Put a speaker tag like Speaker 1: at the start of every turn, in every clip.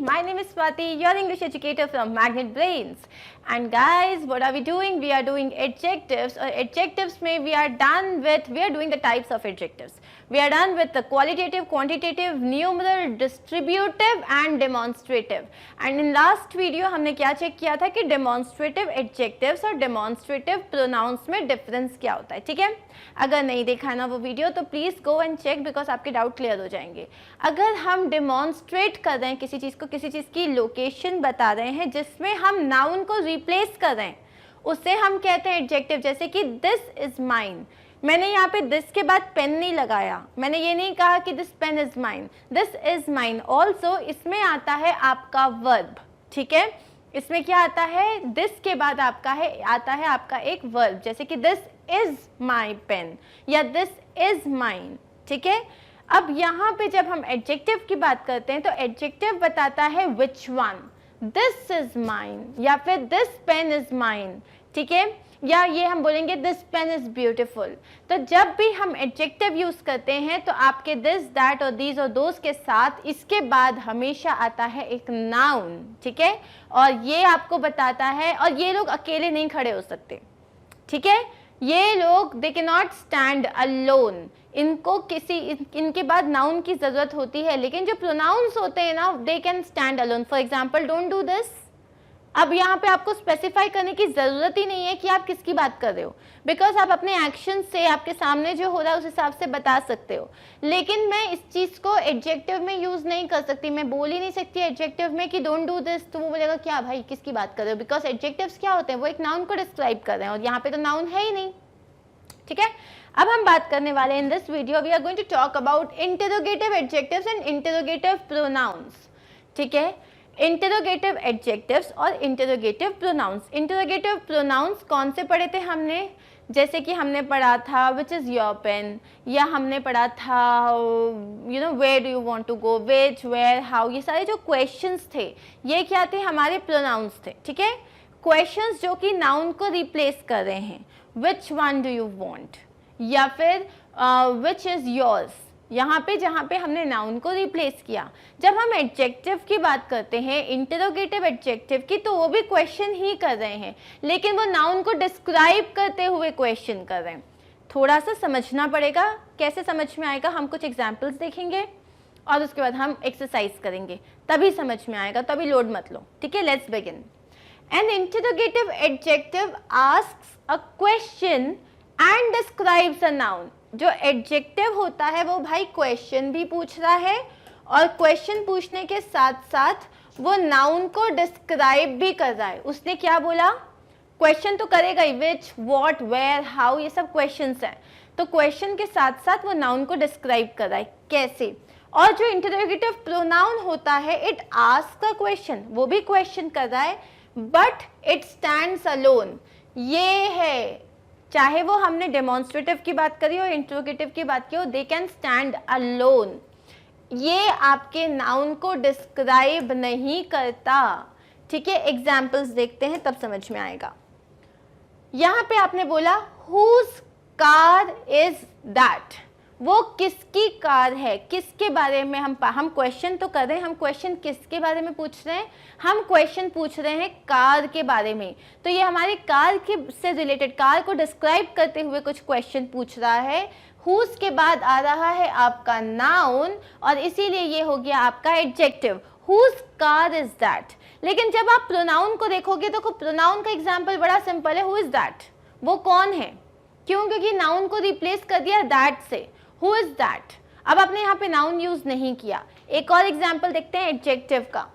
Speaker 1: My name is Swati, your English educator from Magnet Brains. And guys, what are we doing? We are doing adjectives. Or adjectives में we are doing the types of adjectives. We are done with the qualitative, quantitative, numeral, distributive and demonstrative. And in last video हमने क्या check किया था कि demonstrative adjectives और demonstrative pronouns में difference क्या होता है, ठीक है? अगर नहीं देखा है ना वो वीडियो तो please go and check because आपके डाउट क्लियर हो जाएंगे. अगर हम डेमॉन्स्ट्रेट कर रहे हैं किसी चीज़ को, किसी चीज़ की लोकेशन बता रहे हैं जिसमें हम नाउन को रिप्लेस कर रहे हैं, उससे हम कहते हैं एडजेक्टिव. जैसे कि दिस इज़ माइन, मैंने यहाँ पे दिस के बाद पेन नहीं लगाया, मैंने ये नहीं कहा कि this pen is mine, this is mine. Also इसमें आता है आपका वर्ब, ठीक है? इसमें क्या आता है? दिस के बाद आपका आता है आपका एक वर्ब, जैसे कि दिस इज माई पेन या दिस इज माइन, ठीक है? अब यहाँ पे जब हम एडजेक्टिव की बात करते हैं तो एडजेक्टिव बताता है which one, this is mine या फिर दिस पेन इज माइन, ठीक है? या ये हम बोलेंगे दिस पेन इज ब्यूटिफुल. तो जब भी हम एडजेक्टिव यूज करते हैं तो आपके दिस, दैट और दीज और दोज के साथ इसके बाद हमेशा आता है एक नाउन, ठीक है? और ये आपको बताता है, और ये लोग अकेले नहीं खड़े हो सकते, ठीक है? ये लोग they can not stand alone, इनको इनके बाद नाउन की जरूरत होती है, लेकिन जो प्रोनाउंस होते हैं ना they can stand alone. For example don't do this. अब यहाँ पे आपको स्पेसिफाई करने की ज़रूरत ही नहीं है कि आप किसकी बात कर रहे हो, बिकॉज आप अपने एक्शन से आपके सामने जो हो रहा है उस हिसाब से बता सकते हो. लेकिन मैं इस चीज़ को एडजेक्टिव में यूज़ नहीं कर सकती, मैं बोल ही नहीं सकती एडजेक्टिव में कि डोंट डू दिस, तो वो बोलेगा क्या भाई किसकी बात कर रहे हो, बिकॉज एडजेक्टिव्स क्या होते हैं, वो एक नाउन को डिस्क्राइब कर रहे हैं और यहाँ पे तो नाउन है ही नहीं, ठीक है? अब हम बात करने वाले in this video we are going to talk about interrogative adjectives and interrogative pronouns, ठीक है? इंटरोगेटिव एडजेक्टिव्स और इंटरोगेटिव प्रोनाउंस. इंटरोगेटिव प्रोनाउंस कौन से पढ़े थे हमने? जैसे कि हमने पढ़ा था विच इज़ योर पेन, या हमने पढ़ा था you know where do you want to go, which, where, how. ये सारे जो क्वेश्चंस थे ये क्या थे? हमारे प्रोनाउंस थे, ठीक है? क्वेश्चंस जो कि नाउन को रिप्लेस कर रहे हैं. Which one do you want, या फिर विच इज़ योर्स, यहाँ पे जहाँ पे हमने नाउन को रिप्लेस किया. जब हम एडजेक्टिव की बात करते हैं, इंटरोगेटिव एडजेक्टिव की, तो वो भी क्वेश्चन ही कर रहे हैं, लेकिन वो नाउन को डिस्क्राइब करते हुए क्वेश्चन कर रहे हैं. थोड़ा सा समझना पड़ेगा. कैसे समझ में आएगा? हम कुछ एग्जाम्पल्स देखेंगे और उसके बाद हम एक्सरसाइज करेंगे, तभी समझ में आएगा. तो अभी लोड मत लो, ठीक है? Let's begin. An interrogative adjective asks a question and describes a noun. जो एडजेक्टिव होता है वो भाई क्वेश्चन भी पूछ रहा है, और क्वेश्चन पूछने के साथ साथ वो नाउन को डिस्क्राइब भी कर रहा है. उसने क्या बोला? क्वेश्चन तो करेगा ही, विच, व्हाट, वेयर, हाउ, ये सब क्वेश्चंस हैं. तो क्वेश्चन के साथ साथ वो नाउन को डिस्क्राइब कर रहा है कैसे. और जो इंटरोगेटिव प्रोनाउन होता है इट आस्क्स अ क्वेश्चन, वो भी क्वेश्चन कर रहा है, बट इट स्टैंड्स अलोन. ये है, चाहे वो हमने डेमोन्स्ट्रेटिव की बात करी हो, इंटरोगेटिव की बात की हो, दे कैन स्टैंड अलोन. ये आपके नाउन को डिस्क्राइब नहीं करता, ठीक है? एग्जाम्पल्स देखते हैं तब समझ में आएगा. यहाँ पे आपने बोला हुज कार इज दैट, वो किसकी कार है, किसके बारे में हम क्वेश्चन तो कर रहे हैं. हम क्वेश्चन किसके बारे में पूछ रहे हैं? हम क्वेश्चन पूछ रहे हैं कार के बारे में. तो ये हमारे कार के से रिलेटेड, कार को डिस्क्राइब करते हुए कुछ क्वेश्चन पूछ रहा है. हुज के बाद आ रहा है आपका नाउन, और इसीलिए ये हो गया आपका adjective. Whose car is that. लेकिन जब आप प्रोनाउन को देखोगे तो प्रोनाउन का एग्जाम्पल बड़ा सिंपल है. हु इज दैट, वो कौन है? क्यों? क्योंकि नाउन को रिप्लेस कर दिया दैट से. Who is that. अब आपने यहाँ पे नाउन यूज नहीं किया. एक और एग्जाम्पल देखते हैं एडजेक्टिव का.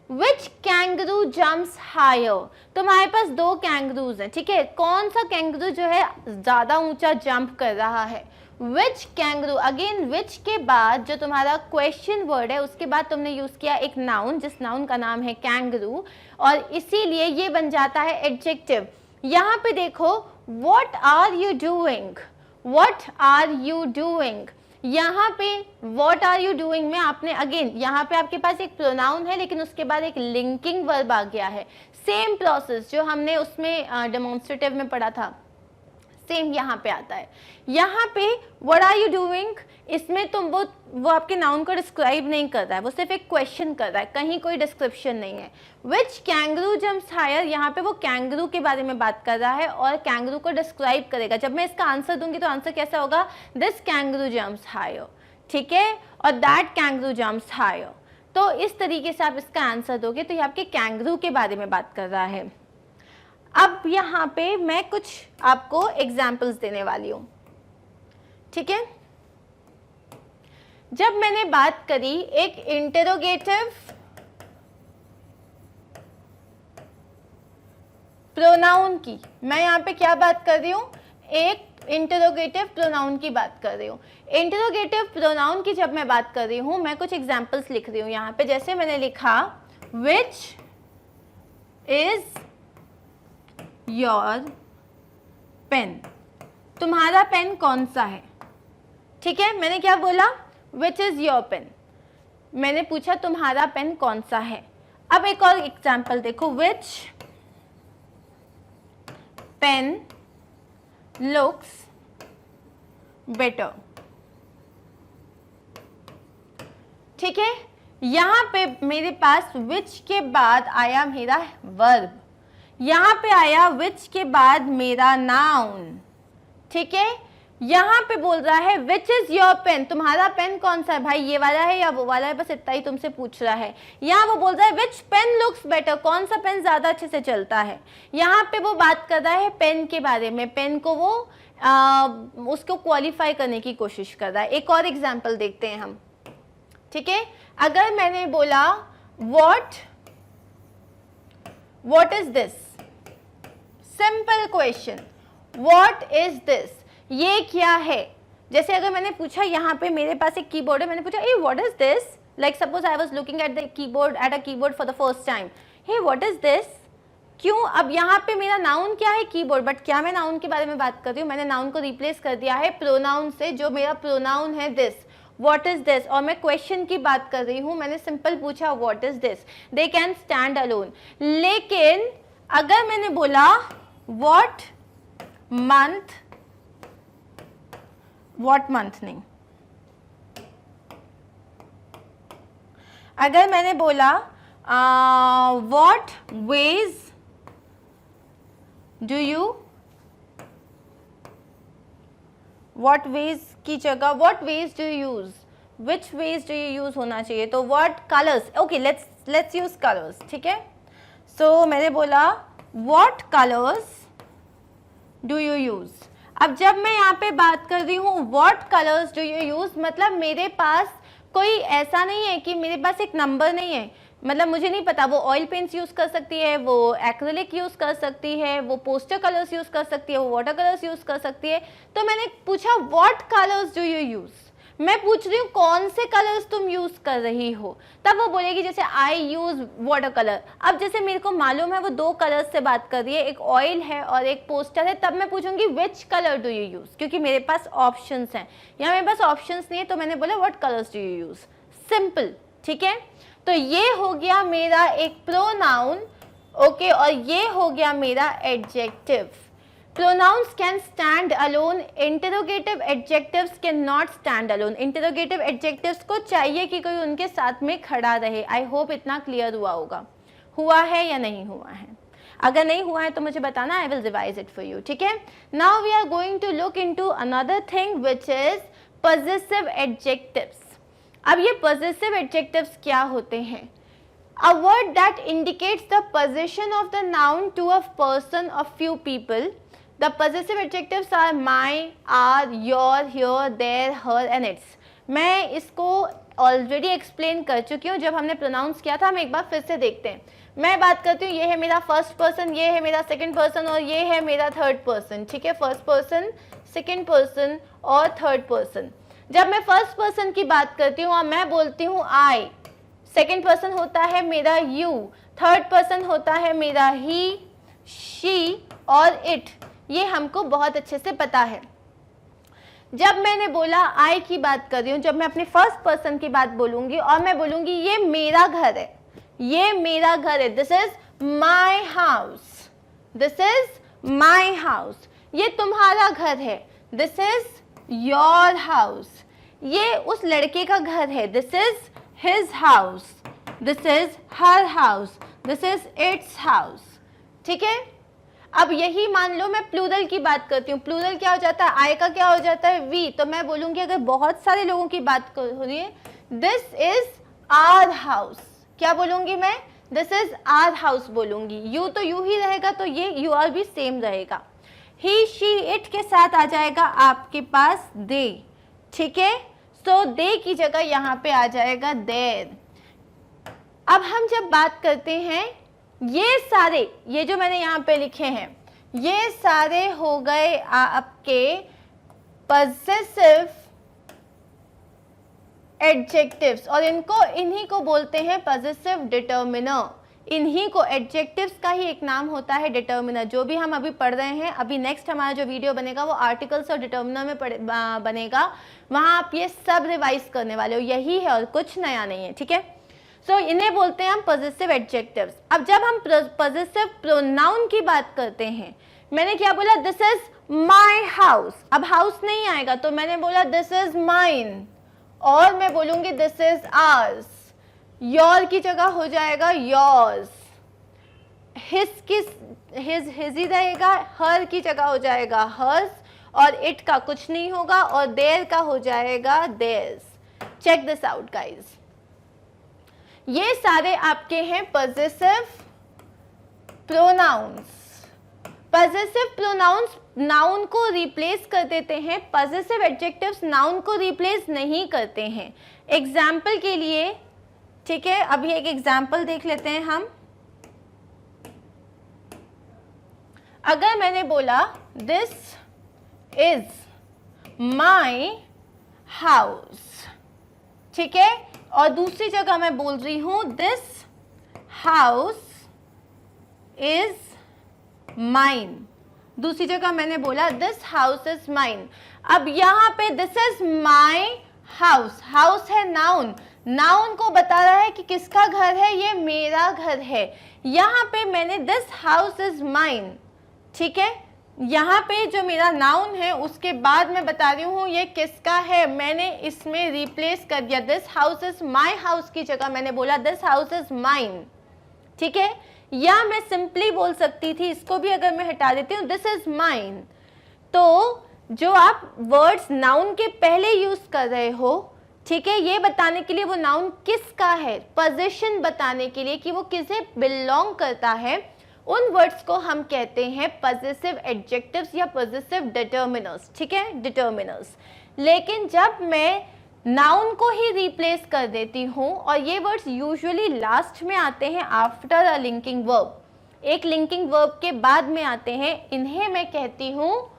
Speaker 1: विच कैंगरू जम्प्स हायर. तो हमारे पास दो कैंगरूज हैं, ठीक है? कौन सा कैंगरू जो है ज्यादा ऊंचा जंप कर रहा है? विच कैंगरू. अगेन विच के बाद जो तुम्हारा क्वेश्चन वर्ड है उसके बाद तुमने यूज किया एक नाउन, जिस नाउन का नाम है कैंगरू, और इसीलिए ये बन जाता है एडजेक्टिव. यहाँ पे देखो what are you doing, what are you doing. यहाँ पे व्हाट आर यू डूइंग में आपने अगेन यहाँ पे आपके पास एक प्रोनाउन है, लेकिन उसके बाद एक लिंकिंग वर्ब आ गया है. सेम प्रोसेस जो हमने उसमें डेमोन्स्ट्रेटिव में पढ़ा था, सेम यहाँ पे आता है। यहाँ पे व्हाट आर यू डूइंग, इसमें तुम वो आपके नाउन को डिस्क्राइब नहीं कर रहा है, वो सिर्फ एक क्वेश्चन कर रहा है, कहीं कोई डिस्क्रिप्शन नहीं है। विच कैंगरू जम्प्स हायर, यहाँ पे वो कैंगरू के बारे में बात कर रहा है और कैंगरू को डिस्क्राइब करेगा। जब मैं इसका आंसर दूंगी तो आंसर कैसा होगा, दिस कैंगरू जम्प्स हायर, ठीक है, और दैट कैंगरू जम्प्स हायर। तो इस तरीके से आप इसका आंसर दोगे तो ये आपके कैंगरू के बारे में बात कर रहा है। अब यहाँ पे मैं कुछ आपको एग्जाम्पल्स देने वाली हूँ, ठीक है। जब मैंने बात करी एक इंटरोगेटिव प्रोनाउन की, मैं यहाँ पे क्या बात कर रही हूँ, एक इंटरोगेटिव प्रोनाउन की बात कर रही हूँ। इंटरोगेटिव प्रोनाउन की जब मैं बात कर रही हूँ, मैं कुछ एग्जाम्पल्स लिख रही हूँ यहाँ पे। जैसे मैंने लिखा विच इज योर पेन, तुम्हारा पेन कौन सा है, ठीक है। मैंने क्या बोला, विच इज योर पेन, मैंने पूछा तुम्हारा पेन कौन सा है। अब एक और एग्जाम्पल देखो, विच पेन लुक्स बेटर, ठीक है। यहां पे मेरे पास विच के बाद आया मेरा वर्ब, यहां पे आया विच के बाद मेरा नाउन, ठीक है। यहां पे बोल रहा है विच इज योर पेन, तुम्हारा पेन कौन सा है, भाई ये वाला है या वो वाला है, बस इतना ही तुमसे पूछ रहा है। यहाँ वो बोल रहा है विच पेन लुक्स बेटर, कौन सा पेन ज्यादा अच्छे से चलता है। यहाँ पे वो बात कर रहा है पेन के बारे में, पेन को वो उसको क्वालिफाई करने की कोशिश कर रहा है। एक और एग्जाम्पल देखते हैं हम, ठीक है। अगर मैंने बोला what is this, simple question, what is this, ये क्या है। जैसे अगर मैंने पूछा, यहाँ पे मेरे पास एक कीबोर्ड है, मैंने पूछा ए what is this, like suppose I was looking at the keyboard, at a keyboard for the first time, hey what is this, क्यों। अब यहाँ पे मेरा नाउन क्या है, कीबोर्ड, बट क्या मैं नाउन के बारे में बात कर रही हूँ, मैंने नाउन को रिप्लेस कर दिया है प्रोनाउन से, जो मेरा प्रोनाउन है दिस, व्हाट इज दिस, और मैं क्वेश्चन की बात कर रही हूँ, मैंने सिंपल पूछा what is this, they can stand alone. लेकिन अगर मैंने बोला व्हाट मंथ, व्हाट मंथ नहीं, अगर मैंने बोला what ways do you, what ways की जगह what ways do you use, which ways do you use होना चाहिए, तो what colours, okay let's use colours, ठीक है। सो मैंने बोला what colours do you use. अब जब मैं यहाँ पे बात कर रही हूँ what colours do you use, मतलब मेरे पास कोई ऐसा नहीं है कि मेरे पास एक नंबर नहीं है, मतलब मुझे नहीं पता, वो ऑयल पेंट्स यूज कर सकती है, वो एक्रिलिक यूज कर सकती है, वो पोस्टर कलर्स यूज कर सकती है, वो वाटर कलर्स यूज कर सकती है। तो मैंने पूछा what colours do you use, मैं पूछ रही हूँ कौन से कलर्स तुम यूज कर रही हो, तब वो बोलेगी जैसे आई यूज वाटर कलर। अब जैसे मेरे को मालूम है वो दो कलर्स से बात कर रही है, एक ऑयल है और एक पोस्टर है, तब मैं पूछूंगी which colour do you use, क्योंकि मेरे पास ऑप्शंस हैं। यहाँ मेरे पास ऑप्शंस नहीं है तो मैंने बोला what colours do you use, simple, ठीक है। तो ये हो गया मेरा एक प्रोनाउन, ओके, और ये हो गया मेरा adjective. Pronouns can stand alone, interrogative adjectives cannot stand alone. Interrogative adjectives को चाहिए कि कोई उनके साथ में खड़ा रहे। I hope इतना क्लियर हुआ होगा, हुआ है या नहीं हुआ है। अगर नहीं हुआ है तो मुझे बताना, I will revise it for you, ठीक है। Now we are going to look into another thing which is possessive adjectives. अब ये possessive adjectives क्या होते हैं? A word that indicates the possession of the noun to a person or few people. The possessive adjectives are my, are, your, here, their, her and its. मैं इसको already explain कर चुकी हूँ जब हमने प्रोनाउंस किया था। हम एक बार फिर से देखते हैं। मैं बात करती हूँ, ये है मेरा फर्स्ट पर्सन, ये है मेरा सेकंड पर्सन और ये है मेरा थर्ड पर्सन, ठीक है। फर्स्ट पर्सन, सेकंड पर्सन और थर्ड पर्सन। जब मैं फर्स्ट पर्सन की बात करती हूँ और मैं बोलती हूँ आई, सेकंड पर्सन होता है मेरा यू, थर्ड पर्सन होता है मेरा ही, शी और इट, ये हमको बहुत अच्छे से पता है। जब मैंने बोला आई की बात कर रही हूँ, जब मैं अपने फर्स्ट पर्सन की बात बोलूंगी और मैं बोलूंगी ये मेरा घर है, ये मेरा घर है, this is my house, this is my house, ये तुम्हारा घर है, दिस इज योर हाउस। ये उस लड़के का घर है, this is his house, this is her house, this is it's house. ठीक है, अब यही मान लो मैं प्लूरल की बात करती हूँ, प्लूरल क्या हो जाता है, आई का क्या हो जाता है, वी। तो मैं बोलूँगी अगर बहुत सारे लोगों की बात हो रही है, दिस इज आवर हाउस। क्या बोलूँगी मैं, दिस इज आवर हाउस बोलूँगी। यू तो यू ही रहेगा, तो ये यू आर भी सेम रहेगा। ही शी इट के साथ आ जाएगा आपके पास दे। ठीक है, सो दे की जगह यहाँ पे आ जाएगा देर। अब हम जब बात करते हैं, ये सारे, ये जो मैंने यहाँ पे लिखे हैं, ये सारे हो गए आपके पजेसिव एडजेक्टिव्स, और इन्हीं को बोलते हैं पजेसिव डिटर्मिनर। इन्हीं को, एडजेक्टिव्स का ही एक नाम होता है डिटर्मिनर। जो भी हम अभी पढ़ रहे हैं, अभी नेक्स्ट हमारा जो वीडियो बनेगा वो आर्टिकल्स और डिटर्मिनर में बनेगा, वहाँ आप ये सब रिवाइज करने वाले हो, यही है और कुछ नया नहीं है। ठीक है, सो इन्हें बोलते हैं हम पजेसिव एडजेक्टिव्स। अब जब हम पजेसिव प्रोनाउन की बात करते हैं, मैंने क्या बोला, दिस इज माई हाउस। अब हाउस नहीं आएगा तो मैंने बोला दिस इज माइन, और मैं बोलूंगी दिस इज आवर्स। योर की जगह हो जाएगा योर्स, हिज ही रहेगा, हर की जगह हो जाएगा हर्स, और इट का कुछ नहीं होगा, और देयर का हो जाएगा theirs. Check this out guys, ये सारे आपके हैं possessive pronouns. Possessive pronouns noun को रिप्लेस कर देते हैं, पजेसिव एडजेक्टिव्स नाउन को रिप्लेस नहीं करते हैं। एग्जाम्पल के लिए, ठीक है, अभी एक एग्जाम्पल देख लेते हैं हम। अगर मैंने बोला दिस इज माई हाउस, ठीक है, और दूसरी जगह मैं बोल रही हूं दिस हाउस इज माइन, दूसरी जगह मैंने बोला दिस हाउस इज माइन। अब यहाँ पे this is my house, house है नाउन, नाउन को बता रहा है कि किसका घर है, ये मेरा घर है। यहाँ पे मैंने दिस हाउस इज माइन, ठीक है, यहाँ पे जो मेरा नाउन है उसके बाद मैं बता रही हूँ ये किसका है, मैंने इसमें रिप्लेस कर दिया, this house is my house की जगह मैंने बोला दिस हाउस इज माइन। ठीक है, या मैं सिंपली बोल सकती थी, इसको भी अगर मैं हटा देती हूँ दिस इज माइन। तो जो आप वर्ड्स नाउन के पहले यूज कर रहे हो, ठीक है, ये बताने के लिए वो नाउन किसका है, पोजीशन बताने के लिए कि वो किसे बिलोंग करता है, उन वर्ड्स को हम कहते हैं पजेसिव एडजेक्टिव्स या पजेसिव डिटर्मिनर्स। ठीक है, डिटर्मिनर्स। लेकिन जब मैं नाउन को ही रिप्लेस कर देती हूँ, और ये वर्ड्स यूजुअली लास्ट में आते हैं आफ्टर अ लिंकिंग वर्ब, एक लिंकिंग वर्ब के बाद में आते हैं, इन्हें मैं कहती हूँ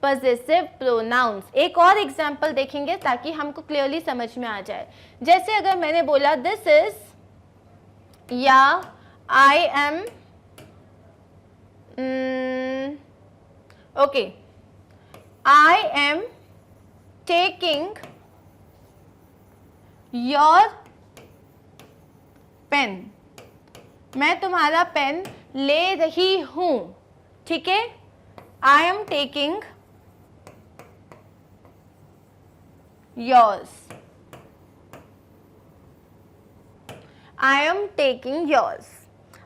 Speaker 1: पजेसिव प्रोनाउंस। एक और एग्जाम्पल देखेंगे ताकि हमको क्लियरली समझ में आ जाए। जैसे अगर मैंने बोला दिस इज, या I am, okay, I am taking your pen, मैं तुम्हारा पेन ले रही हूं। ठीक है, I am taking yours, I am taking yours.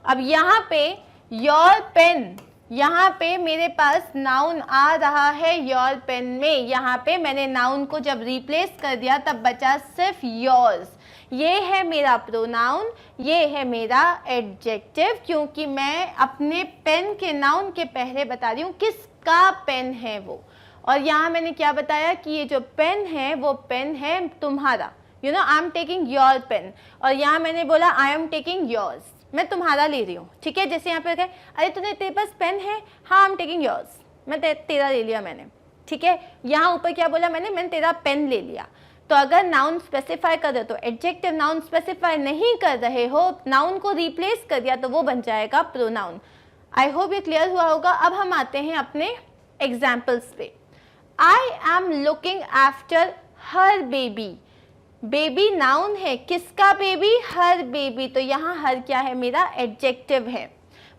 Speaker 1: अब यहाँ पे योर पेन, यहाँ पे मेरे पास नाउन आ रहा है योर पेन में, यहाँ पे मैंने नाउन को जब रिप्लेस कर दिया तब बचा सिर्फ योर्स। ये है मेरा प्रोनाउन, ये है मेरा एडजेक्टिव, क्योंकि मैं अपने पेन के नाउन के पहले बता रही हूँ किसका पेन है वो। और यहाँ मैंने क्या बताया कि ये जो पेन है वो पेन है तुम्हारा, you know, I am taking your pen. और यहाँ मैंने बोला आई एम टेकिंग योर्स, मैं तुम्हारा ले रही हूँ। ठीक है, जैसे यहाँ पे कहे अरे तेरे पास पेन है, हाँ आई एम टेकिंग योर्स, मैं तेरा ले लिया मैंने। ठीक है, यहाँ ऊपर क्या बोला मैंने तेरा पेन ले लिया। तो अगर नाउन स्पेसिफाई कर रहे हो तो एडजेक्टिव, नाउन स्पेसिफाई नहीं कर रहे हो, नाउन को रिप्लेस कर दिया तो वो बन जाएगा प्रोनाउन। आई होप ये क्लियर हुआ होगा। अब हम आते हैं अपने एग्जाम्पल्स पे। I am looking after her baby, baby noun है, किसका बेबी, हर बेबी, तो यहाँ हर क्या है, मेरा एडजेक्टिव है।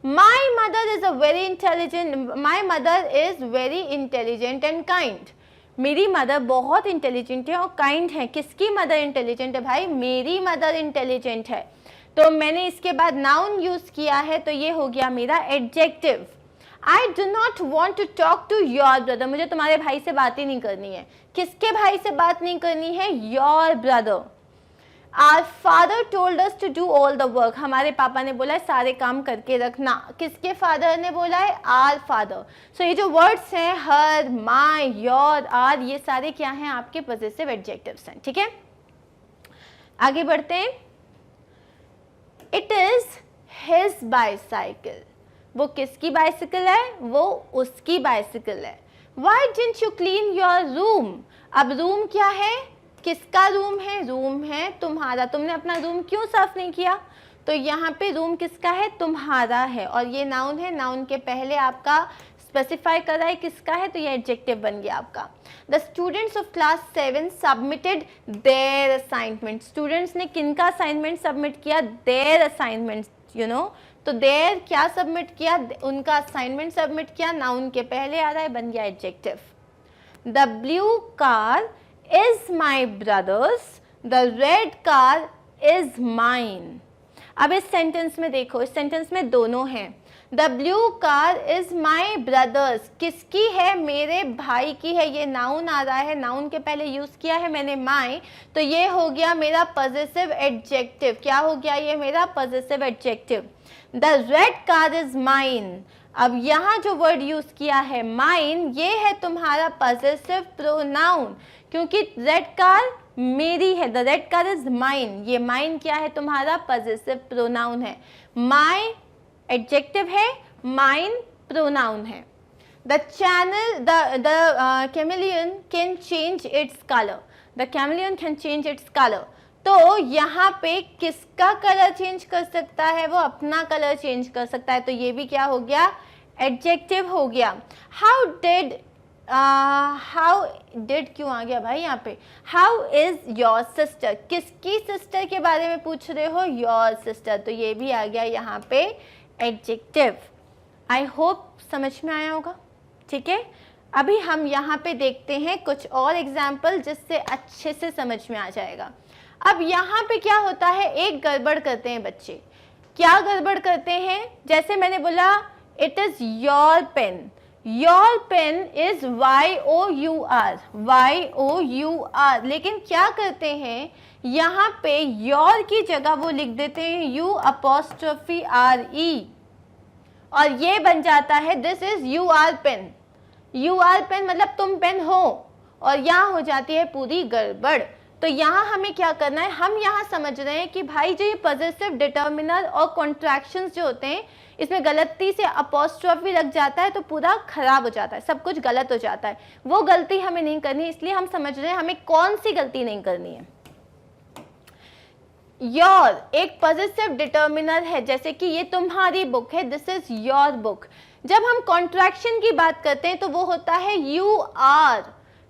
Speaker 1: My mother is a very intelligent, my mother is very intelligent and kind. मेरी मदर बहुत इंटेलिजेंट है और काइंड है। किसकी मदर इंटेलिजेंट है भाई? मेरी मदर इंटेलिजेंट है। तो मैंने इसके बाद नाउन यूज किया है, तो ये हो गया मेरा adjective. I do not want to talk to your brother, मुझे तुम्हारे भाई से बात ही नहीं करनी है। किसके भाई से बात नहीं करनी है? Your brother. Our father told us to do all the work, हमारे पापा ने बोला है सारे काम करके रखना। किसके फादर ने बोला है? Our father. सो ये जो वर्ड्स हैं हर, माई, योर, आर, ये सारे क्या हैं? आपके पॉजिटिव एडजेक्टिव्स हैं। ठीक है, आगे बढ़ते हैं। इट इज हिज बाइसाइकिल, वो किसकी बाइसिकल है? वो उसकी बाइसिकल है। Why didn't you clean your room? अब रूम क्या है? किसका रूम है? रूम है तुम्हारा। तुमने अपना रूम क्यों साफ नहीं किया? तो यहाँ पे रूम किसका है? तुम्हारा है। और ये नाउन है, नाउन के पहले आपका स्पेसिफाई कर रहा है किसका है, तो ये एडजेक्टिव बन गया आपका। The students of class 7 submitted their assignment, students ने किनका असाइनमेंट सबमिट किया? Their assignment, you know. तो देयर क्या सबमिट किया? उनका असाइनमेंट सबमिट किया, नाउन के पहले आ रहा है, बन गया adjective. The blue car is my brothers, the red car is mine. अब इस सेंटेंस में देखो, इस सेंटेंस में दोनों हैं। The blue car is my brothers, किसकी है? मेरे भाई की है। ये नाउन आ रहा है, नाउन के पहले यूज किया है मैंने माई, तो ये हो गया मेरा पॉजिटिव एडजेक्टिव। क्या हो गया? ये मेरा positive adjective. The red car is mine, अब यहाँ जो वर्ड यूज किया है माइन, ये है तुम्हारा पॉजिटिव प्रोनाउन, क्योंकि रेड कार मेरी है। The red car is mine, ये माइन क्या है? तुम्हारा पॉजिटिव प्रोनाउन है। माई एडजेक्टिव है, माइन प्रोनाउन है। The chameleon can change its colour, the chameleon can change its colour. तो यहाँ पे किसका कलर चेंज कर सकता है? वो अपना कलर चेंज कर सकता है। तो ये भी क्या हो गया? एडजेक्टिव हो गया। हाउ डिड क्यों आ गया भाई यहाँ पे? हाउ इज योर सिस्टर, किसकी सिस्टर के बारे में पूछ रहे हो? योर सिस्टर, तो ये भी आ गया यहाँ पे एडजेक्टिव। आई होप समझ में आया होगा। ठीक है, अभी हम यहाँ पे देखते हैं कुछ और एग्जाम्पल जिससे अच्छे से समझ में आ जाएगा। अब यहाँ पे क्या होता है? एक गड़बड़ करते हैं बच्चे। क्या गड़बड़ करते हैं? जैसे मैंने बोला it is your pen, your pen is YOUR, YOUR, लेकिन क्या करते हैं यहाँ पे योर की जगह वो लिख देते हैं U''RE और ये बन जाता है this is UR pen. UR pen मतलब तुम पेन हो, और यहाँ हो जाती है पूरी गड़बड़। तो यहाँ हमें क्या करना है? हम यहाँ समझ रहे हैं कि भाई जो ये पॉजिटिव डिटर्मिनर और कॉन्ट्रैक्शंस जो होते हैं, इसमें गलती से अपॉस्ट्रोफी लग जाता है तो पूरा खराब हो जाता है, सब कुछ गलत हो जाता है। वो गलती हमें नहीं करनी, इसलिए हम समझ रहे हैं हमें कौन सी गलती नहीं करनी है। योर एक पॉजिटिव डिटर्मिनर है, जैसे कि ये तुम्हारी बुक है, दिस इज योर बुक। जब हम कॉन्ट्रैक्शन की बात करते हैं तो वो होता है you are,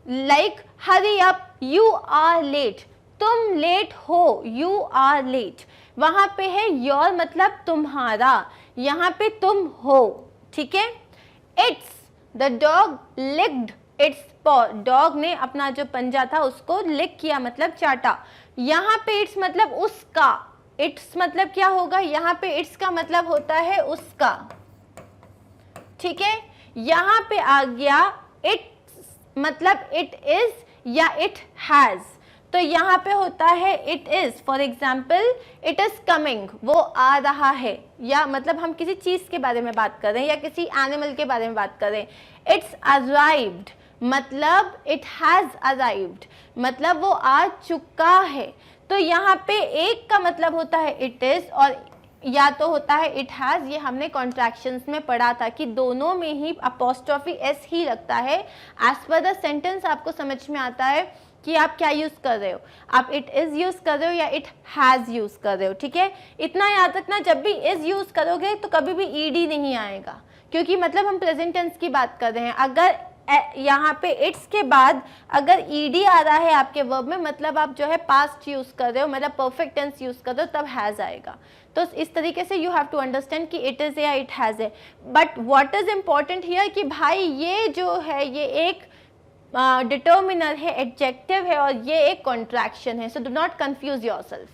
Speaker 1: like hurry up, you are late, तुम लेट हो, यू आर लेट। वहां पे है योर मतलब तुम्हारा, यहाँ पे तुम हो। ठीक है। It's the dog licked it's पॉ, डॉग ने अपना जो पंजा था उसको लिक किया मतलब चाटा। यहाँ पे इट्स मतलब उसका, इट्स मतलब क्या होगा? यहाँ पे इट्स का मतलब होता है उसका। ठीक है। यहाँ पे आ गया इट्स मतलब इट इज या इट हैज, तो यहाँ पे होता है it is. For example it is coming, वो आ रहा है, या मतलब हम किसी चीज के बारे में बात कर रहे हैं या किसी एनिमल के बारे में बात कर रहे हैं। इट्स अराइव्ड मतलब इट हैज अराइव्ड, मतलब वो आ चुका है। तो यहाँ पे एक का मतलब होता है इट इज और या तो होता है इट हैज। ये हमने कॉन्ट्रैक्शंस में पढ़ा था कि दोनों में ही अपॉस्ट्रोफी एस ही लगता है। एज पर द सेंटेंस आपको समझ में आता है कि आप क्या यूज कर रहे हो, आप इट इज यूज कर रहे हो या इट हैज यूज कर रहे हो। ठीक है, इतना याद रखना, जब भी इज यूज करोगे तो कभी भी ईडी नहीं आएगा, क्योंकि मतलब हम प्रेजेंट टेंस की बात कर रहे हैं। अगर यहाँ पे इट्स के बाद अगर ईडी आ रहा है आपके वर्ब में, मतलब आप जो है पास्ट यूज कर रहे हो, मतलब परफेक्ट टेंस यूज कर रहे हो, तब हैज आएगा। तो इस तरीके से यू हैव टू अंडरस्टैंड कि इट इज या इट हैज है। But what is important here कि भाई ये जो है ये एक डिटर्मिनर है, एडजेक्टिव है, और ये एक कॉन्ट्रैक्शन है, so do not confuse yourself.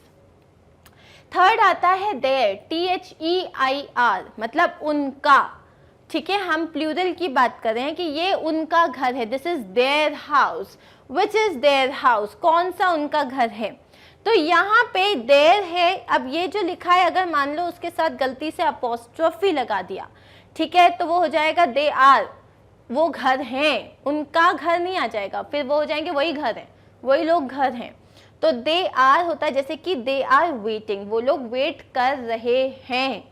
Speaker 1: Third आता है देयर, THEIR, मतलब उनका, ठीक है, हम प्लूरल की बात कर रहे हैं कि ये उनका घर है, this is their house, which is their house, कौन सा उनका घर है। तो यहाँ पे देयर है, अब ये जो लिखा है अगर मान लो उसके साथ गलती से अपोस्ट्रोफी लगा दिया, ठीक है, तो वो हो जाएगा दे आर, वो घर हैं, उनका घर नहीं आ जाएगा, फिर वो हो जाएंगे वही घर है, वही लोग घर हैं। तो दे आर होता है जैसे कि दे आर वेटिंग, वो लोग वेट कर रहे हैं,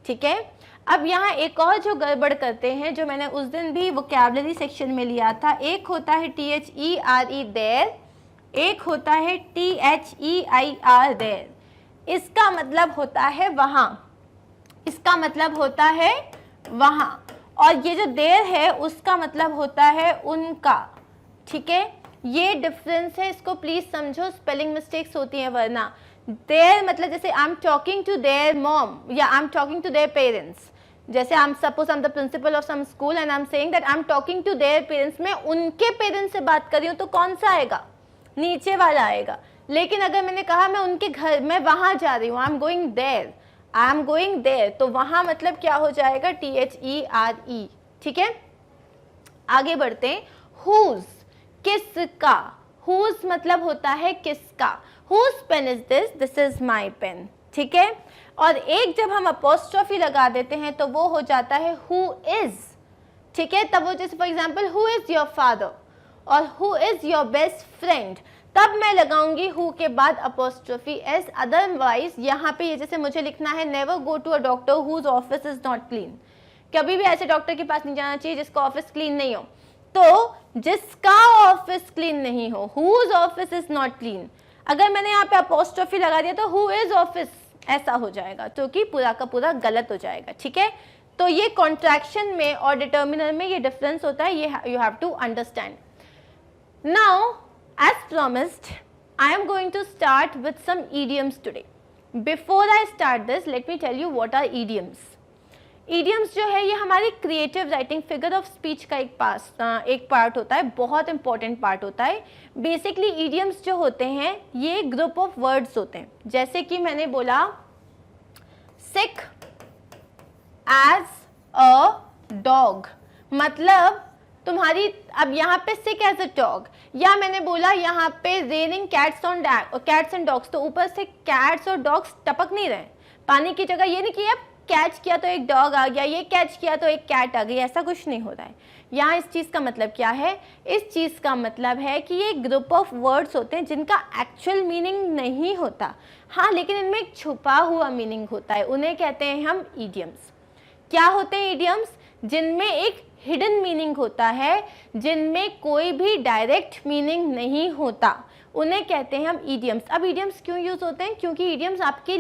Speaker 1: ठीक है। अब यहाँ एक और जो गड़बड़ करते हैं, जो मैंने उस दिन भी वोकैबुलरी सेक्शन में लिया था, एक होता है THERE देयर, एक होता है THEIR देयर। इसका मतलब होता है वहाँ, इसका मतलब होता है वहाँ, और ये जो देयर है उसका मतलब होता है उनका, ठीक है। ये डिफरेंस है, इसको प्लीज समझो, स्पेलिंग मिस्टेक्स होती हैं वरना। देयर मतलब जैसे I am talking to their mom या I am talking to their parents, जैसे I am suppose I am the principal of some school and I am saying that I am talking to their parents, मैं उनके parents से बात कर रही हूँ, तो कौन सा आएगा, नीचे वाला आएगा। लेकिन अगर मैंने कहा मैं उनके घर, मैं वहां जा रही हूँ, I am going there, I am going there, तो वहां मतलब क्या हो जाएगा, THERE, ठीक है। आगे बढ़ते हैं, हुज, किसका, हुज मतलब होता है किसका, whose pen is this, this is my pen, ठीक है। और एक जब हम अपोस्ट्रोफी लगा देते हैं तो वो हो जाता है हु इज, ठीक है। तब वो जैसे for example who is your father और who is your best friend, तब मैं लगाऊंगी हु के बाद अपोस्ट्रोफी एस। अदरवाइज यहाँ पे ये जैसे मुझे लिखना है never go to a doctor whose office is not clean, कभी भी ऐसे डॉक्टर के पास नहीं जाना चाहिए जिसका ऑफिस क्लीन नहीं हो। तो जिसका ऑफिस क्लीन नहीं हो, whose office is not clean, अगर मैंने यहाँ पे अपोस्ट्रोफी लगा दिया तो हु इज ऑफिस ऐसा हो जाएगा, तो कि पूरा का पूरा गलत हो जाएगा, ठीक है। तो ये कॉन्ट्रैक्शन में और डिटर्मिनर में ये डिफरेंस होता है, ये you have to understand. Now as promised, I am going to start with some idioms today. Before I start this, let me tell you what are idioms. Idioms जो है ये हमारी creative writing, figure of speech का एक part होता है, बहुत important part होता है। बेसिकली idioms जो होते हैं ये ग्रुप ऑफ वर्ड्स होते हैं, जैसे कि मैंने बोला sick as a dog, मतलब तुम्हारी, अब यहाँ पे sick as a dog, या मैंने बोला यहाँ पे raining cats and dogs, तो ऊपर से cats और dogs टपक नहीं रहे पानी की जगह, ये नहीं कि अब कैच किया तो एक डॉग आ गया, ये कैच किया तो एक कैट आ गई, ऐसा कुछ नहीं हो रहा है। यहाँ इस चीज़ का मतलब क्या है, इस चीज़ का मतलब है कि ये ग्रुप ऑफ वर्ड्स होते हैं जिनका एक्चुअल मीनिंग नहीं होता, हाँ, लेकिन इनमें एक छुपा हुआ मीनिंग होता है, उन्हें कहते हैं हम ईडियम्स। क्या होते हैं ईडियम्स? जिनमें एक हिडन मीनिंग होता है, जिनमें कोई भी डायरेक्ट मीनिंग नहीं होता, उन्हें कहते हैं हम ईडियम्स। अब ईडियम्स क्यों यूज़ होते हैं? क्योंकि ईडियम्स आपकी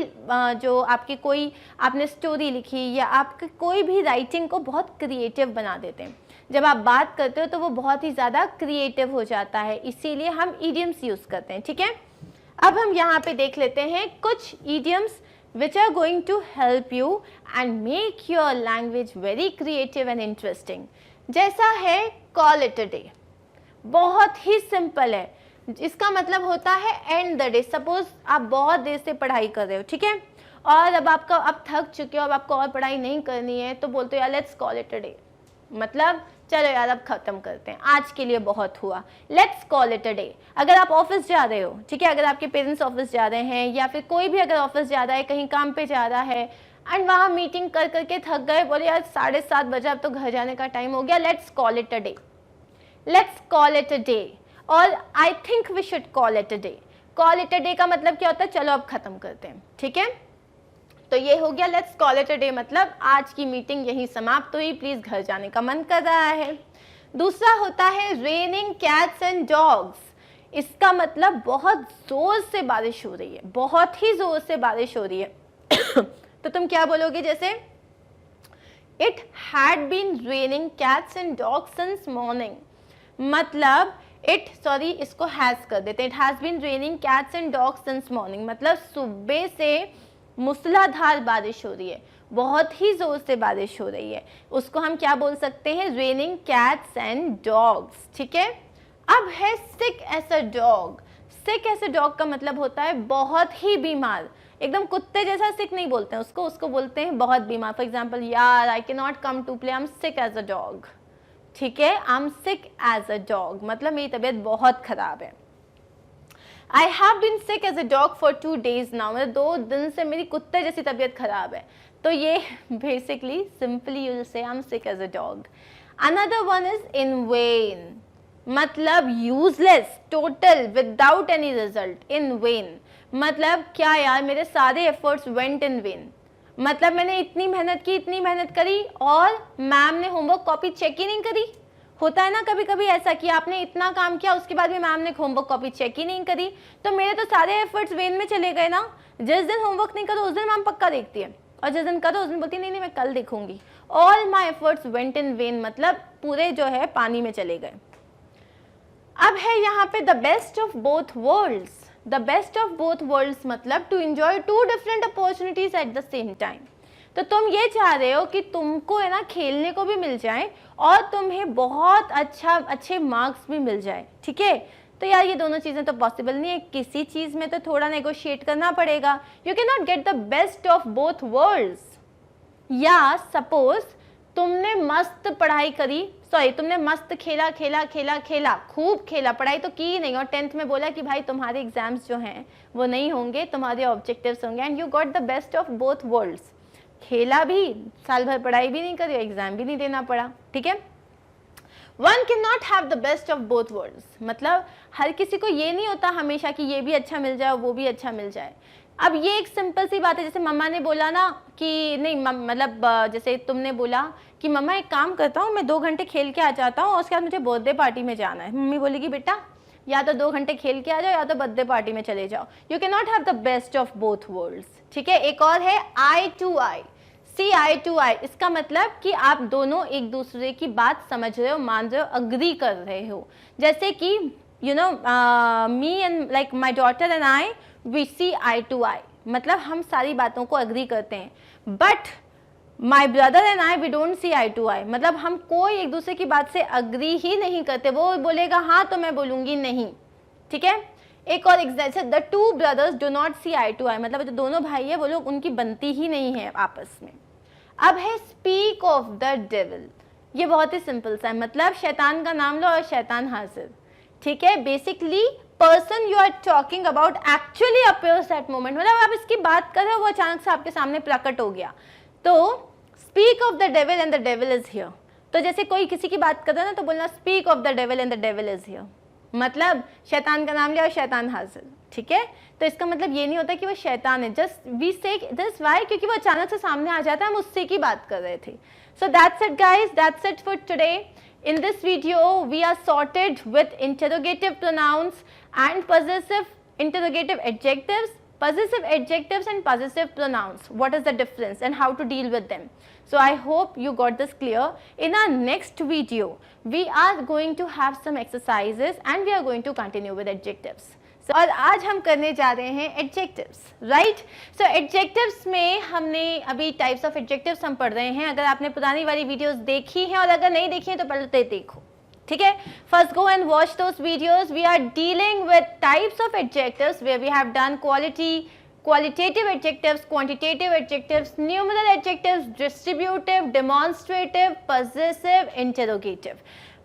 Speaker 1: जो आपकी कोई आपने स्टोरी लिखी या आपकी कोई भी राइटिंग को बहुत क्रिएटिव बना देते हैं। जब आप बात करते हो तो वो बहुत ही ज़्यादा क्रिएटिव हो जाता है, इसीलिए हम ईडियम्स यूज़ करते हैं, ठीक है। अब हम यहाँ पे देख लेते हैं कुछ idioms which are going to help you and make your language very creative and interesting। जैसा है call it a day, बहुत ही सिंपल है, इसका मतलब होता है एंड द डे। सपोज आप बहुत देर से पढ़ाई कर रहे हो, ठीक है, और अब थक चुके हो, अब आपको और पढ़ाई नहीं करनी है, तो बोलते हो यार let's call it a day, मतलब चलो यार अब खत्म करते हैं, आज के लिए बहुत हुआ, let's call it a day. अगर आप ऑफिस जा रहे हो, ठीक है, अगर आपके पेरेंट्स ऑफिस जा रहे हैं या फिर कोई भी अगर ऑफिस जा रहा है, कहीं काम पे जा रहा है एंड वहाँ मीटिंग कर करके थक गए, बोले यार 7:30 बजे अब तो घर जाने का टाइम हो गया, let's call it a day, let's call it a day, और I think we should call it a day. Call it a day का मतलब क्या होता है? चलो अब खत्म करते हैं, ठीक है। तो ये हो गया let's call it a day, मतलब आज की मीटिंग यहीं समाप्त हुई, प्लीज घर जाने का मन कर रहा है। दूसरा होता है रेनिंग कैट्स एंड डॉग्स, इसका मतलब बहुत जोर से बारिश हो रही है, बहुत ही जोर से बारिश हो रही है तो तुम क्या बोलोगे? जैसे it had been raining cats and dogs since morning, मतलब इसको हैज कर देते हैं, it has been raining cats and dogs since morning, मतलब सुबह से मूसलाधार बारिश हो रही है, बहुत ही जोर से बारिश हो रही है, उसको हम क्या बोल सकते हैं, रेनिंग कैट्स एंड डॉग्स। ठीक है, अब है sick as a dog. Sick as a dog का मतलब होता है बहुत ही बीमार, एकदम कुत्ते जैसा सिक नहीं बोलते हैं उसको बोलते हैं बहुत बीमार। फॉर एग्जाम्पल, यार I can not come to play, I am sick as a dog. ठीक है, I am sick as a dog मतलब मेरी तबीयत बहुत खराब है। I have been sick as a dog for 2 days now, मतलब 2 दिन से मेरी कुत्ते जैसी तबीयत खराब है। तो ये basically simply you will say I am sick as a dog. Another one is in vain, मतलब useless, total, without any result. In vain मतलब क्या यार, मेरे सारे एफर्ट्स वेंट इन वेन, मतलब मैंने इतनी मेहनत करी और मैम ने होमवर्क कॉपी चेक ही नहीं करी। होता है ना कभी कभी ऐसा कि आपने इतना काम किया उसके बाद भी मैम ने होमवर्क कॉपी चेक ही नहीं करी, तो मेरे तो सारे एफर्ट्स वेन में चले गए ना। जिस दिन होमवर्क नहीं करो उस दिन मैम पक्का देखती है, और जिस दिन करो उस दिन बोलती नहीं मैं कल देखूंगी। All my efforts went in vain मतलब पूरे जो है पानी में चले गए। अब है यहाँ पे the best of both worlds. The best of both worlds मतलब to enjoy 2 different opportunities at the same time. तो तुम ये चाह रहे हो कि तुमको है ना खेलने को भी मिल जाए और तुम्हें बहुत अच्छे मार्क्स भी मिल जाए। ठीक है, तो यार ये दोनों चीज़ें तो पॉसिबल नहीं है, किसी चीज़ में तो थोड़ा नेगोशिएट करना पड़ेगा। You can not get the best of both world's. या सपोज तुमने मस्त पढ़ाई करी, तुमने मस्त खेला, खूब खेला, पढ़ाई तो की नहीं, और 10th में बोला कि भाई तुम्हारे एग्जाम्स जो हैं वो नहीं होंगे, तुम्हारे ऑब्जेक्टिव्स होंगे, and you got the best of both world's. खेला भी, साल भर पढ़ाई भी नहीं करी, एग्जाम भी नहीं देना पड़ा। ठीक है, one can not have the best of both worlds मतलब हर किसी को ये नहीं होता हमेशा कि ये भी अच्छा मिल जाए वो भी अच्छा मिल जाए। अब ये एक सिंपल सी बात है, जैसे मम्मा ने बोला ना कि नहीं, मतलब जैसे तुमने बोला कि मम्मा एक काम करता हूँ, मैं 2 घंटे खेल के आ जाता हूँ और उसके बाद मुझे बर्थडे पार्टी में जाना है। मम्मी बोलेगी बेटा या तो 2 घंटे खेल के आ जाओ या तो बर्थडे पार्टी में चले जाओ। You can not have the best of both world's. ठीक है, एक और है आई to I. C eye to आई, इसका मतलब कि आप दोनों एक दूसरे की बात समझ रहे हो, मान रहे हो, अग्री कर रहे हो। जैसे कि you know me and like my daughter and I we see eye to eye, मतलब हम सारी बातों को अग्री करते हैं। But my brother and I we don't see eye to eye, मतलब हम कोई एक दूसरे की बात से अग्री ही नहीं करते, वो बोलेगा हाँ तो मैं बोलूँगी नहीं। ठीक है, एक और example, the 2 brothers do not see eye to eye, मतलब जो दोनों भाई है वो लोग, उनकी बनती ही नहीं है आपस में। अब है स्पीक ऑफ द डेविल, ये बहुत ही सिंपल सा है, मतलब शैतान का नाम लो और शैतान हाजिर। ठीक है, basically person you are talking about actually appears that moment, मतलब आप इसकी बात कर रहे हो वो अचानक से आपके सामने प्रकट हो गया। तो speak of the devil and the devil is here. तो जैसे कोई किसी की बात कर रहा है ना तो बोलना speak of the devil and the devil is here, मतलब शैतान का नाम लिया और शैतान हाजिर। ठीक है, तो इसका मतलब ये नहीं होता कि वो शैतान है, जस्ट वी से दिस व्हाई, क्योंकि वो अचानक से सामने आ जाता है, हम उससे की बात कर रहे थे। So that's it guys, that's it for today. In this video, we are sorted with interrogative pronouns and possessive interrogative adjectives, possessive adjectives and possessive pronouns. What is the difference and how to deal with them? So I hope you got this clear. In our next video, we are going to have some exercises and we are going to continue with adjectives. So, और आज हम करने जा रहे हैं adjectives, right. सो adjectives में हमने अभी टाइप्स ऑफ एडजेक्टिव्स हम पढ़ रहे हैं। अगर आपने पुरानी वाली वीडियोस देखी हैं और अगर नहीं देखी हैं तो पहले देखो। ठीक है, first go and watch those videos. We are dealing with types of adjectives where we have done qualitative adjectives, quantitative adjectives, numeral adjectives, distributive, demonstrative, possessive, interrogative.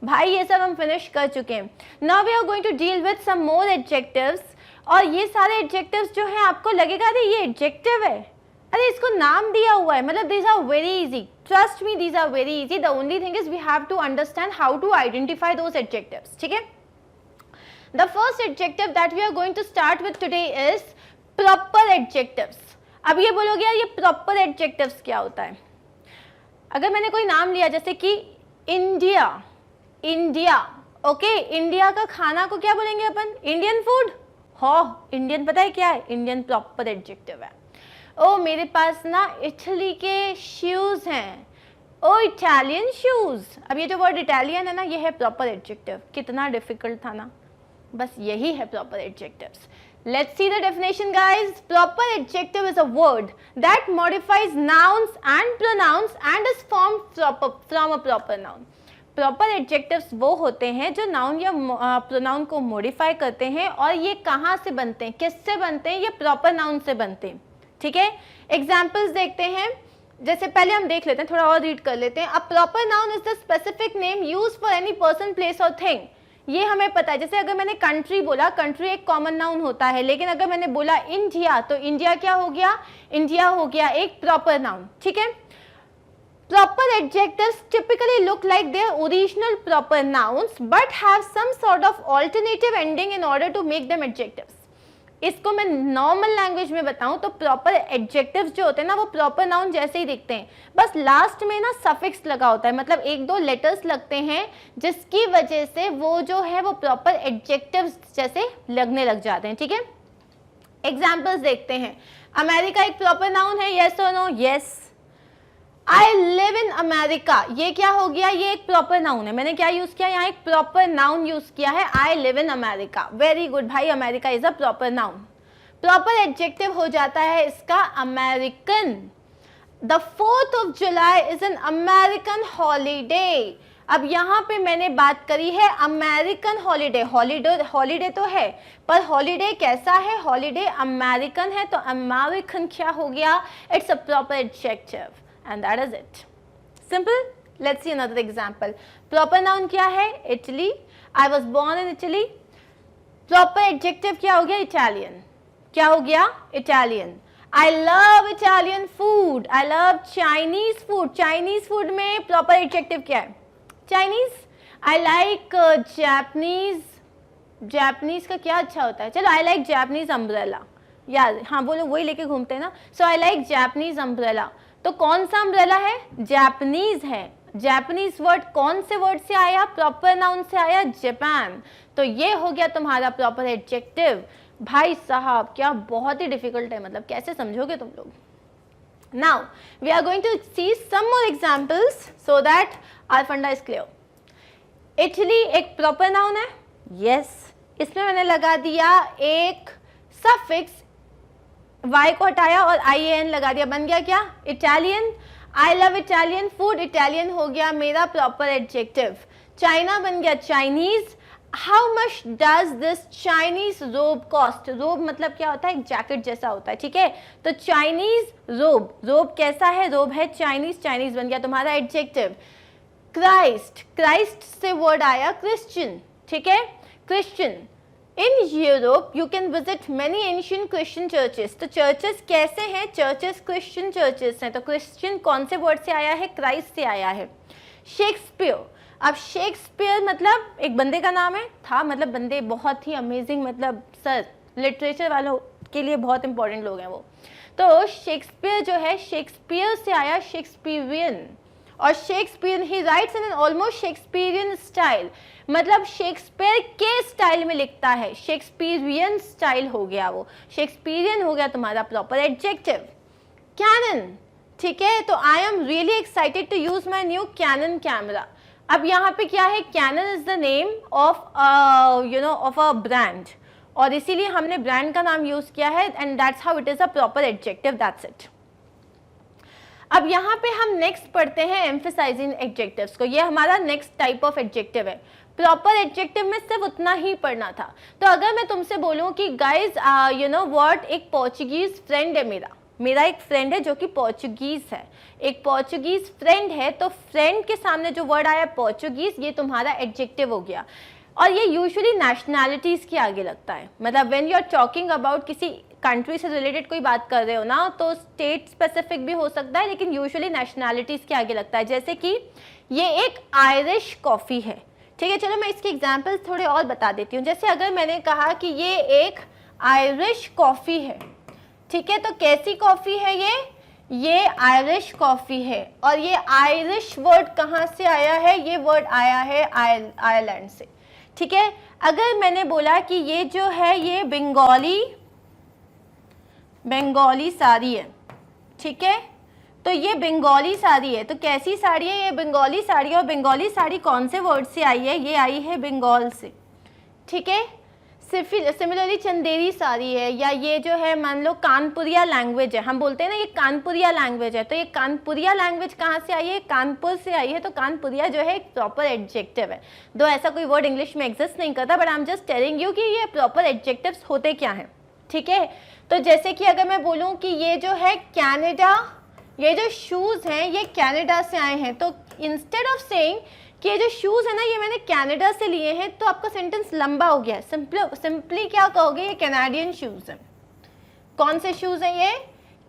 Speaker 1: भाई ये सब हम फिनिश कर चुके हैं। Now we are going to deal with some more adjectives, और ये सारे एडजेक्टिव्स जो हैं आपको लगेगा अरे ये एडजेक्टिव है, अरे इसको नाम दिया हुआ है, मतलब these are very easy, trust me these are very easy. The only thing is we have to understand how to identify those adjectives. ठीक है, the first adjective that we are going to start with today is proper adjectives. अब ये बोलोगे यार ये proper adjectives क्या होता है? अगर मैंने कोई नाम लिया जैसे कि इंडिया, इंडिया, ओके, इंडिया का खाना को क्या बोलेंगे अपन? Indian food. हो, इंडियन पता है क्या है? इंडियन प्रॉपर एडजेक्टिव है। ओ मेरे पास ना इटली के शूज हैं, ओ इटालियन शूज। अब ये जो वर्ड इटालियन है ना, ये है प्रॉपर एडजेक्टिव। कितना डिफिकल्ट था ना, बस यही है proper adjectives. Let's see the definition, guys. Proper adjective is a word that modifies nouns and pronouns and is formed from a proper noun. Proper adjectives वो होते हैं जो नाउन या प्रोनाउन को मॉडिफाई करते हैं, और ये कहाँ से बनते हैं, किससे बनते हैं, ये प्रॉपर नाउन से बनते हैं। ठीक है, एग्जाम्पल्स देखते हैं। जैसे पहले हम देख लेते हैं, थोड़ा और रीड कर लेते हैं। अ proper noun is the specific name use for any person, place और थिंग। ये हमें पता है। जैसे अगर मैंने कंट्री बोला, कंट्री एक कॉमन नाउन होता है, लेकिन अगर मैंने बोला इंडिया, तो इंडिया क्या हो गया, इंडिया हो गया एक प्रॉपर नाउन। ठीक है, proper adjectives typically look like their original proper nouns but have some sort of alternative ending in order to make them adjectives. इसको मैं नॉर्मल लैंग्वेज में बताऊं तो प्रॉपर एडजेक्टिव्स जो होते हैं ना, वो प्रॉपर नाउन जैसे ही दिखते हैं, बस लास्ट में ना सफिक्स लगा होता है, मतलब एक दो लेटर्स लगते हैं जिसकी वजह से वो जो है वो प्रॉपर एडजेक्टिव्स जैसे लगने लग जाते हैं। ठीक है, एग्जाम्पल्स देखते हैं। अमेरिका एक प्रॉपर नाउन है, येस और no, yes. I live in America, ये क्या हो गया, ये एक प्रॉपर नाउन है। मैंने क्या यूज किया, यहाँ एक प्रॉपर नाउन यूज किया है, I live in America. Very good भाई, America is a proper noun. Proper adjective हो जाता है इसका American. The 4th of July is an American holiday. अब यहाँ पे मैंने बात करी है अमेरिकन हॉलीडे। हॉलीडे तो है, पर हॉलीडे कैसा है, हॉलीडे अमेरिकन है, तो अमेरिकन क्या हो गया, it's a proper adjective. And that is it. Simple. Let's see another example. Proper noun क्या है, Italy. I was born in Italy. Proper adjective क्या हो गया, Italian. क्या हो गया, Italian. I love Italian food. I love Chinese food. Chinese food में proper adjective क्या है, Chinese. I like Japanese. Japanese का क्या अच्छा होता है, चलो I like Japanese umbrella. यार हाँ बोलो, वही लेके घूमते हैं ना। So I like Japanese umbrella. तो कौन सा अम्ब्रेला है, जापानीज है। जापानीज वर्ड कौन से वर्ड से आया, प्रॉपर नाउन से आया, जापान। तो ये हो गया तुम्हारा प्रॉपर एडजेक्टिव। भाई साहब क्या बहुत ही डिफिकल्ट है, मतलब कैसे समझोगे तुम लोग। Now we are going to see some more examples so that our funda is clear. Italy एक प्रॉपर नाउन है, यस। इसमें मैंने लगा दिया एक सफिक्स, वाई को हटाया और IAN लगा दिया, बन गया क्या, Italian. I love Italian food, Italian हो गया मेरा प्रॉपर एडजेक्टिव। चाइना बन गया Chinese. How much does this Chinese रोब कॉस्ट, रोब मतलब क्या होता है, एक जैकेट जैसा होता है। ठीक है, तो चाइनीज रोब, रोब कैसा है, रोब है चाइनीज, चाइनीज बन गया तुम्हारा एडजेक्टिव। क्राइस्ट, क्राइस्ट से वर्ड आया क्रिश्चियन। ठीक है, Christian. In Europe, you can visit many ancient Christian churches. तो churches कैसे हैं, churches Christian churches हैं। तो Christian कौन से वर्ड से आया है, क्राइस्ट से आया है। शेक्सपियर, अब शेक्सपियर मतलब एक बंदे का नाम है, था मतलब बंदे बहुत ही अमेजिंग, मतलब सर लिटरेचर वालों के लिए बहुत इंपॉर्टेंट लोग हैं वो। तो शेक्सपियर जो है, शेक्सपियर से आया शेक्सपियरियन, और Shakespeare he rights in an almost Shakespearean style, मतलब शेक्सपियर के स्टाइल में लिखता है, शेक्सपियरियन स्टाइल हो गया वो, शेक्सपियरियन हो गया तुम्हारा प्रॉपर एडजेक्टिव। कैनन, ठीक है, तो I am really excited to use my new Canon camera. अब यहाँ पे क्या है, Canon is the name of of a brand, और इसीलिए हमने ब्रांड का नाम यूज किया है, and that's how it is a proper adjective, that's it. अब यहाँ पे हम नेक्स्ट पढ़ते हैं एम्फेसाइजिंग एडजेक्टिव्स को। ये हमारा नेक्स्ट टाइप ऑफ एडजेक्टिव है। प्रॉपर एडजेक्टिव में सिर्फ उतना ही पढ़ना था। तो अगर मैं तुमसे बोलूँ कि गाइज व्हाट, एक पोर्चुगीज फ्रेंड है मेरा एक फ्रेंड है जो कि पोर्चुगीज है, एक पोर्चुगीज फ्रेंड है, तो फ्रेंड के सामने जो वर्ड आया पोर्चुगीज, ये तुम्हारा एडजेक्टिव हो गया। और ये यूजुअली नेशनैलिटीज के आगे लगता है, मतलब when you are talking about किसी कंट्री से रिलेटेड कोई बात कर रहे हो ना, तो स्टेट स्पेसिफिक भी हो सकता है, लेकिन यूजुअली नेशनैलिटीज के आगे लगता है। जैसे कि ये एक आयरिश कॉफ़ी है। ठीक है, चलो मैं इसके एग्जाम्पल्स थोड़े और बता देती हूँ। जैसे अगर मैंने कहा कि ये एक आयरिश कॉफ़ी है, ठीक है, तो कैसी कॉफ़ी है ये आयरिश कॉफ़ी है। और ये आयरिश वर्ड कहाँ से आया है, ये वर्ड आया है आयरलैंड से। ठीक है, अगर मैंने बोला कि ये जो है ये बंगाली साड़ी है, ठीक है, तो ये बंगाली साड़ी है, तो कैसी साड़ी है? ये बंगाली साड़ी है, और बंगाली साड़ी कौन से वर्ड से आई है? ये आई है बंगाल से, ठीक है। सिमिलरली चंदेरी साड़ी है, या ये जो है मान लो कानपुरिया लैंग्वेज है, हम बोलते हैं ना ये कानपुरिया लैंग्वेज है, तो ये कानपुरिया लैंग्वेज कहाँ से आई है? कानपुर से आई है। तो कानपुरिया जो है एक प्रॉपर एडजेक्टिव है, दो ऐसा कोई वर्ड इंग्लिश में एग्जिस्ट नहीं करता, but I am just telling you कि ये प्रॉपर एडजेक्टिव्स होते क्या हैं, ठीक है। तो जैसे कि अगर मैं बोलूँ कि ये जो है कनाडा, ये जो शूज़ हैं ये कनाडा से आए हैं, तो इंस्टेड ऑफ सेइंग कि ये जो शूज़ है ना ये मैंने कनाडा से लिए हैं, तो आपका सेंटेंस लंबा हो गया। सिंपली क्या कहोगे? ये कैनेडियन शूज़ हैं। कौन से शूज़ हैं? ये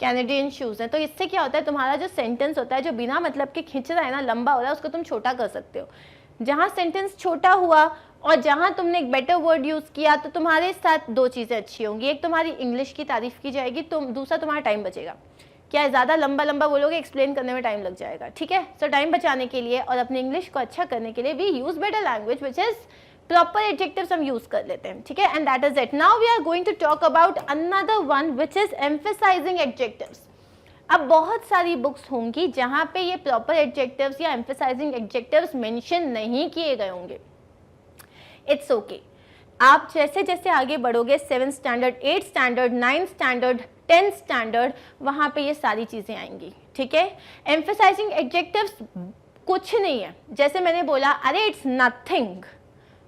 Speaker 1: कैनेडियन शूज़ हैं। तो इससे क्या होता है, तुम्हारा जो सेंटेंस होता है जो बिना मतलब के खिंच रहा है ना, लंबा हो रहा है, उसको तुम छोटा कर सकते हो। जहाँ सेंटेंस छोटा हुआ और जहाँ तुमने एक बेटर वर्ड यूज़ किया, तो तुम्हारे साथ दो चीज़ें अच्छी होंगी। एक तुम्हारी इंग्लिश की तारीफ़ की जाएगी, तो दूसरा तुम्हारा टाइम बचेगा। क्या ज़्यादा लंबा लंबा बोलोगे, एक्सप्लेन करने में टाइम लग जाएगा, ठीक है। सो टाइम बचाने के लिए और अपनी इंग्लिश को अच्छा करने के लिए we use better language which is proper adjectives हम यूज़ कर लेते हैं, ठीक है। And that is it. Now we are going to talk about another one which is emphasising adjectives. अब बहुत सारी बुक्स होंगी जहाँ पे ये प्रॉपर एडजेक्टिव्स या एम्फेसाइजिंग एडजेक्टिव्स मेंशन नहीं किए गए होंगे। It's okay. आप जैसे जैसे आगे बढ़ोगे 7th standard, 8th standard, 9th standard, 10th standard, वहाँ पे ये सारी चीज़ें आएंगी, ठीक है। एम्फेसाइजिंग एडजेक्टिव्स कुछ नहीं है, जैसे मैंने बोला अरे इट्स नथिंग,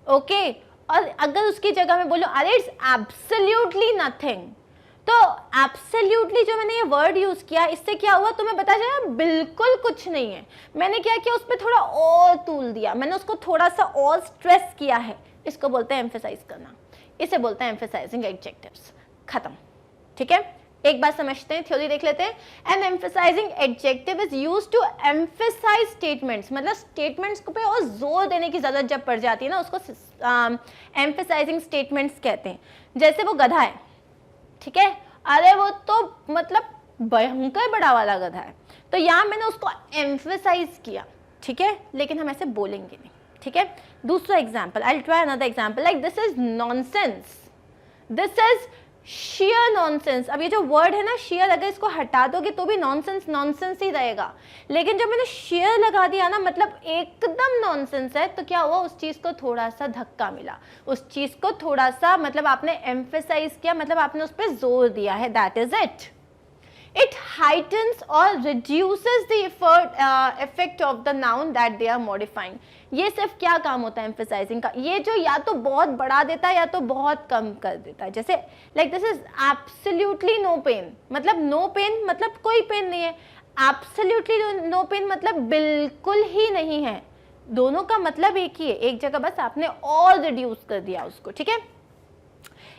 Speaker 1: ओके, और अगर उसकी जगह मैं बोलूँ अरे इट्स एब्सोल्युटली नथिंग, तो एब्सोल्युटली जो मैंने ये वर्ड यूज़ किया, इससे क्या हुआ तुम्हें बता जाएगा बिल्कुल कुछ नहीं है। मैंने क्या किया, उस पर थोड़ा और तूल दिया, मैंने उसको थोड़ा सा और स्ट्रेस किया है। इसको बोलते हैं एम्फेसाइज करना, इसे बोलते हैं एम्फेसाइजिंग एडजेक्टिव्स। खत्म, ठीक है। एक बार समझते हैं, थ्योरी देख लेते हैं। An emphasising adjective is used to emphasise statements, मतलब स्टेटमेंट्स पे और जोर देने की जरूरत जब पड़ जाती है ना, उसको एम्फेसाइजिंग स्टेटमेंट्स कहते हैं। जैसे वो गधा है, ठीक है, अरे वो तो मतलब भयंकर बड़ा वाला गधा है, तो यहाँ मैंने उसको एम्फेसाइज किया, ठीक है, लेकिन हम ऐसे बोलेंगे नहीं, ठीक है। दूसरा example, I will try another example, like this is nonsense, this is sheer nonsense. अब ये जो वर्ड है ना sheer, अगर इसको हटा दोगे तो भी नॉनसेंस नॉनसेंस ही रहेगा, लेकिन जब मैंने sheer लगा दिया ना, मतलब एकदम नॉनसेंस है, तो क्या हुआ, उस चीज़ को थोड़ा सा धक्का मिला, उस चीज़ को थोड़ा सा मतलब आपने एम्फेसाइज किया, मतलब आपने उस पर जोर दिया है, that is it. It heightens or reduces the effect of the noun that they are modifying. ये सिर्फ क्या काम होता है एम्फेसाइजिंग का, ये जो या तो बहुत बढ़ा देता है या तो बहुत कम कर देता है। जैसे like this is absolutely no pen, मतलब नो पेन मतलब कोई पेन नहीं है, एब्सोल्युटली नो पेन मतलब बिल्कुल ही नहीं है। दोनों का मतलब एक ही है, एक जगह बस आपने और रिड्यूस कर दिया उसको, ठीक है।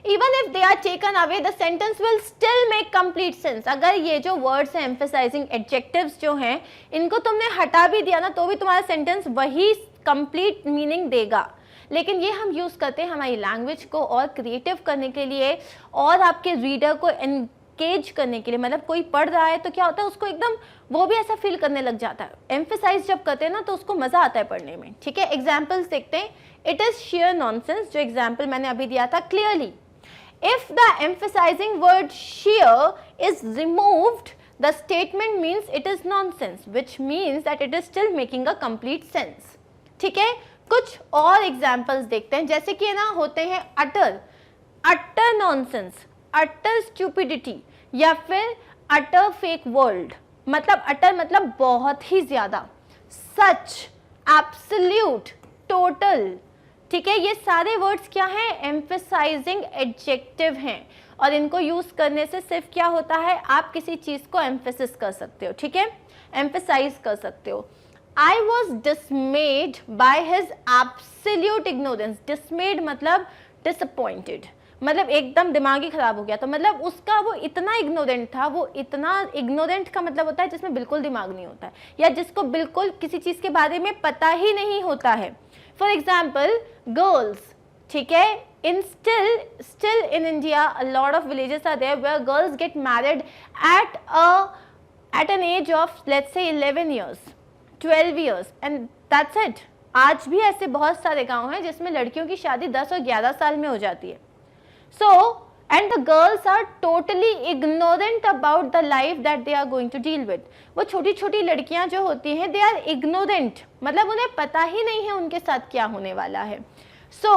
Speaker 1: Even if they are taken away, the sentence will still make complete sense. अगर ये जो words हैं emphasizing adjectives जो हैं, इनको तुमने हटा भी दिया ना, तो भी तुम्हारा sentence वही complete meaning देगा। लेकिन ये हम यूज़ करते हैं हमारी लैंग्वेज को और क्रिएटिव करने के लिए और आपके रीडर को एंगेज करने के लिए। मतलब कोई पढ़ रहा है तो क्या होता है, उसको एकदम वो भी ऐसा फील करने लग जाता है। एम्फेसाइज जब करते हैं ना तो उसको मज़ा आता है पढ़ने में, ठीक है। एग्जाम्पल्स देखते हैं। इट इज़ sheer nonsense, जो एग्जाम्पल मैंने अभी दिया था, clearly if the emphasizing word sheer is removed, the statement means it is nonsense, which means that it is still making a complete sense, ठीक है। कुछ और एग्जाम्पल्स देखते हैं, जैसे कि ना होते हैं अटर, अटर नॉनसेंस, अटर स्टूपिडिटी, या फिर अटर फेक वर्ल्ड। मतलब अटर मतलब बहुत ही ज्यादा, सच, एब्सोल्यूट, टोटल, ठीक है। ये सारे वर्ड्स क्या हैं, एम्फेसाइजिंग एडजेक्टिव हैं, और इनको यूज करने से सिर्फ क्या होता है, आप किसी चीज को एम्फेसिस कर सकते हो, ठीक है, एम्फेसाइज कर सकते हो। I was dismayed by his absolute ignorance. Dismayed मतलब disappointed, मतलब एकदम दिमाग ही खराब हो गया। तो मतलब उसका वो इतना इग्नोरेंट था, वो इतना इग्नोरेंट का मतलब होता है जिसमें बिल्कुल दिमाग नहीं होता है, या जिसको बिल्कुल किसी चीज़ के बारे में पता ही नहीं होता है। फॉर एग्जाम्पल गर्ल्स, ठीक है, in still in India a lot of villages are there where girls get married at an age of let's say 11 years, 12 years and that's it. आज भी ऐसे बहुत सारे गांव हैं जिसमें लड़कियों की शादी 10 और 11 साल में हो जाती है। So and the girls are totally ignorant about the life that they are going to deal with. वो छोटी छोटी लड़कियां जो होती हैं, they are ignorant, मतलब उन्हें पता ही नहीं है उनके साथ क्या होने वाला है. So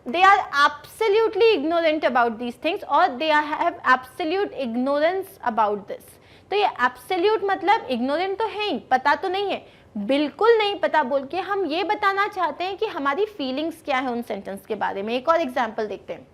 Speaker 1: they are absolutely ignorant about these things, or they have absolute ignorance about this. तो ये absolute मतलब ignorant तो है ही, पता तो नहीं है, बिल्कुल नहीं पता बोल के हम ये बताना चाहते हैं कि हमारी फीलिंग्स क्या है उन सेंटेंस के बारे में. एक और एग्जाम्पल देखते हैं.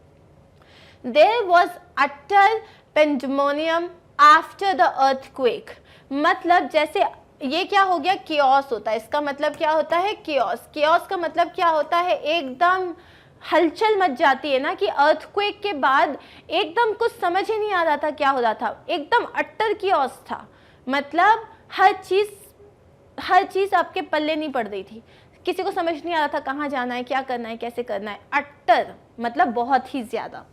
Speaker 1: There was utter pandemonium after the earthquake. मतलब जैसे ये क्या हो गया, chaos होता है. इसका मतलब क्या होता है, chaos. chaos का मतलब क्या होता है, एकदम हलचल मच जाती है ना, कि earthquake के बाद एकदम कुछ समझ ही नहीं आ रहा था क्या हो रहा था, एकदम utter chaos था. मतलब हर चीज आपके पल्ले नहीं पड़ रही थी, किसी को समझ नहीं आ रहा था कहाँ जाना है, क्या करना है, कैसे करना है. utter मतलब बहुत ही ज्यादा.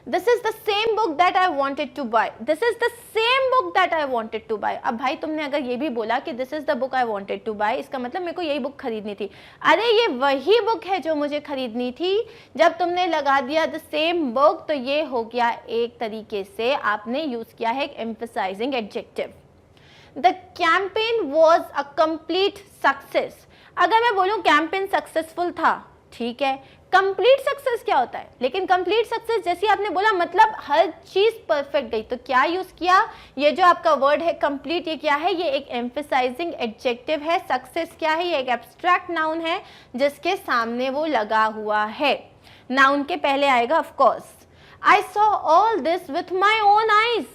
Speaker 1: This is the same book that I wanted to buy. This is the same book that I wanted to buy. अब भाई तुमने अगर ये भी बोला कि this is the book I wanted to buy, इसका मतलब मेरे को यही बुक खरीदनी थी. अरे ये वही बुक है जो मुझे खरीदनी थी. जब तुमने लगा दिया the same book, तो ये हो गया एक तरीके से आपने यूज किया है एक emphasizing adjective. The campaign was a complete success. अगर मैं बोलूँ कैंपेन सक्सेसफुल था, ठीक है. कंप्लीट सक्सेस क्या होता है, लेकिन कंप्लीट सक्सेस जैसे आपने बोला मतलब हर चीज परफेक्ट गई, तो क्या यूज किया, ये जो आपका वर्ड है कंप्लीट, ये क्या है, ये एक एम्फेसाइजिंग एडजेक्टिव है. सक्सेस क्या है, ये एक एब्स्ट्रैक्ट नाउन है जिसके सामने वो लगा हुआ है. नाउन के पहले आएगा of course. I saw all this with my own eyes.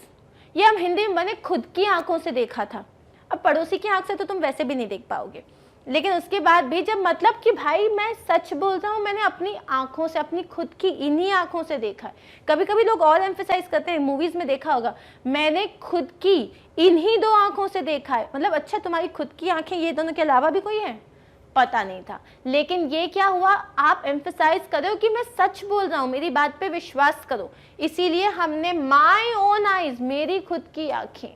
Speaker 1: ये हम हिंदी में बने खुद की आंखों से देखा था. अब पड़ोसी की आंख से तो तुम वैसे भी नहीं देख पाओगे, लेकिन उसके बाद भी जब मतलब कि भाई मैं सच बोल रहा हूँ, मैंने अपनी आंखों से, अपनी खुद की इन्हीं आंखों से देखा है. कभी कभी लोग और एम्फेसाइज करते हैं, मूवीज में देखा होगा, मैंने खुद की इन्हीं 2 आंखों से देखा है. मतलब अच्छा तुम्हारी खुद की आंखें ये दोनों के अलावा भी कोई है, पता नहीं था. लेकिन ये क्या हुआ, आप एम्फेसाइज करो कि मैं सच बोल रहा हूँ, मेरी बात पे विश्वास करो, इसीलिए हमने माई ओन आईज, मेरी खुद की आंखें.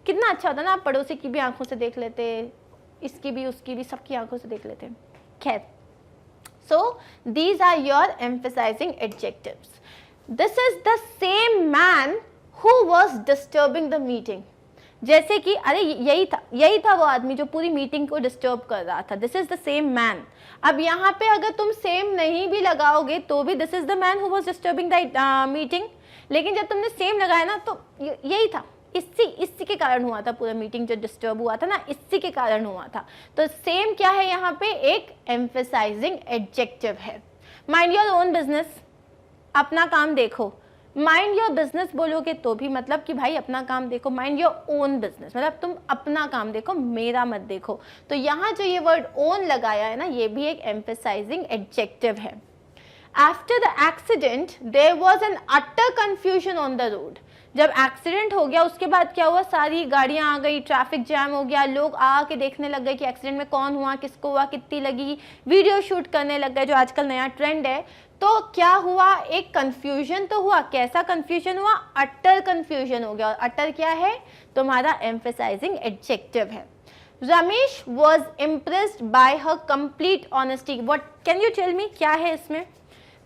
Speaker 1: कितना अच्छा होता ना, आप पड़ोसी की भी आंखों से देख लेते, इसकी भी उसकी भी सबकी आंखों से देख लेते हैं. खैर, so these are your emphasising adjectives. This is the same man who was disturbing the meeting. जैसे कि अरे यही था वो आदमी जो पूरी मीटिंग को डिस्टर्ब कर रहा था. This is the same man. अब यहाँ पे अगर तुम सेम नहीं भी लगाओगे तो भी this is the man who was disturbing the meeting. लेकिन जब तुमने सेम लगाया ना, तो यही था, इसी के कारण हुआ था, पूरा मीटिंग जो डिस्टर्ब हुआ था ना, इसी के कारण हुआ था. तो सेम क्या है यहाँ पे, एक एम्फेसाइजिंग एडजेक्टिव है. माइंड योर ओन बिजनेस, अपना काम देखो. माइंड योर बिजनेस बोलोगे तो भी मतलब कि भाई अपना काम देखो. माइंड योर ओन बिजनेस मतलब तुम अपना काम देखो, मेरा मत देखो. तो यहाँ जो ये वर्ड ओन लगाया है ना, ये भी एक एम्फेसाइजिंग एडजेक्टिव है. After the accident there was an utter confusion on the road. जब एक्सीडेंट हो गया उसके बाद क्या हुआ, सारी गाड़ियां आ गई, ट्रैफिक जैम हो गया, लोग आके देखने लग गए कि एक्सीडेंट में कौन हुआ, किसको हुआ, कितनी लगी, वीडियो शूट करने लग गए, जो आजकल नया ट्रेंड है. तो क्या हुआ, एक कंफ्यूजन तो हुआ. कैसा कंफ्यूजन हुआ, अटर कंफ्यूजन हो गया. और अटर क्या है, तुम्हारा एम्फेसाइजिंग एडजेक्टिव है. Ramesh was impressed by her complete honesty. What can you tell me, क्या है इसमें.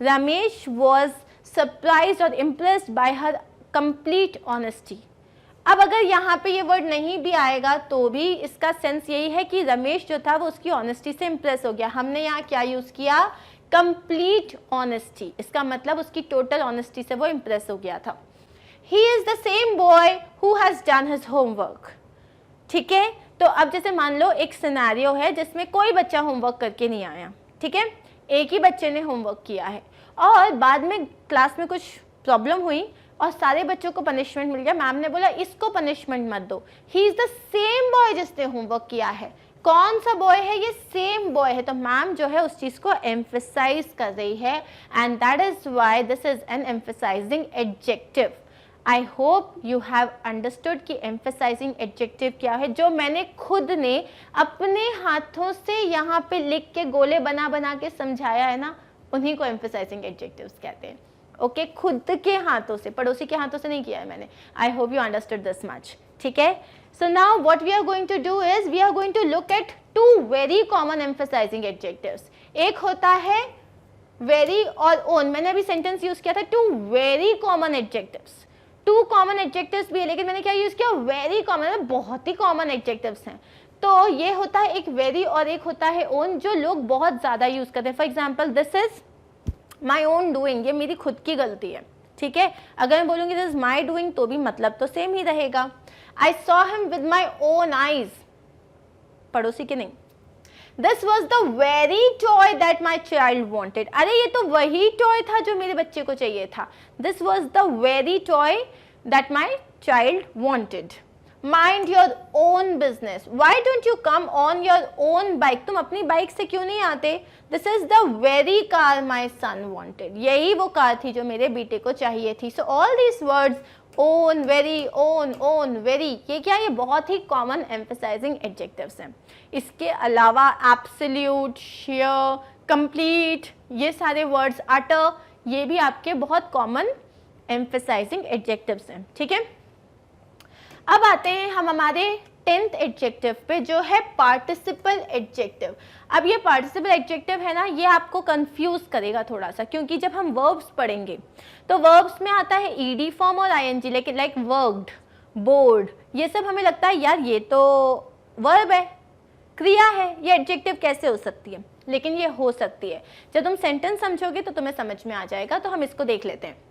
Speaker 1: रमेश वॉज सरप्राइज्ड और impressed by her complete honesty. अब अगर यहाँ पे ये वर्ड नहीं भी आएगा तो भी इसका सेंस यही है कि रमेश जो था वो उसकी ऑनेस्टी से इम्प्रेस हो गया. हमने यहाँ क्या यूज किया, कंप्लीट ऑनेस्टी. इसका मतलब उसकी टोटल ऑनेस्टी से वो इम्प्रेस हो गया था. He is the same boy who has done his homework. ठीक है, तो अब जैसे मान लो एक सिनेरियो है जिसमें कोई बच्चा होमवर्क करके नहीं आया. ठीक है, एक ही बच्चे ने होमवर्क किया है और बाद में क्लास में कुछ प्रॉब्लम हुई और सारे बच्चों को पनिशमेंट मिल गया. मैम ने बोला इसको पनिशमेंट मत दो. He is the same boy जिसने होमवर्क किया है. कौन सा बॉय है, ये सेम बॉय है. तो मैम जो है उस चीज को एम्फेसाइज कर रही है and that is why this is an emphasising adjective. I hope you have understood कि एम्फेसाइजिंग एडजेक्टिव क्या है. जो मैंने खुद ने अपने हाथों से यहाँ पे लिख के गोले बना बना के समझाया है ना, उन्हीं को एम्फेसाइजिंग एडजेक्टिव्स कहते हैं. ओके, खुद के हाथों से, पड़ोसी के हाथों से नहीं किया है मैंने. I hope you understood this much. ठीक है, so now what we are going to do is we are going to look at 2 very common emphasising adjectives. एक होता है वेरी और ओन, मैंने अभी सेंटेंस यूज किया था two very common adjectives, two common adjectives भी है लेकिन मैंने क्या यूज किया, वेरी कॉमन, बहुत ही कॉमन एडजेक्टिव्स हैं। तो ये होता है एक वेरी और एक होता है ओन, जो लोग बहुत ज्यादा यूज करते हैं। For example this is my own doing, ये मेरी खुद की गलती है, ठीक है। अगर मैं बोलूंगी दिस इज माई डूइंग तो भी मतलब तो सेम ही रहेगा। I saw him with my own eyes, पड़ोसी के नहीं। This was the very toy that my child wanted, अरे ये तो वही टॉय था जो मेरे बच्चे को चाहिए था। This was the very toy that my child wanted. Mind your own business, why don't you come on your own bike, तुम अपनी बाइक से क्यों नहीं आते। This is the very car my son wanted, यही वो कार थी जो मेरे बेटे को चाहिए थी। So all these words own, very, own, own, very, ये क्या, ये बहुत ही कॉमन एम्फेसाइजिंग एडजेक्टिव्स हैं। इसके अलावा एब्सोल्यूट, शेयर, कंप्लीट, ये सारे वर्ड्स, अटर, ये भी आपके बहुत कॉमन एम्फेसाइजिंग एडजेक्टिव्स हैं, ठीक है। अब आते हैं हम हमारे 10th एडजेक्टिव पे, जो है पार्टिसिपल एडजेक्टिव। अब ये पार्टिसिपल एडजेक्टिव है ना, ये आपको कंफ्यूज करेगा थोड़ा सा, क्योंकि जब हम वर्ब्स पढ़ेंगे तो वर्ब्स में आता है ईडी फॉर्म और आईएनजी, लेकिन लाइक वर्कड, बोर्ड, ये सब हमें लगता है यार ये तो वर्ब है, क्रिया है, ये एडजेक्टिव कैसे हो सकती है, लेकिन ये हो सकती है। जब तुम सेंटेंस समझोगे तो तुम्हें समझ में आ जाएगा। तो हम इसको देख लेते हैं।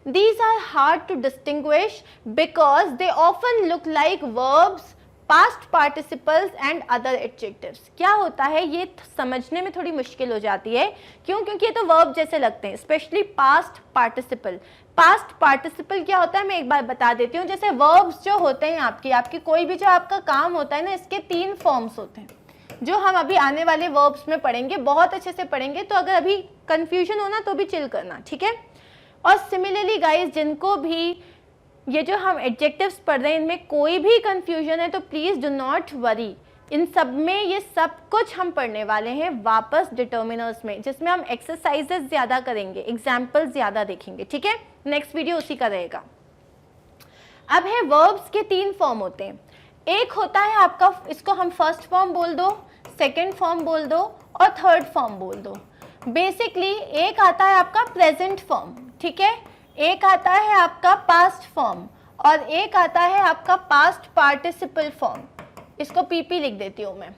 Speaker 1: These are hard to distinguish because they often look like verbs, past participles and other adjectives. क्या होता है, ये समझने में थोड़ी मुश्किल हो जाती है। क्यों? क्योंकि ये तो verb जैसे लगते हैं, specially past participle। past participle क्या होता है मैं एक बार बता देती हूँ। जैसे verbs जो होते हैं आपकी कोई भी जो आपका काम होता है ना, इसके 3 फॉर्म्स होते हैं, जो हम अभी आने वाले verbs में पढ़ेंगे, बहुत अच्छे से पढ़ेंगे। तो अगर अभी कंफ्यूजन हो ना तो भी चिल करना, ठीक है। और सिमिलरली गाइस, जिनको भी ये जो हम एडजेक्टिव्स पढ़ रहे हैं इनमें कोई भी कंफ्यूजन है तो प्लीज डू नॉट वरी, इन सब में ये सब कुछ हम पढ़ने वाले हैं वापस डिटर्मिनर्स में, जिसमें हम एक्सरसाइजेस ज्यादा करेंगे, एग्जाम्पल्स ज्यादा देखेंगे, ठीक है। नेक्स्ट वीडियो उसी का रहेगा। अब है वर्ब्स के 3 फॉर्म होते हैं। एक होता है आपका, इसको हम फर्स्ट फॉर्म बोल दो, सेकेंड फॉर्म बोल दो और थर्ड फॉर्म बोल दो। बेसिकली एक आता है आपका प्रेजेंट फॉर्म, ठीक है, एक आता है आपका पास्ट फॉर्म और एक आता है आपका पास्ट पार्टिसिपल फॉर्म। इसको पीपी लिख देती हूँ मैं।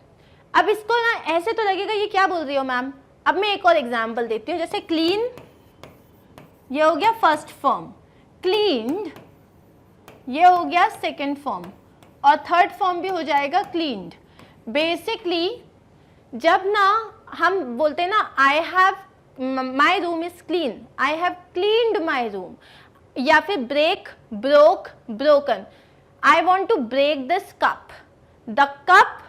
Speaker 1: अब इसको ना ऐसे तो लगेगा ये क्या बोल रही हो मैम। अब मैं एक और एग्जांपल देती हूँ, जैसे क्लीन, ये हो गया फर्स्ट फॉर्म, क्लीन्ड ये हो गया सेकेंड फॉर्म और थर्ड फॉर्म भी हो जाएगा क्लीन्ड। बेसिकली जब ना हम बोलते हैं ना I have my room is clean, I have cleaned my room, या फिर break, broke, broken, I want to break this cup, the cup,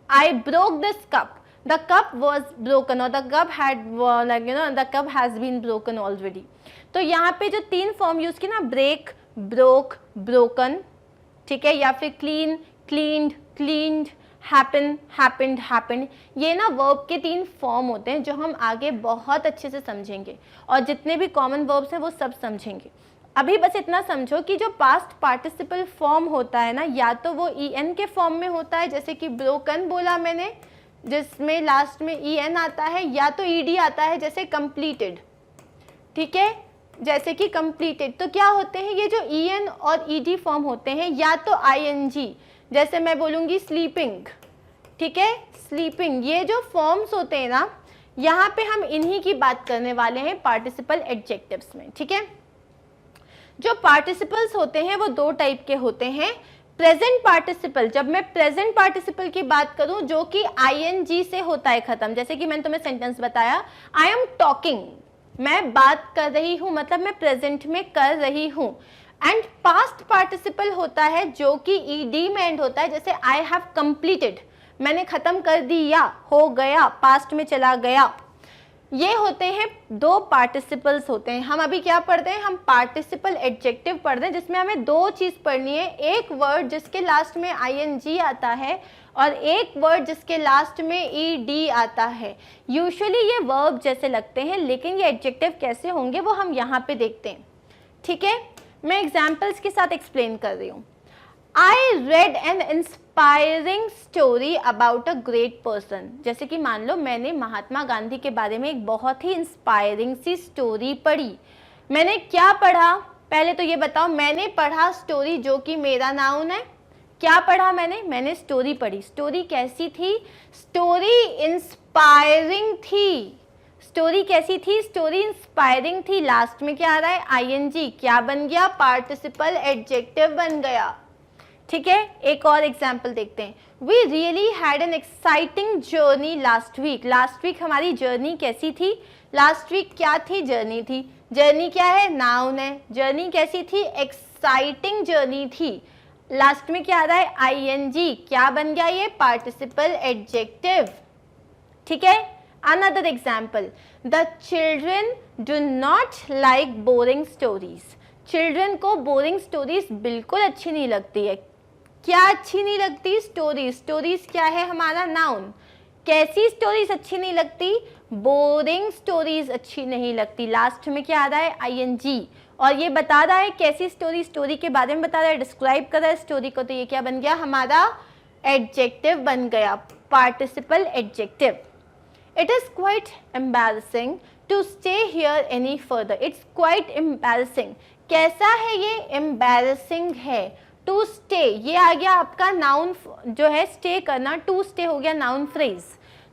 Speaker 1: I broke this cup, the cup was broken और the cup had like you know the cup has been broken already. तो यहाँ पे जो 3 form use की ना, break, broke, broken, ठीक है, या फिर clean, cleaned, cleaned, happen, happened, happened, ये ना वर्ब के 3 फॉर्म होते हैं जो हम आगे बहुत अच्छे से समझेंगे और जितने भी कॉमन वर्ब्स हैं वो सब समझेंगे। अभी बस इतना समझो कि जो पास्ट पार्टिसिपल फॉर्म होता है ना, या तो वो en के फॉर्म में होता है, जैसे कि ब्रोकन बोला मैंने जिसमें लास्ट में en आता है, या तो ed आता है जैसे कंप्लीटेड, ठीक है, जैसे कि कंप्लीटेड। तो क्या होते हैं ये जो en और ed फॉर्म होते हैं, या तो ing, जैसे मैं बोलूँगी स्लीपिंग, ठीक है, स्लीपिंग, ये जो फॉर्म्स होते हैं ना, यहाँ पे हम इन्हीं की बात करने वाले हैं पार्टिसिपल एडजेक्टिव्स में, ठीक है। जो पार्टिसिपल्स होते हैं वो 2 टाइप के होते हैं। प्रेजेंट पार्टिसिपल, जब मैं प्रेजेंट पार्टिसिपल की बात करूं जो कि ing से होता है खत्म, जैसे कि मैंने तुम्हें सेंटेंस बताया, आई एम टॉकिंग, मैं बात कर रही हूं, मतलब मैं प्रेजेंट में कर रही हूं। एंड पास्ट पार्टिसिपल होता है जो कि ed में एंड होता है, जैसे आई हैव कंप्लीटेड, मैंने खत्म कर दिया, हो गया, पास्ट में चला गया। ये होते हैं 2 पार्टिसिपल्स होते हैं। हम अभी क्या पढ़ते हैं, हम पार्टिसिपल एडजेक्टिव पढ़ रहे हैं, जिसमें हमें 2 चीज़ पढ़नी है, एक वर्ड जिसके लास्ट में ing आता है और एक वर्ड जिसके लास्ट में ed आता है। यूजुअली ये वर्ब जैसे लगते हैं, लेकिन ये एडजेक्टिव कैसे होंगे वो हम यहाँ पे देखते हैं, ठीक है। मैं एग्जाम्पल्स के साथ एक्सप्लेन कर रही हूँ। I read N inspiring story about a great person. जैसे कि मान लो मैंने महात्मा गांधी के बारे में एक बहुत ही इंस्पायरिंग सी स्टोरी पढ़ी। मैंने क्या पढ़ा, पहले तो ये बताओ। मैंने पढ़ा स्टोरी, जो कि मेरा नाउन है। क्या पढ़ा मैंने स्टोरी पढ़ी। स्टोरी कैसी थी? स्टोरी इंस्पायरिंग थी। स्टोरी कैसी थी? स्टोरी इंस्पायरिंग थी। लास्ट में क्या आ रहा है? आईएनजी। क्या बन गया? पार्टिसिपल एडजेक्टिव बन गया। ठीक है, एक और एग्जाम्पल देखते हैं। We really had an exciting journey last week. Last week हमारी जर्नी कैसी थी? लास्ट वीक क्या थी? जर्नी थी। जर्नी क्या है? नाउन है। जर्नी कैसी थी? एक्साइटिंग जर्नी थी। लास्ट में क्या आ रहा है? आईएनजी। क्या बन गया ये? Participle adjective. ठीक है, another example, the children do not like boring stories. Children को बोरिंग स्टोरीज बिल्कुल अच्छी नहीं लगती है। क्या अच्छी नहीं लगती? स्टोरीज। स्टोरीज क्या है? हमारा नाउन। कैसी स्टोरीज अच्छी नहीं लगती? बोरिंग स्टोरीज अच्छी नहीं लगती। लास्ट में क्या आ रहा है? आईएनजी। और ये बता रहा है कैसी स्टोरी, स्टोरी के बारे में बता रहा है, डिस्क्राइब कर रहा है स्टोरी को। तो ये क्या बन गया? हमारा एडजेक्टिव बन गया, participle adjective. It is quite embarrassing to stay here any further. It's quite embarrassing. कैसा है ये? embarrassing है। To stay, ये आ गया आपका नाउन जो है स्टे करना। to stay हो गया नाउन फ्रेज।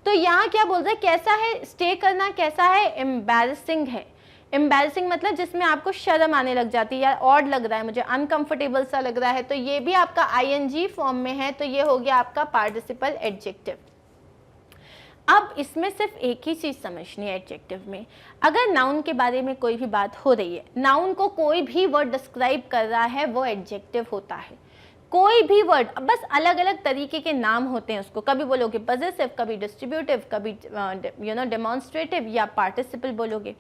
Speaker 1: तो यहाँ क्या बोल रहा है? कैसा है स्टे करना? कैसा है? embarrassing है। embarrassing मतलब जिसमें आपको शर्म आने लग जाती है, या ऑड लग रहा है, मुझे अनकंफर्टेबल सा लग रहा है, तो ये भी आपका आईएनजी फॉर्म में है। तो ये हो गया आपका पार्टिसिपल एडजेक्टिव। अब इसमें सिर्फ एक ही चीज़ समझनी है एडजेक्टिव में। अगर नाउन के बारे में कोई भी बात हो रही है, नाउन को कोई भी वर्ड डिस्क्राइब कर रहा है, वो एडजेक्टिव होता है। कोई भी वर्ड, बस अलग अलग तरीके के नाम होते हैं उसको। कभी बोलोगे पॉजेसिव, कभी डिस्ट्रीब्यूटिव, कभी डेमोन्स्ट्रेटिव या पार्टिसिपल बोलोगे।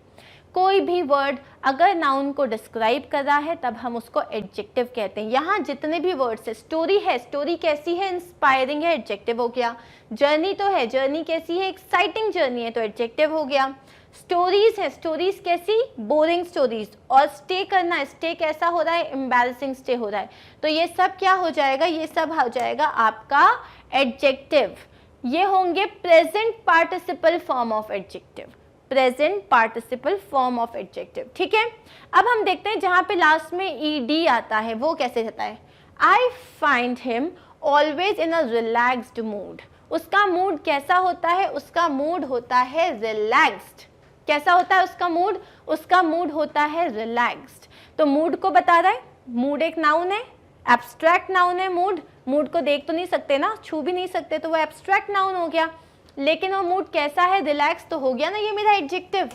Speaker 1: कोई भी वर्ड अगर नाउन को डिस्क्राइब कर रहा है तब हम उसको एडजेक्टिव कहते हैं। यहाँ जितने भी वर्ड्स है, स्टोरी है, स्टोरी कैसी है? इंस्पायरिंग है, एडजेक्टिव हो गया। जर्नी तो है, जर्नी कैसी है? एक्साइटिंग जर्नी है, तो एडजेक्टिव हो गया। स्टोरीज है, स्टोरीज कैसी? Boring stories. और स्टे करना है, स्टे कैसा हो रहा है? एम्बैरेसिंग स्टे हो रहा है। तो ये सब क्या हो जाएगा? ये सब हो जाएगा आपका एडजेक्टिव। ये होंगे present participle form of adjective. Present participle form of adjective. ठीक है, अब हम देखते हैं जहां पे लास्ट में ईडी आता है वो कैसे रहता है। I find him always in a relaxed mood. उसका मूड कैसा होता है? उसका मूड होता है रिलैक्स्ड। कैसा होता है उसका मूड? उसका मूड होता है रिलैक्स्ड। तो मूड को बता रहा है। मूड एक नाउन है, एब्स्ट्रैक्ट नाउन है। मूड, मूड को देख तो नहीं सकते ना, छू भी नहीं सकते, तो वो एब्स्ट्रैक्ट नाउन हो गया। लेकिन वो मूड कैसा है? रिलैक्स, तो हो गया ना ये मेरा एडजेक्टिव।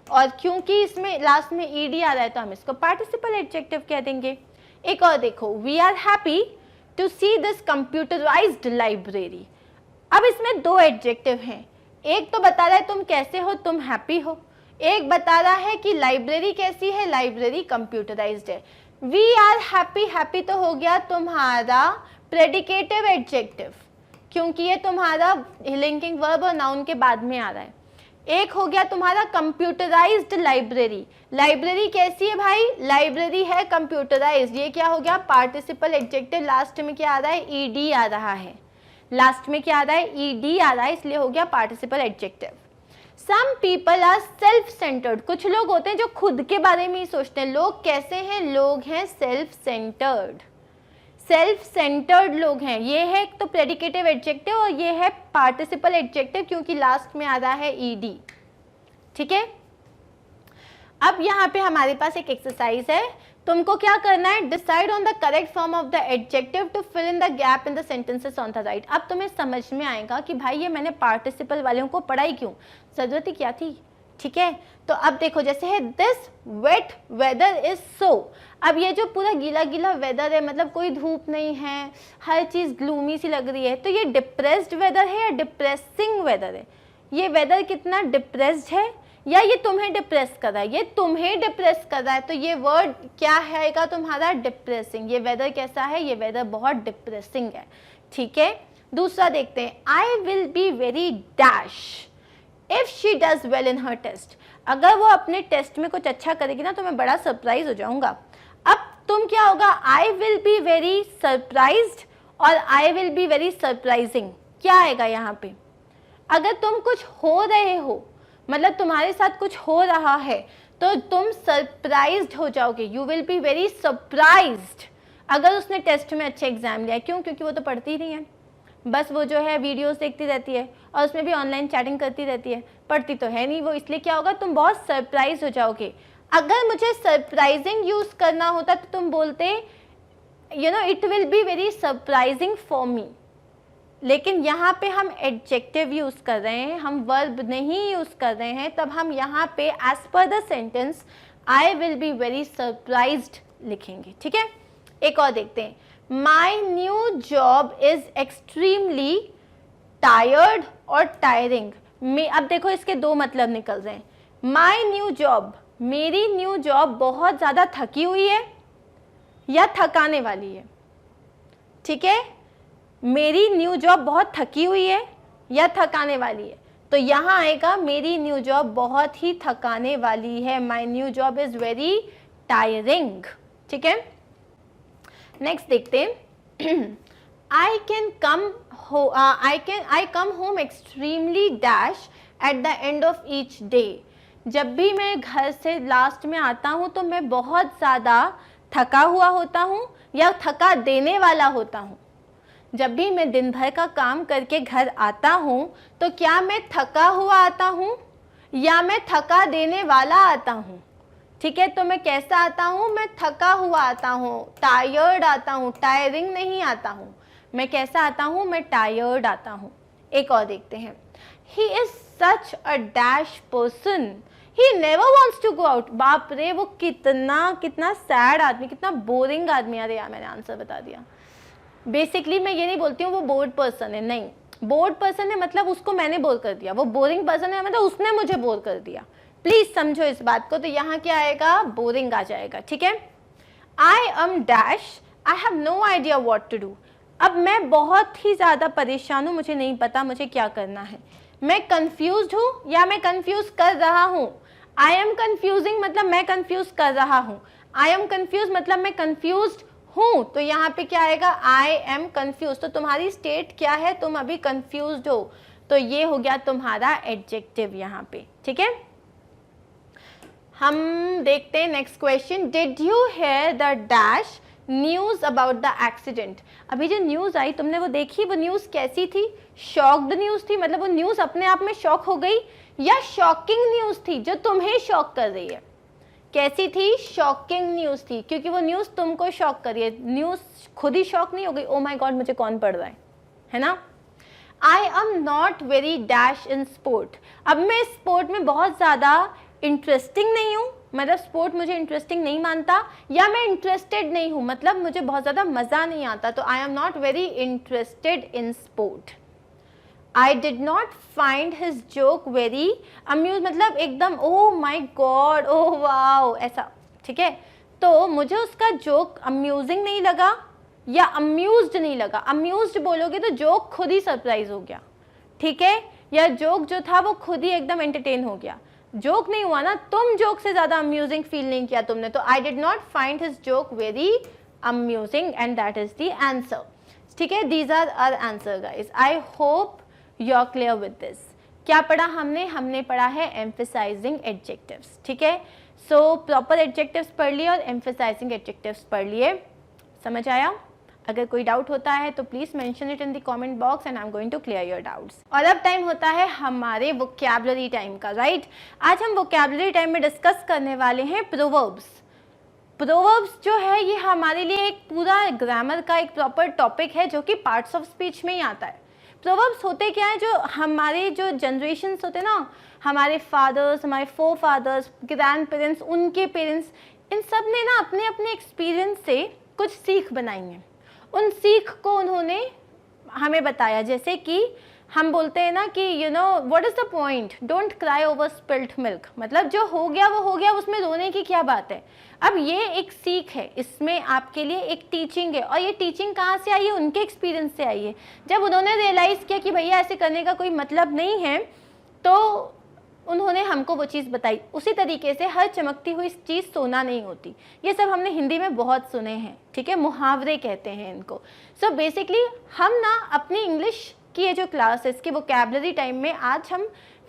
Speaker 1: और क्योंकि इसमें लास्ट में ईडी आ रहा है तो हम इसको पार्टिसिपल एडजेक्टिव कह देंगे। एक और देखो, we are happy to see this computerised library. अब इसमें दो एडजेक्टिव हैं। एक तो बता रहा है तुम कैसे हो, तुम हैप्पी हो। एक बता रहा है कि लाइब्रेरी कैसी है, लाइब्रेरी कंप्यूटराइज्ड है। वी आर हैप्पी, हैप्पी तो हो गया तुम्हारा प्रेडिकेटिव एडजेक्टिव, क्योंकि ये तुम्हारा लिंकिंग वर्ब और नाउन के बाद में आ रहा है। एक हो गया तुम्हारा कंप्यूटराइज्ड लाइब्रेरी। लाइब्रेरी कैसी है भाई? लाइब्रेरी है कंप्यूटराइज्ड। ये क्या हो गया? Participle adjective. लास्ट में क्या आ रहा है? ईडी आ रहा है। लास्ट में क्या आ रहा है? ईडी आ रहा है, इसलिए हो गया participle adjective. Some people are self centred. कुछ लोग होते हैं जो खुद के बारे में ही सोचते हैं। लोग कैसे हैं? लोग हैं सेल्फ सेंटर्ड। सेल्फ सेंटर्ड लोग हैं। ये है तो प्रेडिकेटिव एडजेक्टिव और ये है पार्टिसिपल एडजेक्टिव, क्योंकि लास्ट में आ रहा है ईडी। ठीक है, अब यहाँ पे हमारे पास एक एक्सरसाइज है। तुमको क्या करना है? Decide on the correct form of the adjective to fill in the gap in the sentences on the right. अब तुम्हें समझ में आएगा कि भाई ये मैंने पार्टिसिपल वालों को पढ़ाई क्यों, जरूरत ही क्या थी। ठीक है, तो अब देखो जैसे है this wet weather is so. अब ये जो पूरा गीला गीला वेदर है, मतलब कोई धूप नहीं है, हर चीज़ ग्लूमी सी लग रही है, तो ये डिप्रेस्ड वेदर है या डिप्रेसिंग वेदर है? ये वेदर कितना डिप्रेस्ड है या ये तुम्हें डिप्रेस कर रहा है? ये तुम्हें डिप्रेस कर रहा है, तो ये वर्ड क्या है तुम्हारा? डिप्रेसिंग। ये वेदर कैसा है? ये वेदर बहुत डिप्रेसिंग है। ठीक है, दूसरा देखते हैं। I will be very dash if she does well in her test. अगर वो अपने टेस्ट में कुछ अच्छा करेगी ना तो मैं बड़ा सरप्राइज हो जाऊंगा। अब तुम क्या होगा, I will be very surprised और I will be very surprising, क्या आएगा यहाँ पे? अगर तुम कुछ हो रहे हो, मतलब तुम्हारे साथ कुछ हो रहा है, तो तुम सरप्राइज्ड हो जाओगे, you will be very surprised. अगर उसने टेस्ट में अच्छा एग्जाम लिया, क्यों? क्योंकि वो तो पढ़ती नहीं है, बस वो जो है वीडियोस देखती रहती है और उसमें भी ऑनलाइन चैटिंग करती रहती है, पढ़ती तो है नहीं वो, इसलिए क्या होगा, तुम बहुत सरप्राइज हो जाओगे। अगर मुझे सरप्राइजिंग यूज करना होता तो तुम बोलते you know it will be very surprising for me, लेकिन यहाँ पे हम एडजेक्टिव यूज कर रहे हैं, हम वर्ब नहीं यूज कर रहे हैं, तब हम यहाँ पे as per the sentence I will be very surprised लिखेंगे। ठीक है, एक और देखते हैं, my new job is extremely tired और टायरिंग। अब देखो इसके दो मतलब निकल रहे हैं। माई न्यू जॉब, मेरी न्यू जॉब बहुत ज़्यादा थकी हुई है या थकाने वाली है। ठीक है, मेरी न्यू जॉब बहुत थकी हुई है या थकाने वाली है, तो यहाँ आएगा मेरी न्यू जॉब बहुत ही थकाने वाली है, my new job is very tiring. ठीक है, नेक्स्ट देखते हैं, I come home extremely dash at the end of each day. जब भी मैं घर से लास्ट में आता हूँ तो मैं बहुत ज़्यादा थका हुआ होता हूँ या थका देने वाला होता हूँ। जब भी मैं दिन भर का काम करके घर आता हूँ तो क्या मैं थका हुआ आता हूँ या मैं थका देने वाला आता हूँ? ठीक है, तो मैं कैसा आता हूँ? मैं थका हुआ आता हूँ, टायर्ड आता हूँ, टायरिंग नहीं आता हूँ। मैं कैसा आता हूँ? मैं टायर्ड आता हूँ। एक और देखते हैं, he is such a dash person, he never wants to go out. बाप रे, वो कितना सैड आदमी, कितना बोरिंग आदमी। अरे यार, मैंने आंसर बता दिया। बेसिकली मैं ये नहीं बोलती हूँ वो बोर्ड पर्सन है, नहीं, बोर्ड पर्सन है मतलब उसको मैंने बोर कर दिया, वो बोरिंग पर्सन है मतलब उसने मुझे बोर कर दिया। प्लीज समझो इस बात को, तो यहाँ क्या आएगा? बोरिंग आ जाएगा। ठीक है, I am dash, I have no idea what to do. अब मैं बहुत ही ज़्यादा परेशान हूँ, मुझे नहीं पता मुझे क्या करना है। मैं कंफ्यूज्ड हूँ या मैं कंफ्यूज कर रहा हूँ। आई एम कंफ्यूजिंग मतलब मैं कंफ्यूज कर रहा हूँ, आई एम कंफ्यूज मतलब मैं कंफ्यूज्ड हूँ, तो यहाँ पे क्या आएगा? I am confuse. तो तुम्हारी स्टेट क्या है? तुम अभी कंफ्यूज्ड हो, तो ये हो गया तुम्हारा एडजेक्टिव यहाँ पे। ठीक है, हम देखते हैं next question, did you hear the dash news about the accident. अभी जो न्यूज आई तुमने वो देखी, वो न्यूज कैसी थी? शॉक्ड न्यूज थी, मतलब वो न्यूज अपने आप में शॉक हो गई, या शॉकिंग न्यूज थी जो तुम्हें शॉक कर रही है? कैसी थी? शॉकिंग न्यूज थी, क्योंकि वो न्यूज तुमको शॉक कर रही है, न्यूज खुद ही शॉक नहीं हो गई, ओ माय गॉड मुझे कौन पढ़ रहा है ना? आई am not very dash in sport. अब मैं स्पोर्ट में बहुत ज़्यादा इंटरेस्टिंग नहीं हूँ, मतलब स्पोर्ट मुझे इंटरेस्टिंग नहीं मानता, या मैं इंटरेस्टेड नहीं हूँ मतलब मुझे बहुत ज़्यादा मज़ा नहीं आता, तो I am not very interested in sport. I did not find his joke very amuse, मतलब एकदम ओ माई गॉड, ओ वाओ, ऐसा। ठीक है, तो मुझे उसका जोक अम्यूजिंग नहीं लगा या अम्यूज्ड नहीं लगा। अम्यूज्ड बोलोगे तो जोक खुद ही सरप्राइज हो गया, ठीक है, या जोक जो था वो खुद ही एकदम एंटरटेन हो गया। जोक नहीं हुआ ना, तुम जोक से ज्यादा अम्यूजिंग फील नहीं किया तुमने, तो I did not find his joke very amusing and that is the answer. ठीक है, these are our answer guys. I hope you are clear with this. क्या पढ़ा हमने पढ़ा है एम्फेसाइजिंग एडजेक्टिव्स। ठीक है, सो प्रॉपर एडजेक्टिव्स पढ़ लिए और एम्फेसाइजिंग एडजेक्टिव्स पढ़ लिए। समझ आया? अगर कोई डाउट होता है तो please mention it in the comment box and I am going to clear your doubts. और अब टाइम होता है हमारे वोकैबुलरी टाइम का, राइट? आज हम वोकैबुलरी टाइम में डिस्कस करने वाले हैं प्रोवर्ब्स। प्रोवर्ब्स जो है ये हमारे लिए एक पूरा ग्रामर का एक प्रॉपर टॉपिक है जो कि पार्ट्स ऑफ स्पीच में ही आता है। प्रोवर्ब्स होते क्या है, जो हमारे जो जनरेशन्स होते हैं ना, हमारे फादर्स, हमारे फोर फादर्स, ग्रैंड पेरेंट्स, उनके पेरेंट्स, इन सब ने ना अपने अपने एक्सपीरियंस से कुछ सीख बनाई है। उन सीख को उन्होंने हमें बताया, जैसे कि हम बोलते हैं ना कि you know what is the point, don't cry over spilled milk, मतलब जो हो गया वो हो गया, उसमें रोने की क्या बात है। अब ये एक सीख है, इसमें आपके लिए एक टीचिंग है, और ये टीचिंग कहाँ से आई है? उनके एक्सपीरियंस से आई है। जब उन्होंने रियलाइज़ किया कि भैया ऐसे करने का कोई मतलब नहीं है, तो उन्होंने हमको वो चीज़ बताई। उसी तरीके से हर चमकती हुई चीज़ सोना नहीं होती। ये सब हमने हिंदी में बहुत सुने हैं, ठीक है, मुहावरे कहते हैं इनको। सो बेसिकली हम ना अपनी इंग्लिश की ये जो क्लास है इसकी वोकैबुलरी टाइम में आज हम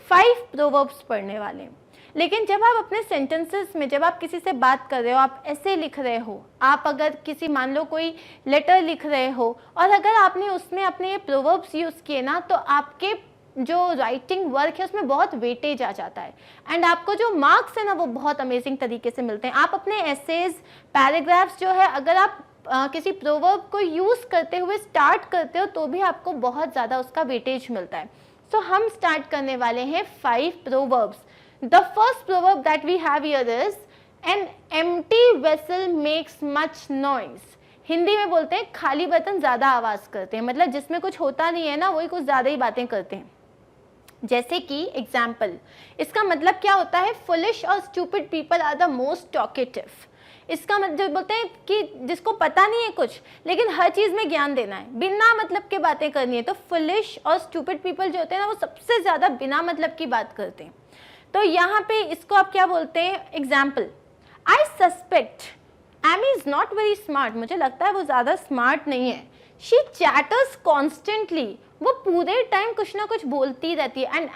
Speaker 1: 5 प्रोवर्ब्स पढ़ने वाले हैं। लेकिन जब आप अपने सेंटेंसेस में, जब आप किसी से बात कर रहे हो, आप ऐसे लिख रहे हो, आप अगर किसी मान लो कोई लेटर लिख रहे हो और अगर आपने उसमें अपने ये प्रोवर्ब्स यूज़ किए ना, तो आपके जो राइटिंग वर्क है उसमें बहुत वेटेज आ जाता है एंड आपको जो मार्क्स है ना वो बहुत अमेजिंग तरीके से मिलते हैं। आप अपने एसेज, पैराग्राफ्स जो है, अगर आप किसी प्रोवर्ब को यूज़ करते हुए स्टार्ट करते हो तो भी आपको बहुत ज़्यादा उसका वेटेज मिलता है। सो हम स्टार्ट करने वाले हैं 5 proverbs. The first proverb that we have here is an empty vessel makes much noise. Hindi में बोलते हैं खाली बर्तन ज़्यादा आवाज़ करते हैं, मतलब जिसमें कुछ होता नहीं है ना वही कुछ ज़्यादा ही बातें करते हैं। जैसे कि एग्जाम्पल, इसका मतलब क्या होता है, फुलिश और stupid people are the most talkative. इसका मतलब बोलते हैं कि जिसको पता नहीं है कुछ लेकिन हर चीज़ में ज्ञान देना है, बिना मतलब के बातें करनी है। तो फुलिश और स्टूपिड पीपल जो होते हैं ना वो सबसे ज़्यादा बिना मतलब की बात करते हैं। तो यहाँ पे इसको आप क्या बोलते हैं, example, I suspect Amy is not very smart. मुझे लगता है वो ज़्यादा स्मार्ट नहीं है। शी चैटर्स कॉन्स्टेंटली, वो पूरे टाइम कुछ ना कुछ बोलती रहती है। एंड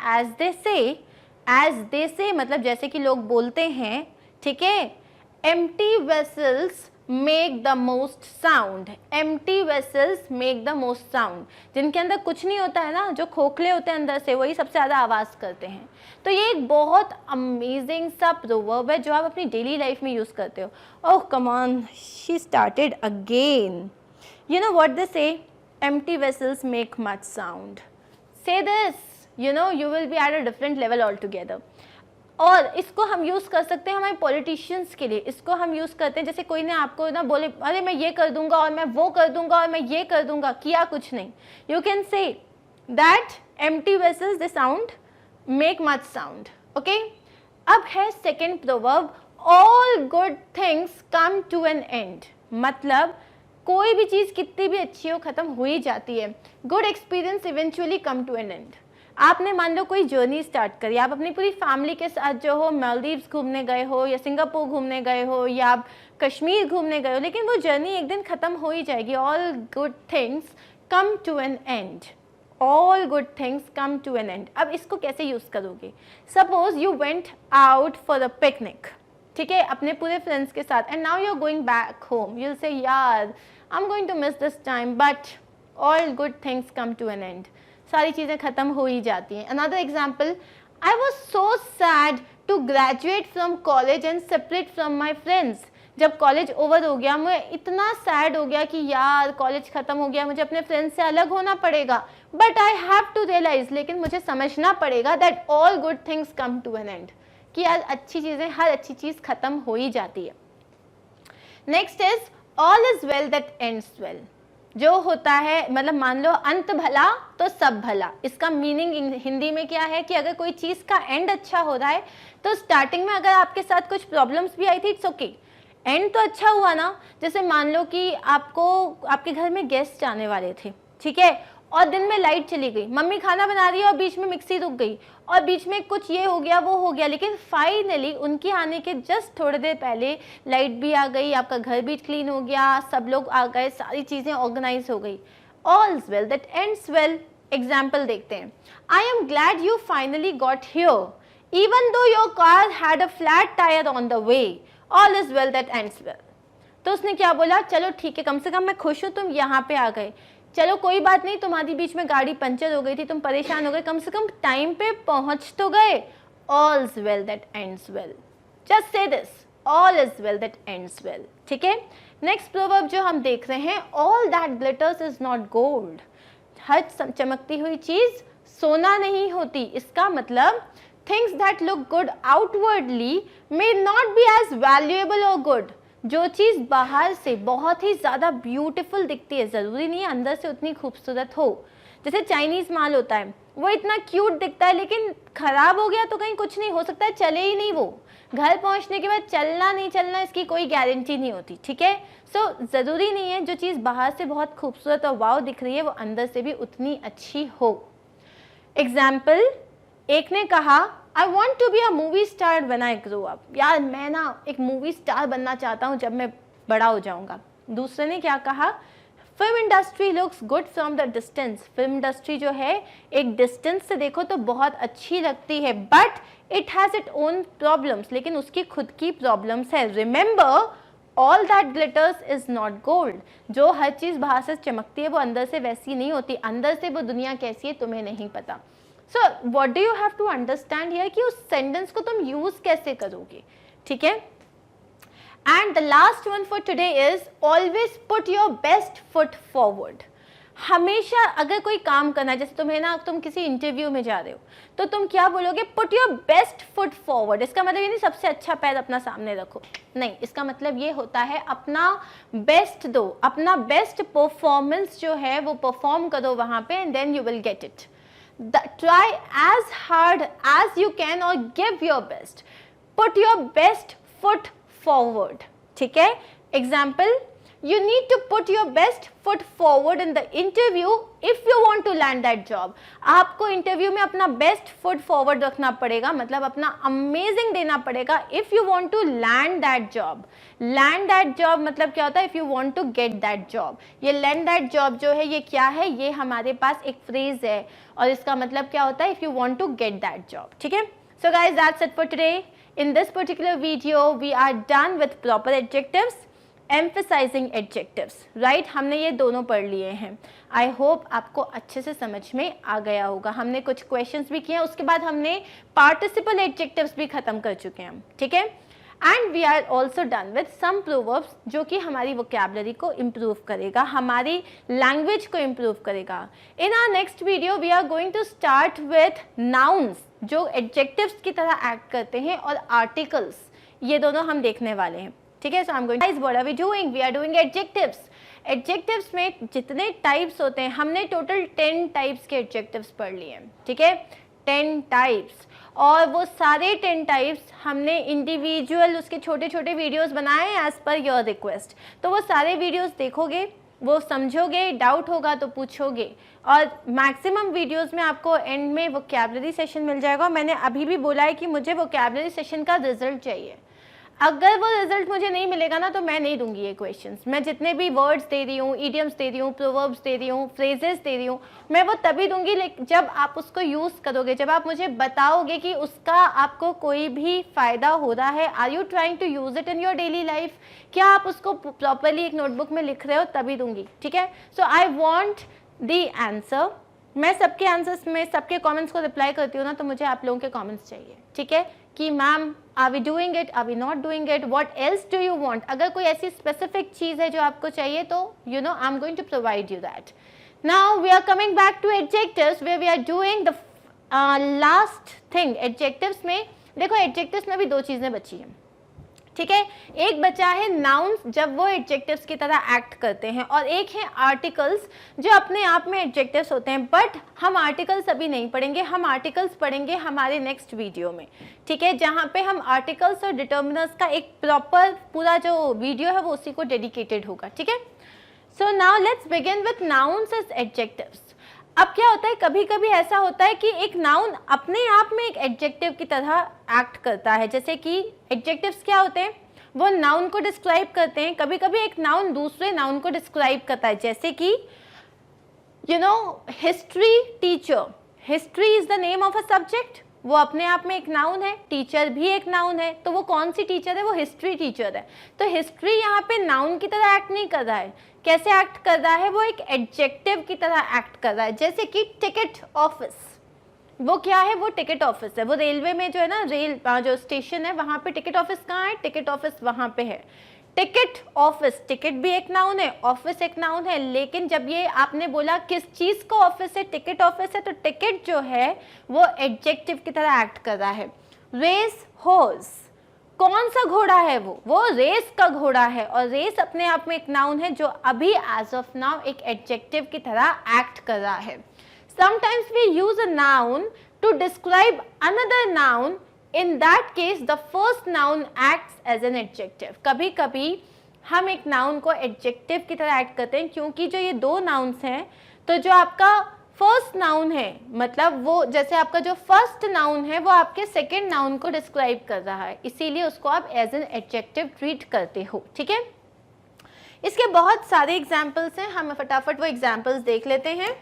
Speaker 1: एज दे से मतलब जैसे कि लोग बोलते हैं, ठीक है। Empty vessels make the most sound. Empty vessels make the most sound, जिनके अंदर कुछ नहीं होता है ना, जो खोखले होते हैं अंदर से, वही सबसे ज़्यादा आवाज़ करते हैं। तो ये एक बहुत अमेजिंग सा प्रोवर्ब है जो आप अपनी डेली लाइफ में यूज़ करते हो। Oh come on, she started again. You know what they say? Empty vessels make much sound. Say this, you know, you will be at a different level altogether. और इसको हम use कर सकते हैं हमारे पॉलिटिशियंस के लिए। इसको हम यूज़ करते हैं जैसे कोई ने आपको ना बोले, अरे मैं ये कर दूंगा और मैं वो कर दूंगा और मैं ये कर दूंगा, किया कुछ नहीं। You can say that empty vessels they sound make much sound. Okay, अब है second proverb, all good things come to an end. मतलब कोई भी चीज़ कितनी भी अच्छी हो ख़त्म हो ही जाती है। Good experience eventually come to an end. आपने मान लो कोई जर्नी स्टार्ट करी, आप अपनी पूरी फैमिली के साथ जो हो मालदीव्स घूमने गए हो या सिंगापुर घूमने गए हो या आप कश्मीर घूमने गए हो, लेकिन वो जर्नी एक दिन ख़त्म हो ही जाएगी। All good things come to an end. All good things come to an end. अब इसको कैसे यूज़ करोगे? Suppose you went out for a picnic, ठीक है, अपने पूरे फ्रेंड्स के साथ, and now you are going back home. You will say यार I am going to miss this time, but all good things come to an end. सारी चीज़ें ख़त्म हो ही जाती हैं। Another example, I was so sad to graduate from college and separate from my friends. जब college over हो गया मैं इतना सैड हो गया कि यार कॉलेज ख़त्म हो गया, मुझे अपने फ्रेंड्स से अलग होना पड़ेगा। But I have to realise, लेकिन मुझे समझना पड़ेगा that all good things come to an end, कि यार अच्छी चीज़ें, हर अच्छी चीज़ ख़त्म हो ही जाती है। Next is all is well that ends well. जो होता है मतलब मान लो अंत भला तो सब भला। इसका मीनिंग हिंदी में क्या है कि अगर कोई चीज़ का एंड अच्छा हो रहा है तो स्टार्टिंग में अगर आपके साथ कुछ प्रॉब्लम्स भी आई थी, इट्स ओके, एंड तो अच्छा हुआ ना। जैसे मान लो कि आपको आपके घर में गेस्ट आने वाले थे, ठीक है, और दिन में लाइट चली गई, मम्मी खाना बना रही है और बीच में मिक्सी रुक गई और बीच में कुछ ये हो गया वो हो गया, लेकिन फाइनली उनके आने के जस्ट थोड़ी देर पहले लाइट भी आ गई, आपका घर भी क्लीन हो गया, सब लोग आ गए, सारी चीज़ें ऑर्गेनाइज हो गई। All's well that ends well. Example देखते हैं, I am glad you finally got here even though your car had a flat tyre on the way, all is well that ends well. तो उसने क्या बोला, चलो ठीक है, कम से कम मैं खुश हूँ तुम यहाँ पे आ गए, चलो कोई बात नहीं, तुम्हारी बीच में गाड़ी पंचर हो गई थी, तुम परेशान हो गए, कम से कम टाइम पे पहुंच तो गए। All's well that ends well. Just say this, all is well that ends well, ठीक है। नेक्स्ट प्रोवर्ब जो हम देख रहे हैं, all that glitters is not gold. हर चमकती हुई चीज सोना नहीं होती। इसका मतलब things that look good outwardly may not be as valuable और गुड। जो चीज़ बाहर से बहुत ही ज़्यादा ब्यूटीफुल दिखती है, ज़रूरी नहीं है अंदर से उतनी खूबसूरत हो। जैसे चाइनीज़ माल होता है, वो इतना क्यूट दिखता है लेकिन ख़राब हो गया तो कहीं कुछ नहीं हो सकता है, चले ही नहीं वो, घर पहुंचने के बाद चलना नहीं चलना इसकी कोई गारंटी नहीं होती, ठीक है। सो ज़रूरी नहीं है जो चीज़ बाहर से बहुत खूबसूरत और वाव दिख रही है वो अंदर से भी उतनी अच्छी हो। एग्जाम्पल, एक ने कहा I want to be a movie star when I grow up, यार मैं ना एक मूवी स्टार बनना चाहता हूँ जब मैं बड़ा हो जाऊंगा। दूसरे ने क्या कहा, film industry looks good from the distance, film industry जो है एक डिस्टेंस से देखो तो बहुत अच्छी लगती है, but it has it own problems, लेकिन उसकी खुद की प्रॉब्लम्स है। Remember all that glitters is not gold, जो हर चीज़ बाहर से चमकती है वो अंदर से वैसी नहीं होती, अंदर से वो दुनिया कैसी है तुम्हें नहीं पता। So what do you have to understand here कि उस सेंटेंस को तुम यूज कैसे करोगे, ठीक है। And the last one for today is always put your best foot forward. हमेशा अगर कोई काम करना है, जैसे तुम्हें ना, तुम किसी इंटरव्यू में जा रहे हो तो तुम क्या बोलोगे, put your best foot forward. इसका मतलब ये नहीं सबसे अच्छा पैर अपना सामने रखो, नहीं, इसका मतलब ये होता है अपना बेस्ट दो, अपना बेस्ट परफॉर्मेंस जो है वो परफॉर्म करो वहां पे, and then you will get it. Try as hard as you can or give your best. Put your best foot forward. ठीक है? Example, you need to put your best foot forward in the interview if you want to land that job. आपको interview में अपना best foot forward रखना पड़ेगा, मतलब अपना amazing देना पड़ेगा if you want to land that job. Land that job मतलब क्या होता है, if you want to get that job. ये लैंड दैट जॉब जो है ये क्या है, ये हमारे पास एक फ्रेज है और इसका मतलब क्या होता है, if you want to get that job, ठीक है। So guys that's it for today. In this particular video we are done with proper adjectives, emphasising adjectives, right. हमने ये दोनों पढ़ लिए हैं। आई होप आपको अच्छे से समझ में आ गया होगा। हमने कुछ क्वेश्चंस भी किए हैं, उसके बाद हमने पार्टिसिपल एडजेक्टिव्स भी खत्म कर चुके हैं, ठीक है। And we are also done with some proverbs जो कि हमारी वोकैबुलरी को इम्प्रूव करेगा, हमारी लैंग्वेज को इम्प्रूव करेगा। In our next video we are going to start with nouns जो एडजेक्टिव्स की तरह एक्ट करते हैं, और आर्टिकल्स, ये दोनों हम देखने वाले हैं, ठीक है। So I am going, guys what are we doing, we are doing adjectives. Adjectives में जितने टाइप्स होते हैं, हमने टोटल 10 टाइप्स के एडजेक्टिव्स पढ़ लिए हैं, ठीक है, 10 टाइप्स। और वो सारे 10 टाइप्स हमने इंडिविजुअल उसके छोटे छोटे वीडियोस बनाए हैं एज पर योर रिक्वेस्ट। तो वो सारे वीडियोस देखोगे, वो समझोगे, डाउट होगा तो पूछोगे, और मैक्सिमम वीडियोस में आपको एंड में वोकैबुलरी सेशन मिल जाएगा। मैंने अभी भी बोला है कि मुझे वोकैबुलरी सेशन का रिजल्ट चाहिए। अगर वो रिजल्ट मुझे नहीं मिलेगा ना तो मैं नहीं दूंगी ये क्वेश्चंस। मैं जितने भी वर्ड्स दे रही हूँ, इडियम्स दे रही हूँ, प्रोवर्ब्स दे रही हूँ, फ्रेजेस दे रही हूँ, मैं वो तभी दूंगी जब आप उसको यूज़ करोगे, जब आप मुझे बताओगे कि उसका आपको कोई भी फ़ायदा हो रहा है। Are you trying to use it in your daily life, क्या आप उसको प्रॉपरली एक नोटबुक में लिख रहे हो, तभी दूंगी, ठीक है। So I want the answer. मैं सबके आंसर्स में, सबके कॉमेंट्स को रिप्लाई करती हूँ ना, तो मुझे आप लोगों के कॉमेंट्स चाहिए, ठीक है, कि ma'am are we doing it, are we not doing it, what else do you want. अगर कोई ऐसी स्पेसिफिक चीज़ है जो आपको चाहिए तो you know I am going to provide you that. Now we are coming back to adjectives where we are doing the last thing. Adjectives में देखो, एडजेक्टिव्स में भी 2 चीज़ें बची हैं, ठीक है। एक बचा है नाउन्स जब वो एडजेक्टिव्स की तरह एक्ट करते हैं, और एक है आर्टिकल्स जो अपने आप में एडजेक्टिव्स होते हैं। बट हम आर्टिकल्स अभी नहीं पढ़ेंगे, हम आर्टिकल्स पढ़ेंगे हमारे नेक्स्ट वीडियो में, ठीक है, जहाँ पे हम आर्टिकल्स और डिटर्मिनर्स का एक प्रॉपर पूरा जो वीडियो है वो उसी को डेडिकेटेड होगा, ठीक है। So now let's begin with nouns as adjectives. अब क्या होता है, कभी कभी ऐसा होता है कि एक नाउन अपने आप में एक एडजेक्टिव की तरह एक्ट करता है। जैसे कि एडजेक्टिव्स क्या होते हैं, वो नाउन को डिस्क्राइब करते हैं। कभी कभी एक नाउन दूसरे नाउन को डिस्क्राइब करता है, जैसे कि you no history teacher, history is the name of a subject, वो अपने आप में एक नाउन है, टीचर भी एक नाउन है, तो वो कौन सी टीचर है, वो हिस्ट्री टीचर है। तो हिस्ट्री यहाँ पे नाउन की तरह एक्ट नहीं कर रहा है, कैसे एक्ट कर रहा है, वो एक एडजेक्टिव की तरह एक्ट कर रहा है। जैसे कि टिकट ऑफिस, वो क्या है, वो टिकट ऑफिस है। वो रेलवे में जो है ना, रेल जो स्टेशन है वहाँ पे टिकट ऑफिस कहाँ है, टिकट ऑफिस वहाँ पे है। टिकट ऑफिस, टिकट भी एक नाउन है, ऑफिस एक नाउन है, लेकिन जब ये आपने बोला किस चीज़ को ऑफिस है, टिकट ऑफिस है, तो टिकट जो है वो एडजेक्टिव की तरह एक्ट कर रहा है। रेस हॉर्स, कौन सा घोड़ा है, वो रेस का घोड़ा है, और रेस अपने आप में एक नाउन है जो अभी एज ऑफ नाउ एक एडजेक्टिव की तरह एक्ट कर रहा है। Sometimes we use a noun to describe another noun, in that case the first noun acts as an adjective। कभी कभी हम एक नाउन को एडजेक्टिव की तरह एक्ट करते हैं, क्योंकि जो ये 2 नाउन्स हैं, तो जो आपका फर्स्ट नाउन है, मतलब वो जैसे आपका जो फर्स्ट नाउन है वो आपके सेकेंड नाउन को डिस्क्राइब कर रहा है, इसीलिए उसको आप एज एन एडजेक्टिव ट्रीट करते हो, ठीक है। इसके बहुत सारे एग्जाम्पल्स हैं, हम फटाफट वो एग्जाम्पल्स देख लेते हैं।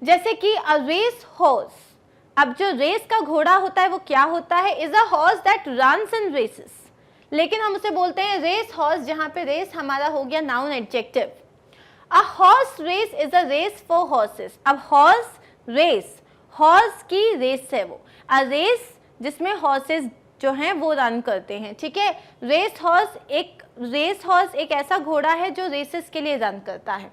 Speaker 1: जैसे कि अ रेस हॉर्स, अब जो रेस का घोड़ा होता है वो क्या होता है, is a horse that runs in races, लेकिन हम उसे बोलते हैं रेस हॉर्स, जहां पे रेस हमारा हो गया noun adjective. A horse race is a race for horses, अब हॉर्स रेस, हॉर्स की रेस है वो, अ रेस जिसमें हॉर्सेस जो हैं वो रन करते हैं, ठीक है। रेस हॉर्स एक ऐसा घोड़ा है जो रेसेस के लिए रन करता है।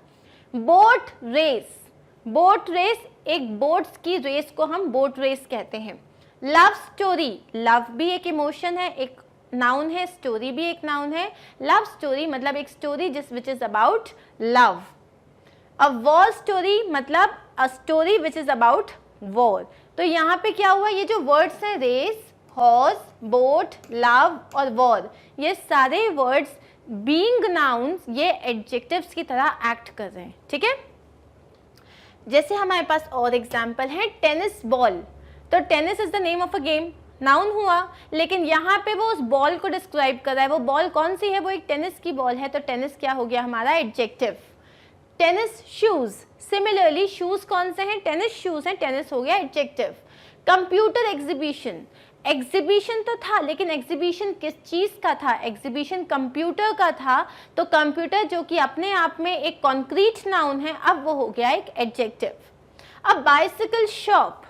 Speaker 1: बोट रेस एक बोट्स की रेस को हम बोट रेस कहते हैं। लव स्टोरी, लव भी एक इमोशन है, एक नाउन है, स्टोरी भी एक नाउन है। लव स्टोरी मतलब एक story which is about love. A war story मतलब a story which is about war. तो यहाँ पे क्या हुआ, ये जो वर्ड्स हैं रेस, हॉर्स, बोट, लव और वॉर, ये सारे वर्ड्स बीइंग नाउन्स ये एडजेक्टिव्स की तरह एक्ट कर रहे हैं, ठीक है। जैसे हमारे पास और एग्जाम्पल है टेनिस बॉल, तो tennis is the name of a game, noun हुआ, लेकिन यहाँ पे वो उस बॉल को डिस्क्राइब कर रहा है। वो बॉल कौन सी है, वो एक टेनिस की बॉल है, तो टेनिस क्या हो गया हमारा adjective. Tennis shoes, similarly shoes कौन से हैं, टेनिस शूज हैं, टेनिस हो गया एडजेक्टिव। कंप्यूटर एग्जीबिशन, एग्जीबिशन तो था लेकिन एग्जीबिशन किस चीज का था, एग्जीबिशन कंप्यूटर का था, तो कंप्यूटर जो कि अपने आप में एक कॉन्क्रीट नाउन है, अब वो हो गया एक एडजेक्टिव। अब बाइसिकल शॉप,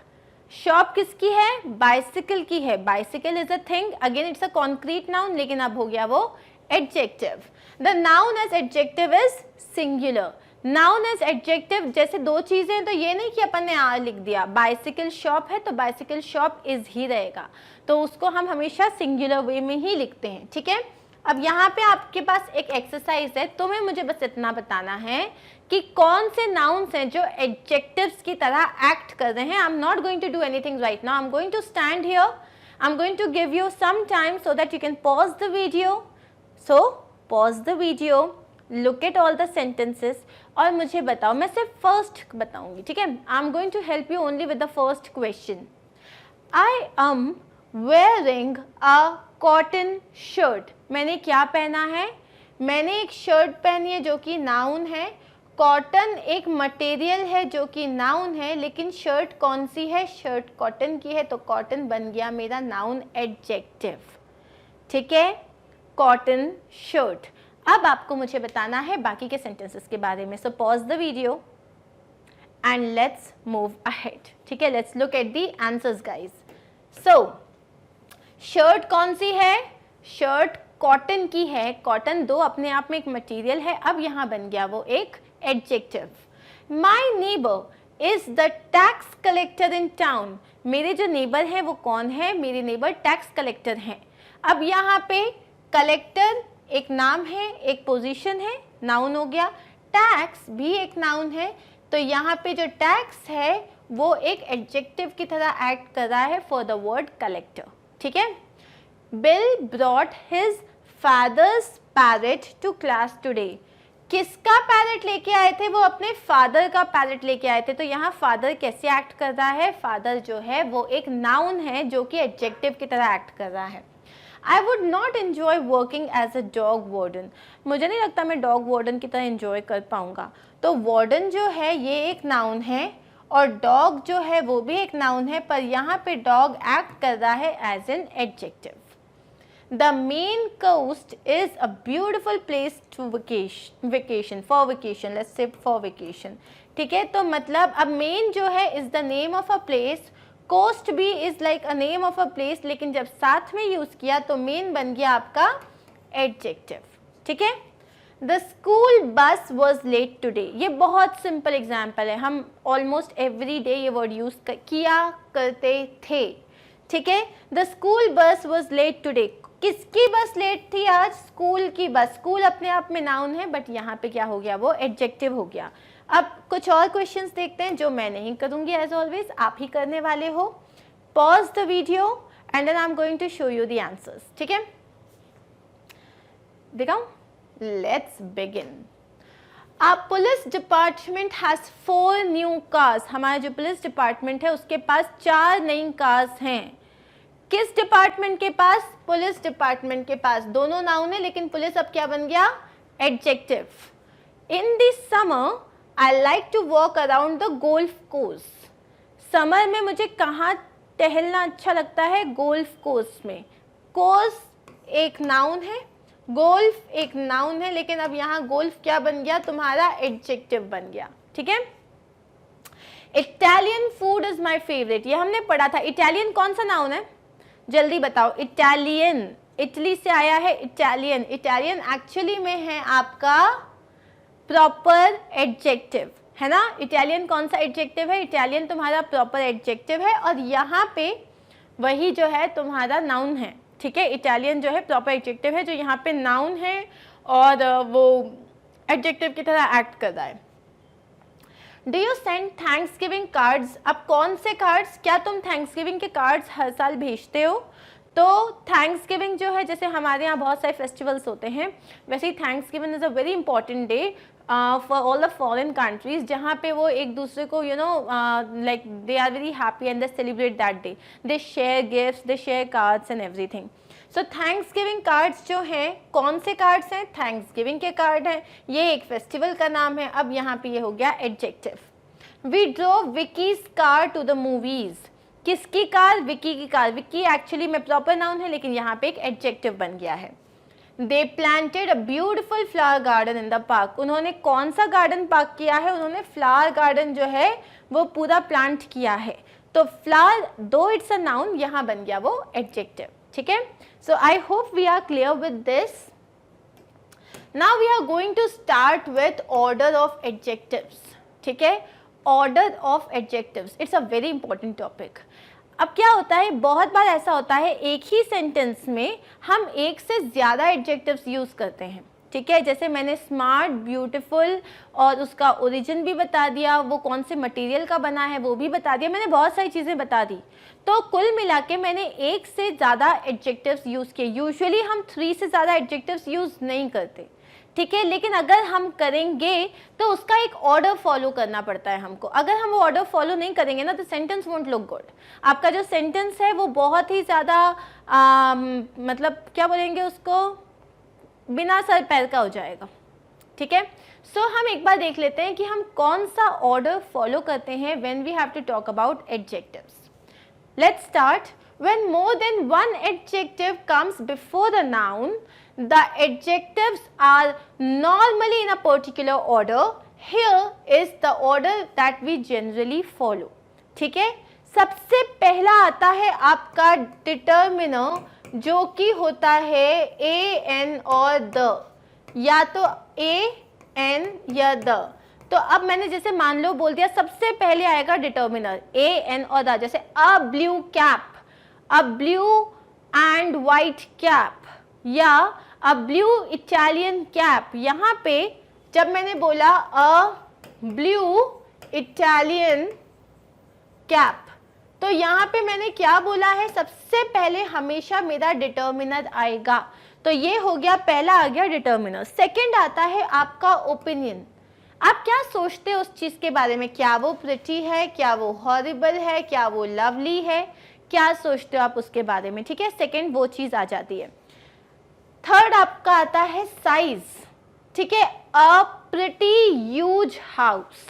Speaker 1: शॉप किसकी है, बाइसिकल की है, bicycle is a thing, again it's a concrete noun, लेकिन अब हो गया वो adjective. The noun as adjective is singular, noun as adjective जैसे दो चीजें हैं, तो ये नहीं कि अपन ने आर लिख दिया, बाइसिकल शॉप है तो बाइसिकल शॉप इज ही रहेगा, तो उसको हम हमेशा सिंगुलर वे में ही लिखते हैं, ठीक है। अब यहाँ पे आपके पास एक एक्सरसाइज है, तुम्हें मुझे बस इतना बताना है कि कौन से नाउन्स हैं जो एडजेक्टिव्स की तरह एक्ट कर रहे हैं। I am not going to do anything right now, I am going to stand here, I am going to give you some time so that you can pause the video, so pause the video, look at all the sentences और मुझे बताओ, मैं सिर्फ first बताऊंगी, ठीक है। I am going to help you only with the first question. I am wearing a cotton shirt, मैंने क्या पहना है, मैंने एक शर्ट पहनी है जो कि नाउन है, कॉटन एक मटेरियल है जो कि नाउन है, लेकिन शर्ट कौन सी है, शर्ट कॉटन की है, तो कॉटन बन गया मेरा नाउन एडजेक्टिव, ठीक है, कॉटन शर्ट। अब आपको मुझे बताना है बाकी के सेंटेंसेस के बारे में, सो pause the video and let's move ahead, ठीक है। Let's look at the answers guys. So shirt कौन सी है, शर्ट कॉटन की है, कॉटन दो अपने आप में एक मटेरियल है, अब यहाँ बन गया वो एक adjective. My neighbour is the tax collector in town, मेरे जो नेबर हैं वो कौन है, मेरे नेबर टैक्स कलेक्टर हैं। अब यहाँ पे कलेक्टर एक नाम है, एक पोजीशन है, नाउन हो गया, टैक्स भी एक नाउन है, तो यहाँ पे जो टैक्स है वो एक एडजेक्टिव की तरह एक्ट कर रहा है फॉर द वर्ड कलेक्टर, ठीक है। Bill brought his father's parrot to class today, किसका पैरेट लेके आए थे, वो अपने फादर का पैरेट लेके आए थे, तो यहाँ फादर कैसे एक्ट कर रहा है, फादर जो है वो एक नाउन है जो कि एडजेक्टिव की तरह एक्ट कर रहा है। I would not enjoy working as a dog warden, मुझे नहीं लगता मैं डॉग वार्डन की तरह एंजॉय कर पाऊंगा, तो वार्डन जो है ये एक नाउन है और डॉग जो है वो भी एक नाउन है, पर यहाँ पे डॉग एक्ट कर रहा है as an adjective. The Maine coast is a beautiful place to vacation for vacation, let's say for vacation, ठीक है। तो मतलब अब मेन जो है is the name of a place, coast भी is like a name of a place, लेकिन जब साथ में यूज किया तो मेन बन गया आपका एडजेक्टिव, ठीक है। The school bus was late today, ये बहुत सिंपल एग्जाम्पल है, हम ऑलमोस्ट एवरी डे ये वर्ड यूज किया करते थे, ठीक है। The school bus was late today, किसकी बस लेट थी आज, स्कूल की बस, स्कूल अपने आप में नाउन है बट यहाँ पे क्या हो गया, वो एडजेक्टिव हो गया। अब कुछ और क्वेश्चंस देखते हैं जो मैं नहीं करूंगी, एज ऑलवेज आप ही करने वाले हो। Pause the video and then I am going to show you the answers, ठीक है। दिखाऊं, let's begin. Police department has 4 new cars. हमारा जो पुलिस डिपार्टमेंट है उसके पास 4 नई कार्स हैं। किस डिपार्टमेंट के पास? पुलिस डिपार्टमेंट के पास। दोनों नाउन है लेकिन पुलिस अब क्या बन गया? Adjective. In this summer I like to walk around the golf course. Summer में मुझे कहाँ टहलना अच्छा लगता है? गोल्फ कोर्स में। कोर्स एक नाउन है, गोल्फ एक नाउन है, लेकिन अब यहाँ गोल्फ क्या बन गया? तुम्हारा एडजेक्टिव बन गया। ठीक है। Italian food is my favourite, ये हमने पढ़ा था। इटालियन कौन सा नाउन है? जल्दी बताओ। इटालियन, इटली से आया है इटालियन। इटालियन एक्चुअली में है आपका प्रॉपर एडजेक्टिव, है ना। इटालियन कौन सा एडजेक्टिव है? इटालियन तुम्हारा प्रॉपर एडजेक्टिव है और यहाँ पे वही जो है तुम्हारा नाउन है। ठीक है। इटालियन जो है प्रॉपर एडजेक्टिव है, जो यहाँ पे नाउन है और वो एडजेक्टिव की तरह एक्ट कर रहा है। Do you send thanks giving cards? अब कौन से कार्ड्स? क्या तुम थैंक्स गिविंग के कार्ड्स हर साल भेजते हो? तो थैंक्स गिविंग जो है, जैसे हमारे यहाँ बहुत सारे फेस्टिवल्स होते हैं, वैसे ही Thanksgiving is a very important day for all the foreign countries, जहाँ पे वो एक दूसरे को like they are very happy and they celebrate that day. They share gifts, they share cards and everything. So Thanksgiving cards जो हैं, कौन से कार्ड्स हैं? थैंक्स गिविंग के कार्ड हैं। ये एक फेस्टिवल का नाम है। अब यहाँ पे ये हो गया adjective. We drove Vicky's car to the movies. किसकी कार? विकी की कार। विकी एक्चुअली में प्रॉपर नाउन है लेकिन यहाँ पे एक एडजेक्टिव बन गया है। They planted a beautiful flower garden in the park. उन्होंने कौन सा गार्डन पार्क किया है? उन्होंने फ्लावर गार्डन जो है वो पूरा प्लांट किया है। तो फ्लावर दो इट्स अ नाउन, यहाँ बन गया वो एडजेक्टिव। ठीक है। So I hope we are clear with this. Now we are going to start with order of adjectives. ठीक है। Order of adjectives, it's a very important topic. अब क्या होता है, बहुत बार ऐसा होता है एक ही सेंटेंस में हम एक से ज़्यादा एडजेक्टिव्स यूज़ करते हैं। ठीक है। जैसे मैंने स्मार्ट, ब्यूटीफुल और उसका ओरिजिन भी बता दिया, वो कौन से मटेरियल का बना है वो भी बता दिया, मैंने बहुत सारी चीज़ें बता दी। तो कुल मिला के मैंने एक से ज़्यादा एडजेक्टिव्स यूज़ किए। यूजुअली हम 3 से ज़्यादा एडजेक्टिव्स यूज़ नहीं करते। ठीक है। लेकिन अगर हम करेंगे तो उसका एक ऑर्डर फॉलो करना पड़ता है हमको। अगर हम वो ऑर्डर फॉलो नहीं करेंगे ना तो सेंटेंस वोंट लुक गुड। आपका जो सेंटेंस है वो बहुत ही ज़्यादा मतलब क्या बोलेंगे उसको, बिना सर पैर का हो जाएगा। ठीक है। सो हम एक बार देख लेते हैं कि हम कौन सा ऑर्डर फॉलो करते हैं when we have to talk about adjectives. Let's start. When more than one adjective comes before the noun, the adjectives are normally in a particular order. Here is the order that we generally follow. ठीक है। सबसे पहला आता है आपका determiner, जो कि होता है a, n और the, या तो a, n या the। तो अब मैंने जैसे मान लो बोल दिया सबसे पहले आएगा डिटर्मिनर a, n और the। जैसे a blue cap, a blue and white cap, या a blue Italian cap। यहाँ पे जब मैंने बोला a blue Italian cap, तो यहाँ पे मैंने क्या बोला है? सबसे पहले हमेशा मेरा डिटर्मिनर आएगा। तो ये हो गया, पहला आ गया डिटर्मिनर। सेकंड आता है आपका ओपिनियन। आप क्या सोचते हो उस चीज़ के बारे में? क्या वो प्रिटी है, क्या वो हॉरिबल है, क्या वो लवली है, क्या सोचते हो आप उसके बारे में? ठीक है। सेकंड वो चीज़ आ जाती है। थर्ड आपका आता है साइज। ठीक है। A pretty huge house,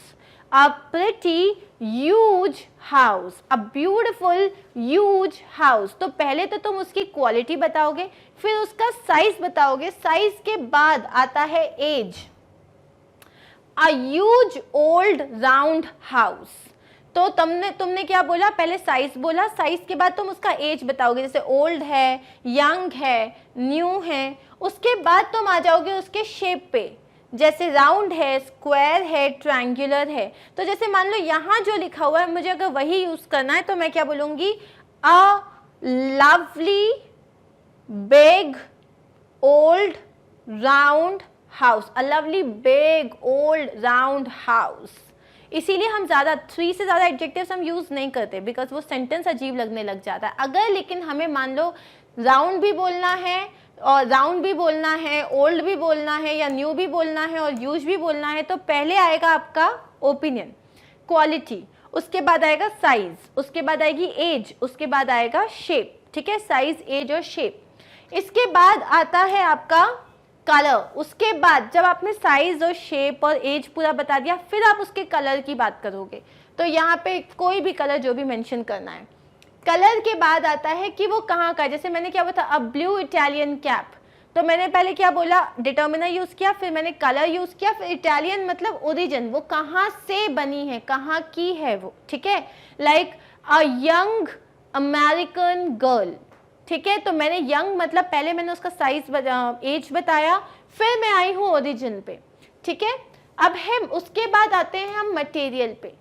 Speaker 1: a pretty huge house, a beautiful huge house. तो पहले तो तुम उसकी क्वालिटी बताओगे, फिर उसका साइज बताओगे, साइज के बाद आता है age. A huge old round house. तो तुमने क्या बोला? पहले साइज बोला, साइज के बाद तुम उसका एज बताओगे, जैसे ओल्ड है, यंग है, न्यू है। उसके बाद तुम आ जाओगे उसके शेप पे, जैसे राउंड है, स्क्वायर है, ट्रायंगुलर है। तो जैसे मान लो यहाँ जो लिखा हुआ है, मुझे अगर वही यूज करना है तो मैं क्या बोलूँगी? A lovely big old round house, a lovely big old round house. इसीलिए हम ज़्यादा 3 से ज़्यादा एडजेक्टिव्स हम यूज़ नहीं करते, बिकॉज वो सेंटेंस अजीब लगने लग जाता है। अगर लेकिन हमें मान लो राउंड भी बोलना है, और राउंड भी बोलना है, ओल्ड भी बोलना है, या न्यू भी बोलना है और यूज भी बोलना है, तो पहले आएगा आपका ओपिनियन, क्वालिटी, उसके बाद आएगा साइज, उसके बाद आएगी एज, उसके बाद आएगा शेप, ठीक है, साइज, एज और शेप। इसके बाद आता है आपका कलर। उसके बाद जब आपने साइज और शेप और एज पूरा बता दिया, फिर आप उसके कलर की बात करोगे। तो यहाँ पे कोई भी कलर जो भी मेंशन करना है। कलर के बाद आता है कि वो कहाँ का है। जैसे मैंने क्या बोला, अ ब्लू इटालियन कैप, तो मैंने पहले क्या बोला, डिटर्मिनर यूज किया, फिर मैंने कलर यूज किया, फिर इटालियन मतलब ओरिजिन, वो कहाँ से बनी है, कहाँ की है वो, ठीक है, like a young American girl, ठीक है। तो मैंने यंग मतलब पहले मैंने उसका साइज एज बताया, फिर मैं आई हूँ ओरिजिन पे, ठीक है। अब हम उसके बाद आते हैं हम मटेरियल पे।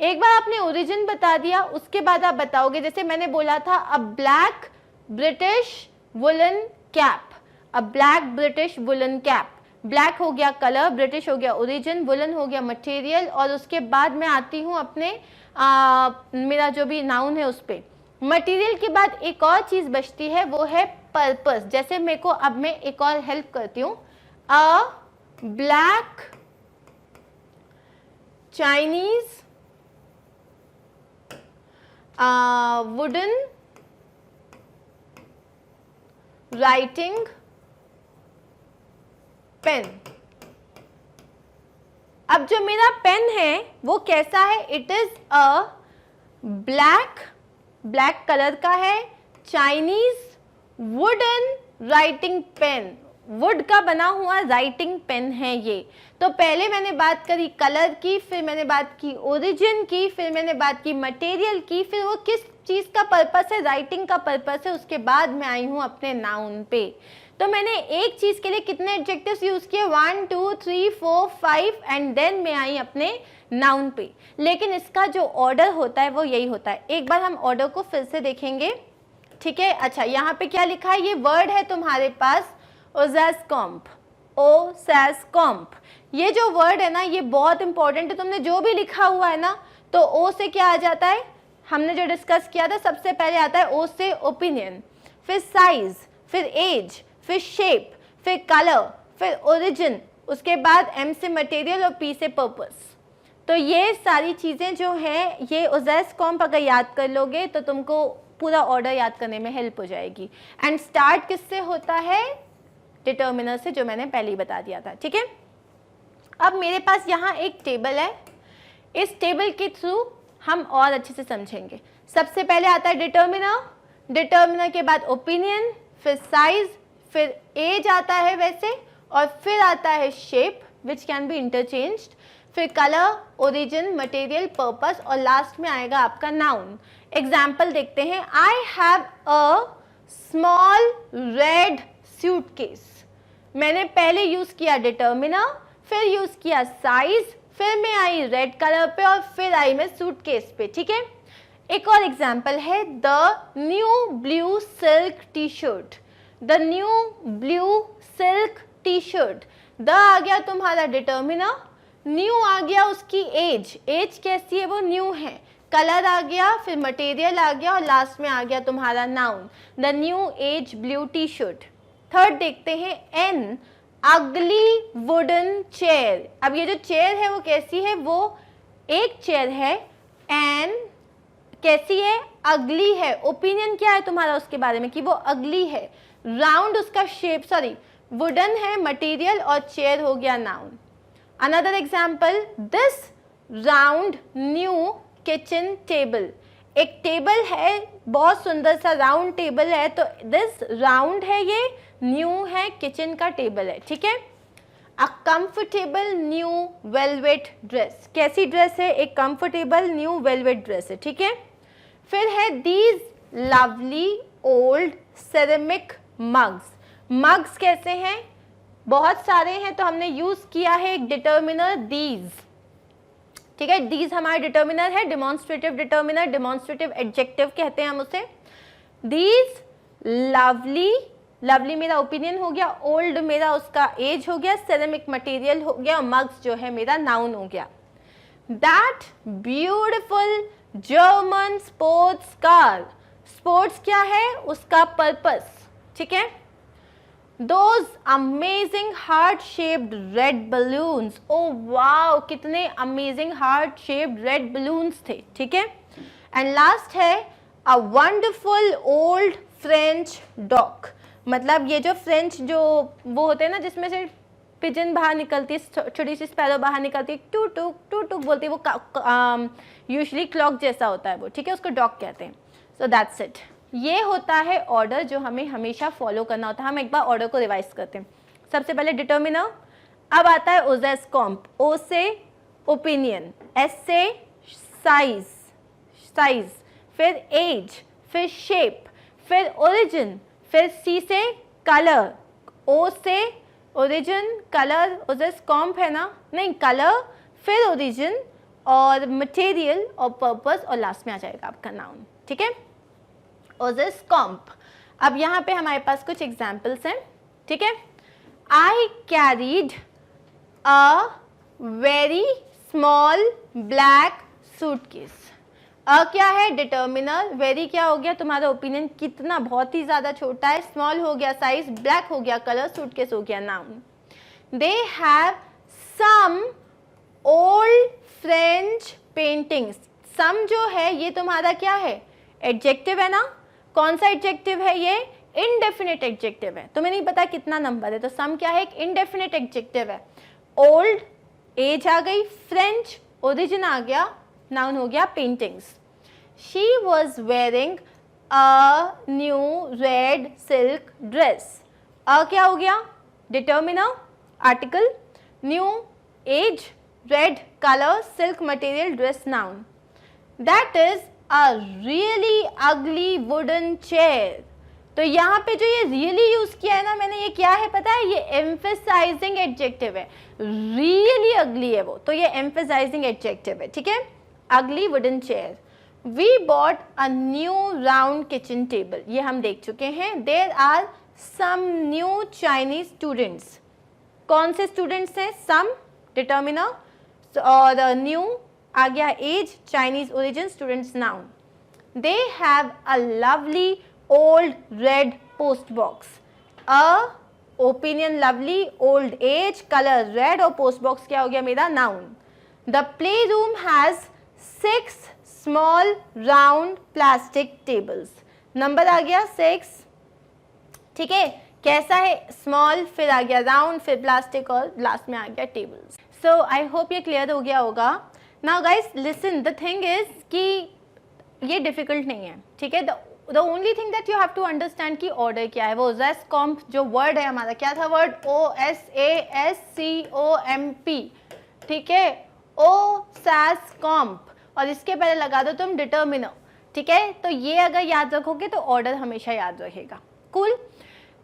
Speaker 1: एक बार आपने ओरिजिन बता दिया, उसके बाद आप बताओगे, जैसे मैंने बोला था अ ब्लैक ब्रिटिश वुलन कैप, अ black British woollen cap, black हो गया कलर, ब्रिटिश हो गया ओरिजिन, वुलन हो गया मटेरियल, और उसके बाद मैं आती हूँ अपने मेरा जो भी नाउन है उस पर। मटेरियल के बाद एक और चीज बचती है, वो है पर्पस। जैसे मेरे को अब मैं एक और हेल्प करती हूँ, a black Chinese wooden writing pen. अब जो मेरा पेन है वो कैसा है, it is a black colour का है, Chinese wooden writing pen, wood का बना हुआ राइटिंग पेन है ये। तो पहले मैंने बात करी कलर की, फिर मैंने बात की ओरिजिन की, फिर मैंने बात की मटेरियल की, फिर वो किस चीज का पर्पस है, राइटिंग का पर्पस है, उसके बाद मैं आई हूं अपने नाउन पे। तो मैंने एक चीज के लिए कितने एडजेक्टिव्स यूज किए, 1 2 3 4 5, एंड देन मैं आई अपने नाउन पे। लेकिन इसका जो ऑर्डर होता है वो यही होता है। एक बार हम ऑर्डर को फिर से देखेंगे, ठीक है। अच्छा, यहाँ पे क्या लिखा है, ये वर्ड है तुम्हारे पास ओसेस्कॉम्प, ओसेस्कॉम्प। ये जो वर्ड है ना, ये बहुत इंपॉर्टेंट है। तुमने जो भी लिखा हुआ है ना, तो ओ से क्या आ जाता है, हमने जो डिस्कस किया था, सबसे पहले आता है ओ से ओपिनियन, फिर साइज, फिर एज, फिर शेप, फिर कलर, फिर ओरिजिन, उसके बाद एम से मटेरियल और पी से पर्पस। तो ये सारी चीज़ें जो हैं, ये ओसेस्कॉम्प अगर याद कर लोगे तो तुमको पूरा ऑर्डर याद करने में हेल्प हो जाएगी। एंड स्टार्ट किससे होता है, डिटर्मिनर से, जो मैंने पहले ही बता दिया था, ठीक है। अब मेरे पास यहाँ एक टेबल है, इस टेबल के थ्रू हम और अच्छे से समझेंगे। सबसे पहले आता है डिटर्मिनर, डिटर्मिनर के बाद ओपिनियन, फिर साइज, फिर एज आता है वैसे, और फिर आता है shape which can be interchanged, फिर कलर, ओरिजिन, मटेरियल, पर्पस, और लास्ट में आएगा आपका नाउन। एग्जाम्पल देखते हैं, I have a small red suitcase. मैंने पहले यूज किया डिटर्मिनर, फिर यूज किया साइज, फिर मैं आई रेड कलर पे, और फिर आई मैं सूटकेस पे, ठीक है। एक और एग्जाम्पल है, the new blue silk T shirt, the new blue silk T shirt. The आ गया तुम्हारा डिटर्मिनर, न्यू आ गया उसकी एज, एज कैसी है, वो न्यू है, कलर आ गया, फिर मटेरियल आ गया, और लास्ट में आ गया तुम्हारा noun, the new age blue T shirt. Third देखते हैं, एन अगली वुडन चेयर। अब ये जो चेयर है वो कैसी है, वो एक चेयर है, एन कैसी है, अगली है। ओपिनियन क्या है तुम्हारा उसके बारे में कि वो अगली है, राउंड उसका शेप, सॉरी वुडन है मटेरियल, और चेयर हो गया noun. Another example, this round new kitchen table. एक टेबल है, बहुत सुंदर सा राउंड टेबल है, तो दिस राउंड है, ये न्यू है, किचन का टेबल है, ठीक है। A comfortable new velvet dress, कैसी ड्रेस है, एक कंफर्टेबल न्यू वेलवेट ड्रेस है, ठीक है। फिर है these lovely old ceramic mugs. Mugs कैसे हैं, बहुत सारे हैं, तो हमने यूज किया है एक डिटर्मिनर दीज, ठीक है। दीज हमारा डिटर्मिनर है, डिमॉन्स्ट्रेटिव डिटर्मिनर, डिमॉन्स्ट्रेटिव एडजेक्टिव कहते हैं हम उसे। दीज लवली, लवली मेरा ओपिनियन हो गया, ओल्ड मेरा उसका एज हो गया, सेरेमिक मटेरियल हो गया, और मग्स जो है मेरा नाउन हो गया। That beautiful German sports car, sports क्या है, उसका पर्पस, ठीक है। Those amazing heart shaped red balloons. Oh wow, कितने amazing heart shaped red balloons थे, ठीक है. And last है a wonderful old French dog. मतलब ये जो फ्रेंच जो वो होते हैं ना जिसमें से पिजन बाहर निकलती है, छोटी सी स्पैरो बाहर निकलती है, टू टू बोलती है, वो यूजुअली क्लॉक जैसा होता है वो, ठीक है, उसको डॉग कहते हैं. So that's it. ये होता है ऑर्डर जो हमें हमेशा फॉलो करना होता है. हम एक बार ऑर्डर को रिवाइज करते हैं. सबसे पहले डिटर्मिनर, अब आता है ओजेस कॉम्प, ओ से ओपिनियन, एस से साइज, फिर एज, फिर शेप, फिर ओरिजिन, फिर सी से कलर, ओ से ओरिजिन, कलर, ओजेस कॉम्प है ना, नहीं कलर, फिर ओरिजिन और मटेरियल और पर्पस और लास्ट में आ जाएगा आपका नाउन, ठीक है. ओजेस कॉम्प. अब यहाँ पे हमारे पास कुछ एग्जाम्पल्स हैं, ठीक है. आई carried a very small black suitcase. क्या है डिटर्मिनर, वेरी क्या हो गया तुम्हारा ओपिनियन, कितना, बहुत ही ज्यादा छोटा है, स्मॉल हो गया साइज, ब्लैक हो गया कलर, सूटकेस हो गया noun. They have some old French paintings. Some जो है ये तुम्हारा क्या है, एडजेक्टिव है ना. कौन सा एडजेक्टिव है ये, इनडेफिनिट एडजेक्टिव है. तुम्हें नहीं पता कितना नंबर है, तो सम क्या है, एक इनडेफिनिट एडजेक्टिव है. ओल्ड, एज आ गई, फ्रेंच, ओरिजिन आ गया, नाउन हो गया paintings. She was wearing a new red silk dress. क्या हो गया, determiner, article, new, age, red, colour, silk material, dress, noun. That is a really ugly wooden chair. तो यहाँ पे जो ये रियली यूज किया है ना मैंने, ये क्या है पता है, ये एम्फेसाइजिंग एडजेक्टिव है. रियली अगली है वो, तो ये एम्फेसाइजिंग एडजेक्टिव है, ठीक है. Ugly wooden chair. We bought a new round kitchen table, ये हम देख चुके हैं. There are some new Chinese students. कौन से स्टूडेंट्स हैं, सम, डिटर्मिनर, और न्यू आ गया age, Chinese origin, students, noun. They have a lovely old red post box. A opinion lovely, old age, colour red और पोस्ट बॉक्स क्या हो गया मेरा, noun. The play room has 6 small round plastic tables. Number आ गया 6, ठीक है. कैसा है, स्मॉल, फिर आ गया राउंड, फिर प्लास्टिक और लास्ट में आ गया टेबल्स. सो आई होप ये क्लियर हो गया होगा. Now guys listen, the thing is कि ये डिफिकल्ट नहीं है, ठीक है. The only thing that you have to understand कि ऑर्डर क्या है. वो ओजेस कॉम्प जो वर्ड है हमारा, क्या था वर्ड, OSASCOMP, ठीक है. ओसेस कॉम्प, और इसके पहले लगा दो तुम डिटर्मिनर, ठीक है. तो ये अगर याद रखोगे तो ऑर्डर हमेशा याद रहेगा. Cool.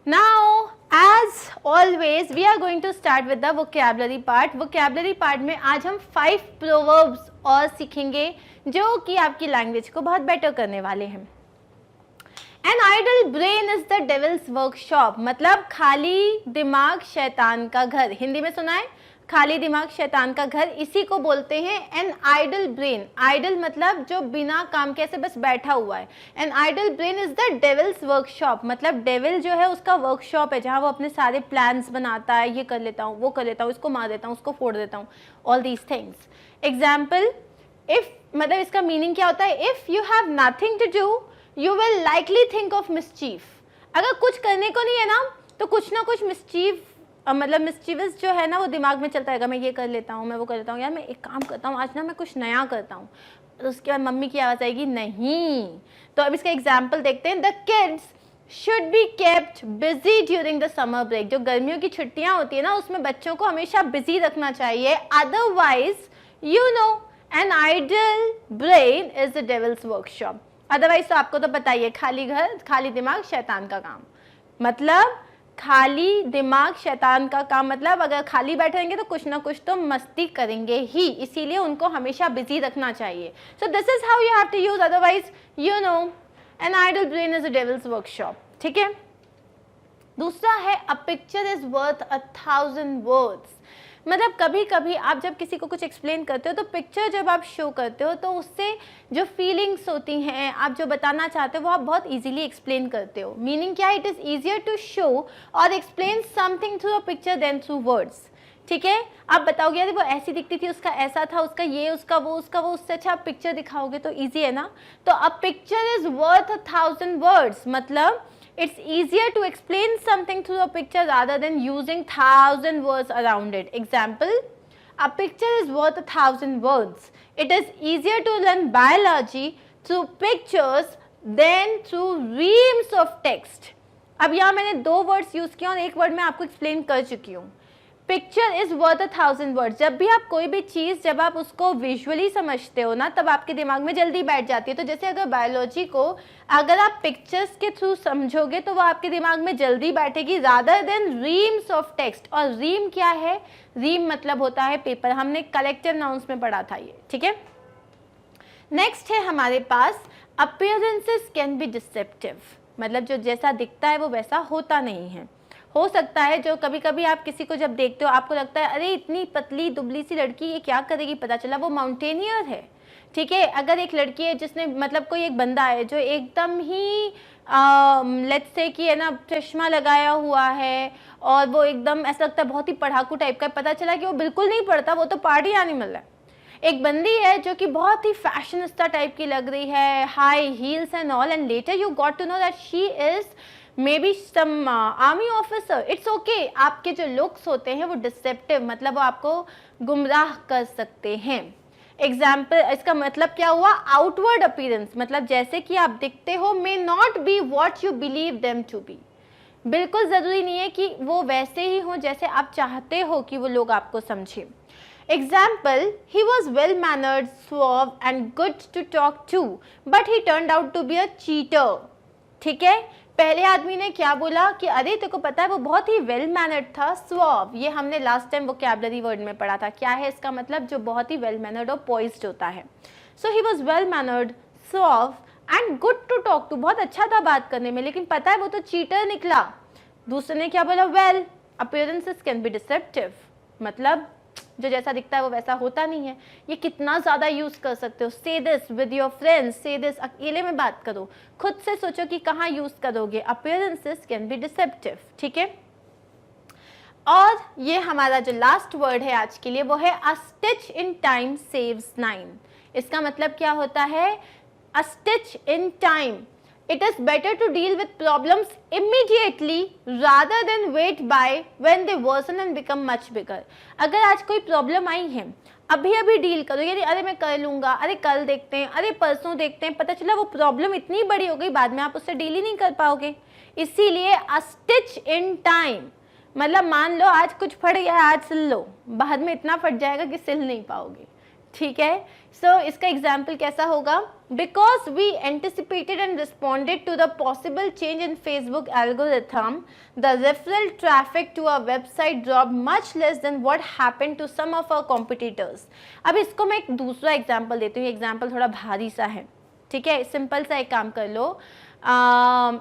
Speaker 1: Now as always we are going to start with the vocabulary part. Vocabulary part में आज हम 5 प्रोवर्ब्स और सीखेंगे जो कि आपकी लैंग्वेज को बहुत बेटर करने वाले हैं. An idle brain is the devil's workshop. मतलब खाली दिमाग शैतान का घर. हिंदी में सुना है, खाली दिमाग शैतान का घर, इसी को बोलते हैं एन आइडल ब्रेन. आइडल मतलब जो बिना काम के ऐसे बस बैठा हुआ है. An idle brain is the devil's workshop. मतलब डेविल जो है उसका वर्कशॉप है जहाँ वो अपने सारे प्लान्स बनाता है, ये कर लेता हूँ, वो कर लेता हूँ, इसको मार देता हूँ, उसको फोड़ देता हूँ, all these things. Example, if मतलब इसका मीनिंग क्या होता है, if you have nothing to do you will likely think of mischief. अगर कुछ करने को नहीं है ना तो कुछ ना कुछ मिसचीफ, मतलब मिस्चीवस जो है ना वो दिमाग में चलता रहेगा. मैं ये कर लेता हूँ, मैं वो कर लेता हूँ, यार मैं एक काम करता हूँ आज ना, मैं कुछ नया करता हूँ. तो उसके बाद मम्मी की आवाज़ आएगी, नहीं. तो अब इसका एग्जाम्पल देखते हैं. The kids should be kept busy during the summer break. जो गर्मियों की छुट्टियाँ होती है ना उसमें बच्चों को हमेशा बिजी रखना चाहिए. Otherwise you know an idle brain is the devil's workshop. Otherwise तो आपको तो पता ही है, खाली घर खाली दिमाग शैतान का काम. मतलब खाली दिमाग शैतान का काम, मतलब अगर खाली बैठेंगे तो कुछ ना कुछ तो मस्ती करेंगे ही, इसीलिए उनको हमेशा बिजी रखना चाहिए. So this is how you have to use, otherwise you know an idle brain is a devil's workshop. ठीक है. दूसरा है a picture is worth 1000 words. मतलब कभी कभी आप जब किसी को कुछ एक्सप्लेन करते हो तो पिक्चर जब आप शो करते हो तो उससे जो फीलिंग्स होती हैं, आप जो बताना चाहते हो वो आप बहुत इजीली एक्सप्लेन करते हो। मीनिंग क्या है, it is easier to show और explain something through a picture than through words. ठीक है, आप बताओगे यार वो ऐसी दिखती थी, उसका ऐसा था, उसका ये, उसका वो, उससे अच्छा आप पिक्चर दिखाओगे तो ईजी है ना। तो अ पिक्चर इज वर्थ 1,000 वर्ड्स, मतलब it's easier to explain something through a picture rather than using 1,000 words around it. Example, a picture is worth 1,000 words. It is easier to learn biology through pictures than through reams of text. अब यहाँ मैंने 2 words use किए और एक word मैं आपको explain कर चुकी हूँ। Picture is worth 1,000 words. जब भी आप कोई भी चीज़ जब आप उसको विजुअली समझते हो ना तब आपके दिमाग में जल्दी बैठ जाती है। तो जैसे अगर बायोलॉजी को अगर आप पिक्चर्स के थ्रू समझोगे तो वो आपके दिमाग में जल्दी बैठेगी rather than reams of text. और रीम क्या है, रीम मतलब होता है पेपर, हमने कलेक्टिव नाउन्स में पढ़ा था ये। ठीक है, नेक्स्ट है हमारे पास अपीयरेंसेस कैन बी डिसेप्टिव, मतलब जो जैसा दिखता है वो वैसा होता नहीं है। हो सकता है जो कभी कभी आप किसी को जब देखते हो आपको लगता है अरे इतनी पतली दुबली सी लड़की ये क्या करेगी, पता चला वो माउंटेनियर है। ठीक है, अगर एक लड़की है जिसने मतलब कोई एक बंदा है जो एकदम ही लेट्स से कि है ना चश्मा लगाया हुआ है और वो एकदम ऐसा लगता है बहुत ही पढ़ाकू टाइप का, पता चला कि वो बिल्कुल नहीं पढ़ता, वो तो पार्टी एनिमल है। एक बंदी है जो कि बहुत ही फैशनिस्टा टाइप की लग रही है, high heels and all, and later you got to know that she is maybe some army officer. It's okay, आपके जो लुक्स होते हैं वो डिसेप्टिव, मतलब वो आपको गुमराह कर सकते हैं। एग्जाम्पल, इसका मतलब क्या हुआ, आउटवर्ड अपीयरेंस, मतलब जैसे कि आप दिखते हो may not be what you believe them to be. बिल्कुल ज़रूरी नहीं है कि वो वैसे ही हो जैसे आप चाहते हो कि वो लोग आपको समझें। Example, he was well mannered, suave and good to talk to, but he turned out to be a cheater. ठीक है, पहले आदमी ने क्या बोला कि अरे तेरे को पता है वो बहुत ही वेल मैनर्ड था, सुआव, ये हमने लास्ट टाइम वोकैबुलरी वर्ड में पढ़ा था। क्या है इसका मतलब, जो बहुत ही वेल मैनर्ड और पॉइज्ड होता है। So he was well mannered, suave and good to talk to, बहुत अच्छा था बात करने में, लेकिन पता है वो तो चीटर निकला। दूसरे ने क्या बोला, well appearances can be deceptive, मतलब जो जैसा दिखता है वो वैसा होता नहीं है। ये कितना ज़्यादा यूज़ कर सकते हो, से दिस विद योर फ्रेंड्स, से दिस अकेले में बात करो, खुद से सोचो कि कहाँ यूज़ करोगे। Appearances can be deceptive. ठीक है, और ये हमारा जो लास्ट वर्ड है आज के लिए वो है अ स्टिच इन टाइम सेव्स 9। इसका मतलब क्या होता है, अ stitch in time, it is better to deal with problems immediately rather than wait by when they worsen and become much bigger. अगर आज कोई प्रॉब्लम आई है अभी अभी डील करो, यानी अरे मैं कर लूँगा, अरे कल देखते हैं, अरे परसों देखते हैं, पता चला वो प्रॉब्लम इतनी बड़ी हो गई बाद में आप उससे डील ही नहीं कर पाओगे। इसीलिए अ स्टिच इन टाइम, मतलब मान लो आज कुछ फट गया है, आज सिल लो, बाद में इतना फट जाएगा कि सिल नहीं पाओगे। ठीक है, सो इसका एग्जाम्पल कैसा होगा, because we anticipated and responded to the possible change in Facebook algorithm, the referral traffic to our website drop much less than what happened to some of our competitors. अब इसको मैं एक दूसरा एग्जाम्पल देती हूँ, example थोड़ा भारी सा है। ठीक है, सिंपल सा एक काम कर लो,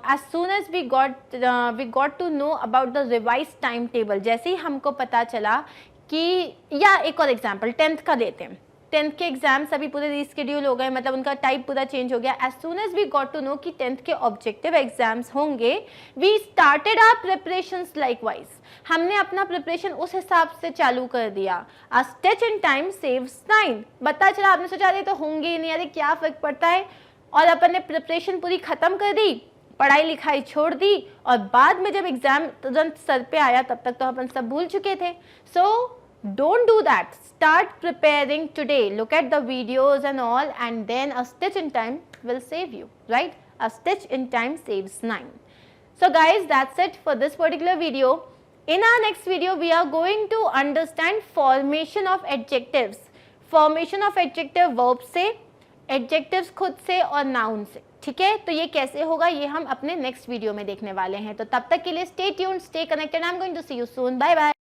Speaker 1: as soon as we got to know about the revised timetable, जैसे ही हमको पता चला कि, या एक और एग्जाम्पल 10th का लेते हैं, 10th के एग्जाम्स अभी पूरे रीस्केड्यूल हो गए, मतलब उनका टाइप पूरा चेंज हो गया। As soon as we got to know कि 10th के ऑब्जेक्टिव एग्जाम्स होंगे, we started our preparations likewise, हमने अपना प्रिपरेशन उस हिसाब से चालू कर दिया। A stitch in time saves 9, पता चला आपने सोचा अरे तो होंगे ही नहीं, अरे क्या फर्क पड़ता है, और अपन ने प्रिपरेशन पूरी खत्म कर दी, पढ़ाई लिखाई छोड़ दी, और बाद में जब एग्जाम तुरंत सर पे आया तब तक तो अपन सब भूल चुके थे। सो don't do that, start preparing today, look at the videos and all, and then a stitch in time will save you, right? A stitch in time saves 9. So guys, that's it for this particular video. In our next video we are going to understand formation of adjectives, formation of adjective verb से, adjectives खुद से और noun से। ठीक है, तो ये कैसे होगा ये हम अपने नेक्स्ट वीडियो में देखने वाले हैं। तो तब तक के लिए stay tuned, stay connected, I'm going to see you soon, bye bye.